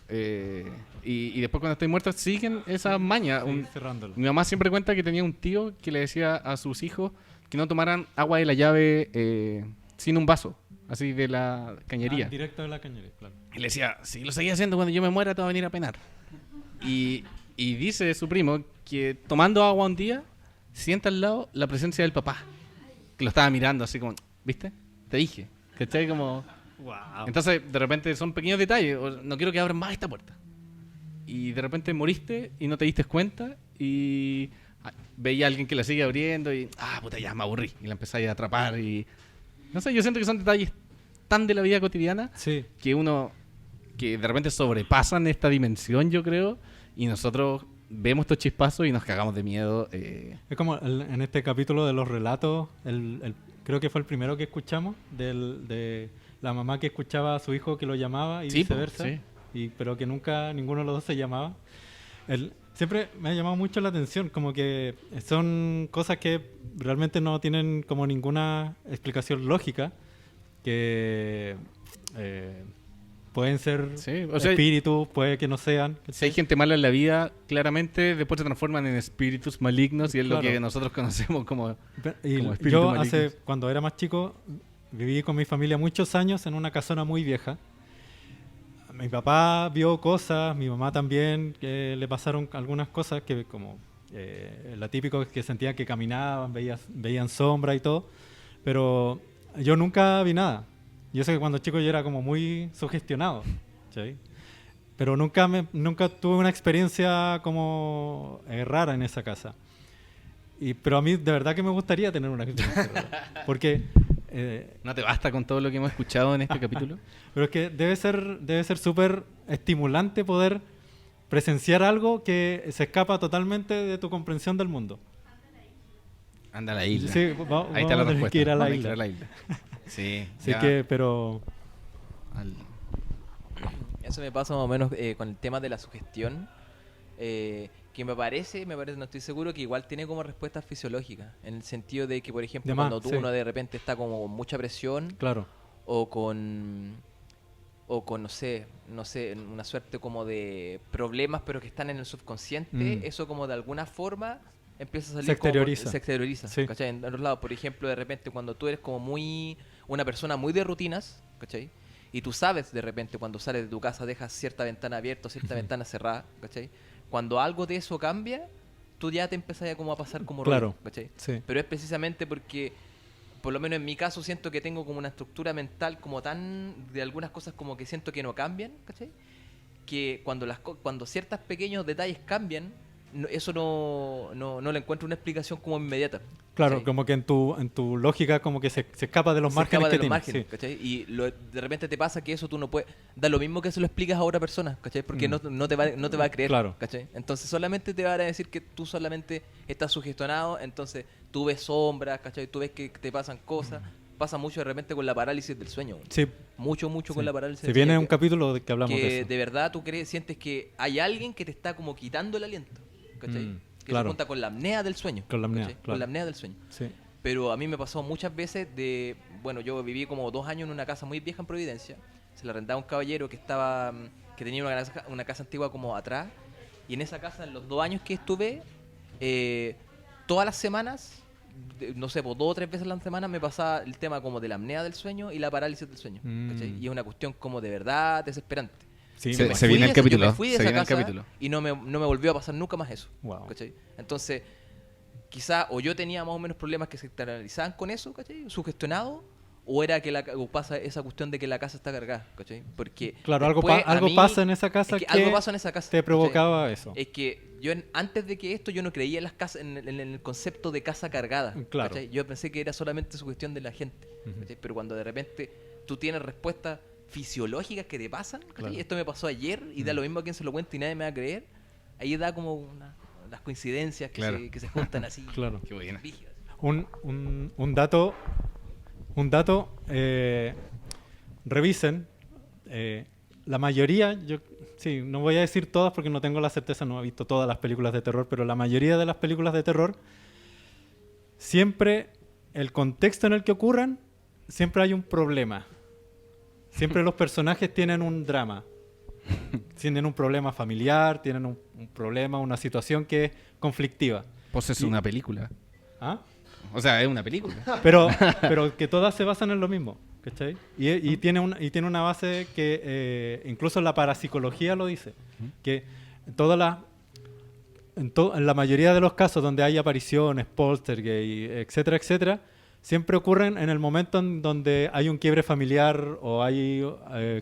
Y después cuando estoy muerto siguen esas mañas. Mi mamá siempre cuenta que tenía un tío que le decía a sus hijos que no tomaran agua de la llave sin un vaso, así de la cañería. Directo de la cañería, claro. Y le decía, si lo seguía haciendo, cuando yo me muera te va a venir a penar. Y dice su primo que tomando agua un día sienta al lado la presencia del papá, que lo estaba mirando así como, ¿Viste? Te dije. ¿Cachai? Como... Wow. Entonces, de repente son pequeños detalles. No quiero que abran más esta puerta. Y de repente moriste y no te diste cuenta y veía a alguien que la sigue abriendo y... puta, ya me aburrí. Y la empezáis a atrapar y... No sé, yo siento que son detalles tan de la vida cotidiana que uno... que de repente sobrepasan esta dimensión, yo creo, y nosotros vemos estos chispazos y nos cagamos de miedo. Es como en este capítulo de los relatos, creo que fue el primero que escuchamos, de la mamá que escuchaba a su hijo que lo llamaba y viceversa, pero que nunca ninguno de los dos se llamaba. Siempre me ha llamado mucho la atención, como que son cosas que realmente no tienen como ninguna explicación lógica, que... pueden ser espíritus, puede que no sean. Si hay gente mala en la vida, claramente después se transforman en espíritus malignos y es lo que nosotros conocemos como espíritus yo malignos. Cuando era más chico, viví con mi familia muchos años en una casona muy vieja. Mi papá vio cosas, mi mamá también, que le pasaron algunas cosas que como lo típico es que sentían que caminaban, veían sombra y todo, pero yo nunca vi nada. Yo sé que cuando chico yo era como muy sugestionado, ¿sí? Pero nunca tuve una experiencia como rara en esa casa. Pero a mí de verdad que me gustaría tener una experiencia rara. Porque... ¿no te basta con todo lo que hemos escuchado en este capítulo? Pero es que debe ser súper estimulante poder presenciar algo que se escapa totalmente de tu comprensión del mundo. Anda a la isla. Sí, ahí está la respuesta. Que ir a la Vamos isla. A la isla. Sí. Así que, pero... Eso me pasa más o menos con el tema de la sugestión, que me parece, no estoy seguro, que igual tiene como respuestas fisiológicas, en el sentido de que, por ejemplo, cuando uno de repente está como con mucha presión, claro, o con no sé, una suerte como de problemas, pero que están en el subconsciente, eso como de alguna forma empieza a salir, se exterioriza, sí. ¿cachai? En otros lados, por ejemplo, de repente cuando tú eres como una persona muy de rutinas, ¿cachai? Y tú sabes de repente cuando sales de tu casa dejas cierta ventana abierta o cierta ventana cerrada, ¿cachai? Cuando algo de eso cambia, tú ya te empezás a como a pasar como claro, rollo, ¿cachai? Sí. Pero es precisamente porque, por lo menos en mi caso, siento que tengo como una estructura mental como tan, de algunas cosas como que siento que no cambian, ¿cachai? Que cuando ciertos pequeños detalles cambian, eso no le encuentro una explicación como inmediata. Claro, ¿cachai? como que en tu lógica como que se escapa de los márgenes que tienes. Sí. ¿Cachai? Y de repente te pasa que eso tú no puedes... Da lo mismo que se lo explicas a otra persona, ¿cachai? Porque no te va a creer, claro. ¿cachai? Entonces solamente te van a decir que tú solamente estás sugestionado, entonces tú ves sombras, ¿cachai? Tú ves que te pasan cosas. Pasa mucho de repente con la parálisis del sueño. Sí. Mucho sí. con la parálisis Se del sueño. viene un capítulo de que hablamos de eso. Que de verdad tú sientes que hay alguien que te está como quitando el aliento, ¿cachai? Que claro. se junta con la apnea del sueño. Con la apnea, claro. Con la apnea del sueño. Sí. Pero a mí me pasó muchas veces yo viví como 2 años en una casa muy vieja en Providencia. Se la arrendaba un caballero que tenía una casa antigua como atrás. Y en esa casa, en los 2 años que estuve, todas las semanas, no sé, 2 o 3 veces a la semana me pasaba el tema como de la apnea del sueño y la parálisis del sueño. ¿Cachai? Y es una cuestión como de verdad desesperante. Sí, se viene el capítulo. Yo me fui de esa casa y no me volvió a pasar nunca más eso. Wow. ¿Cachai? Entonces, quizá o yo tenía más o menos problemas que se externalizaban con eso, ¿cachai? Sugestionado, o era que pasa esa cuestión de que la casa está cargada, ¿cachai? Porque claro, algo pasa en esa casa algo pasa en esa casa te provocaba eso. Es que yo antes de que esto yo no creía en las casas, en el concepto de casa cargada, claro. ¿cachai? Yo pensé que era solamente sugestión de la gente, ¿cachai? Pero cuando de repente tú tienes respuestas fisiológicas que te pasan, ¿cachai? Claro. Esto me pasó ayer y da lo mismo a quien se lo cuente y nadie me va a creer. Ahí da como las coincidencias que se juntan así. Claro. Qué buena. Un dato, revisen, la mayoría, no voy a decir todas porque no tengo la certeza, no he visto todas las películas de terror, pero la mayoría de las películas de terror, siempre el contexto en el que ocurran, siempre hay un problema. Siempre los personajes tienen un drama. Tienen un problema familiar, tienen un problema, una situación que es conflictiva. Pues es una película. ¿Ah? O sea, es una película. Pero que todas se basan en lo mismo, ¿cachai? Y tiene una base que incluso la parapsicología lo dice, que en la mayoría de los casos donde hay apariciones, poltergeist, etcétera, etcétera, siempre ocurren en el momento en donde hay un quiebre familiar o hay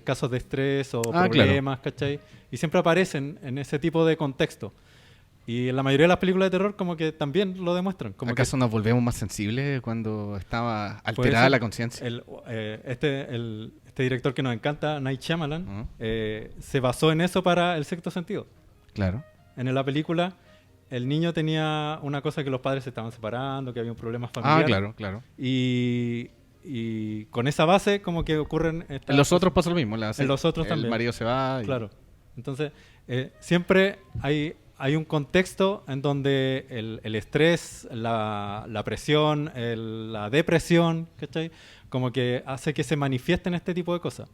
casos de estrés o problemas, ¿cachai? Y siempre aparecen en ese tipo de contexto. Y en la mayoría de las películas de terror como que también lo demuestran. Como ¿Acaso nos volvemos más sensibles cuando estaba alterada la conciencia? Este director que nos encanta, Night Shyamalan, se basó en eso para El Sexto Sentido. Claro. En la película, el niño tenía una cosa que los padres se estaban separando, que había un problema familiar. Claro. Y con esa base como que ocurren... En los otros pasa lo mismo. En los otros también. El marido se va. Claro. Entonces, siempre hay un contexto en donde el estrés, la presión, la depresión, ¿cachai? Como que hace que se manifiesten este tipo de cosas.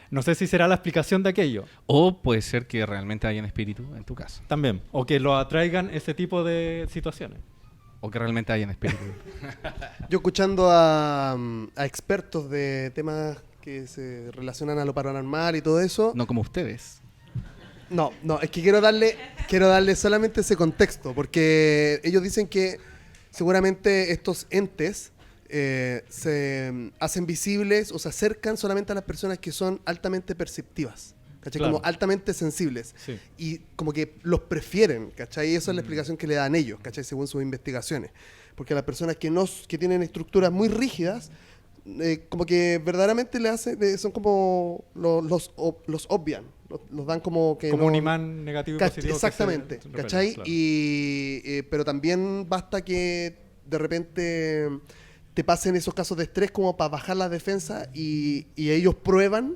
No sé si será la explicación de aquello. O puede ser que realmente haya un espíritu en tu casa. También. O que lo atraigan ese tipo de situaciones. O que realmente haya un espíritu. Yo escuchando a expertos de temas que se relacionan a lo paranormal y todo eso. No como ustedes. No, es que quiero darle solamente ese contexto, porque ellos dicen que seguramente estos entes se hacen visibles o se acercan solamente a las personas que son altamente perceptivas, ¿cachai? Claro. Como altamente sensibles. Sí. Y como que los prefieren, ¿cachai? Y esa es la explicación que le dan ellos, ¿cachai? Según sus investigaciones. Porque las personas que tienen estructuras muy rígidas, como que verdaderamente son como los obvian, los dan como que como no, un imán negativo y positivo. exactamente, que se ¿cachai? repele, claro. Pero también basta que de repente te pasen esos casos de estrés como para bajar las defensas y ellos prueban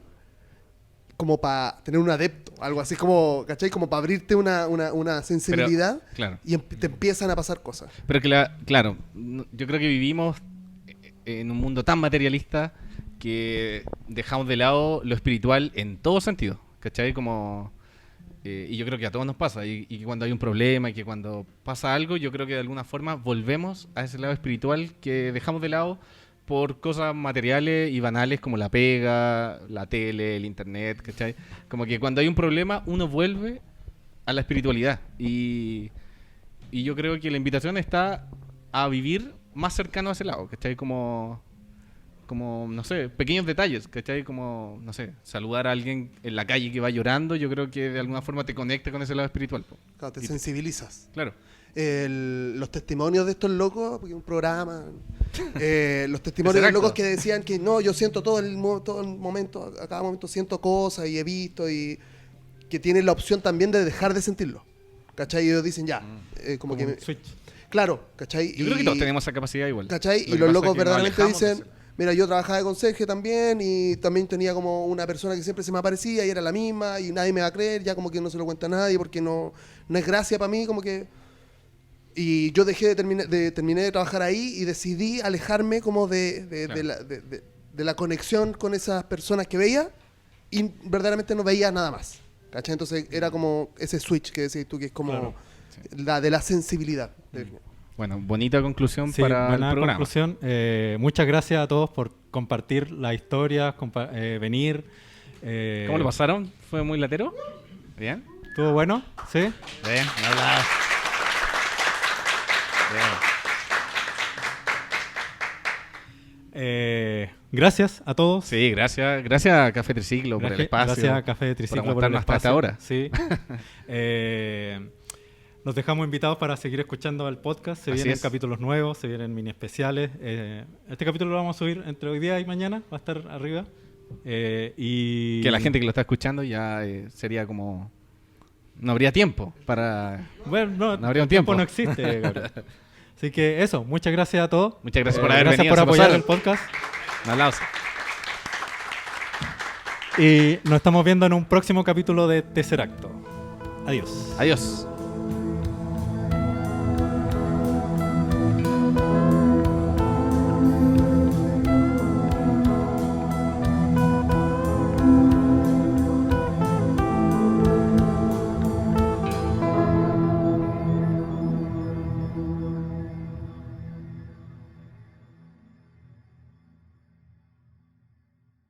como para tener un adepto, algo así como, ¿cachai? Como para abrirte una sensibilidad. Pero, claro. Y te empiezan a pasar cosas. Pero claro, yo creo que vivimos en un mundo tan materialista que dejamos de lado lo espiritual en todo sentido, ¿cachai? Como, y yo creo que a todos nos pasa, y que cuando hay un problema y que cuando pasa algo, yo creo que de alguna forma volvemos a ese lado espiritual que dejamos de lado por cosas materiales y banales como la pega, la tele, el internet, ¿cachai? Como que cuando hay un problema uno vuelve a la espiritualidad y yo creo que la invitación está a vivir más cercano a ese lado, ¿cachai? Como, no sé, pequeños detalles, ¿cachai? Como, no sé, saludar a alguien en la calle que va llorando, yo creo que de alguna forma te conecta con ese lado espiritual. Claro, te sensibilizas. Claro. Los testimonios de estos locos, porque un programa, los testimonios de locos que decían que no, yo siento todo el momento, a cada momento siento cosas y he visto, y que tienen la opción también de dejar de sentirlo, ¿cachai? Y ellos dicen ya, como que... switch. Claro, ¿cachai? Yo creo que todos tenemos esa capacidad igual. ¿Cachai? Y los locos verdaderamente dicen, mira, yo trabajaba de conserje también y también tenía como una persona que siempre se me aparecía y era la misma y nadie me va a creer, ya como que no se lo cuenta a nadie porque no es gracia para mí, como que... Y yo terminé de trabajar ahí y decidí alejarme como de la conexión con esas personas que veía y verdaderamente no veía nada más, ¿cachai? Entonces era como ese switch que decís tú, que es como... Claro. De la sensibilidad. Bueno, bonita conclusión para el programa. Conclusión. Muchas gracias a todos por compartir la historia, venir. ¿Cómo lo pasaron? ¿Fue muy latero? ¿Bien? ¿Estuvo bueno? ¿Sí? Bien, gracias a todos. Sí, gracias a Café Triciclo por el espacio. Gracias a Café Triciclo por el espacio. Hasta ahora. Sí. Nos dejamos invitados para seguir escuchando el podcast. Se vienen capítulos nuevos, se vienen mini especiales. Este capítulo lo vamos a subir entre hoy día y mañana. Va a estar arriba. Y que la gente que lo está escuchando ya sería como... No habría tiempo para... Bueno, no habría un tiempo. No existe, Gabriel. Así que eso, muchas gracias a todos. Muchas gracias por haber venido. Gracias por apoyar el podcast. Un aplauso. Y nos estamos viendo en un próximo capítulo de Tercer Acto. Adiós. Adiós.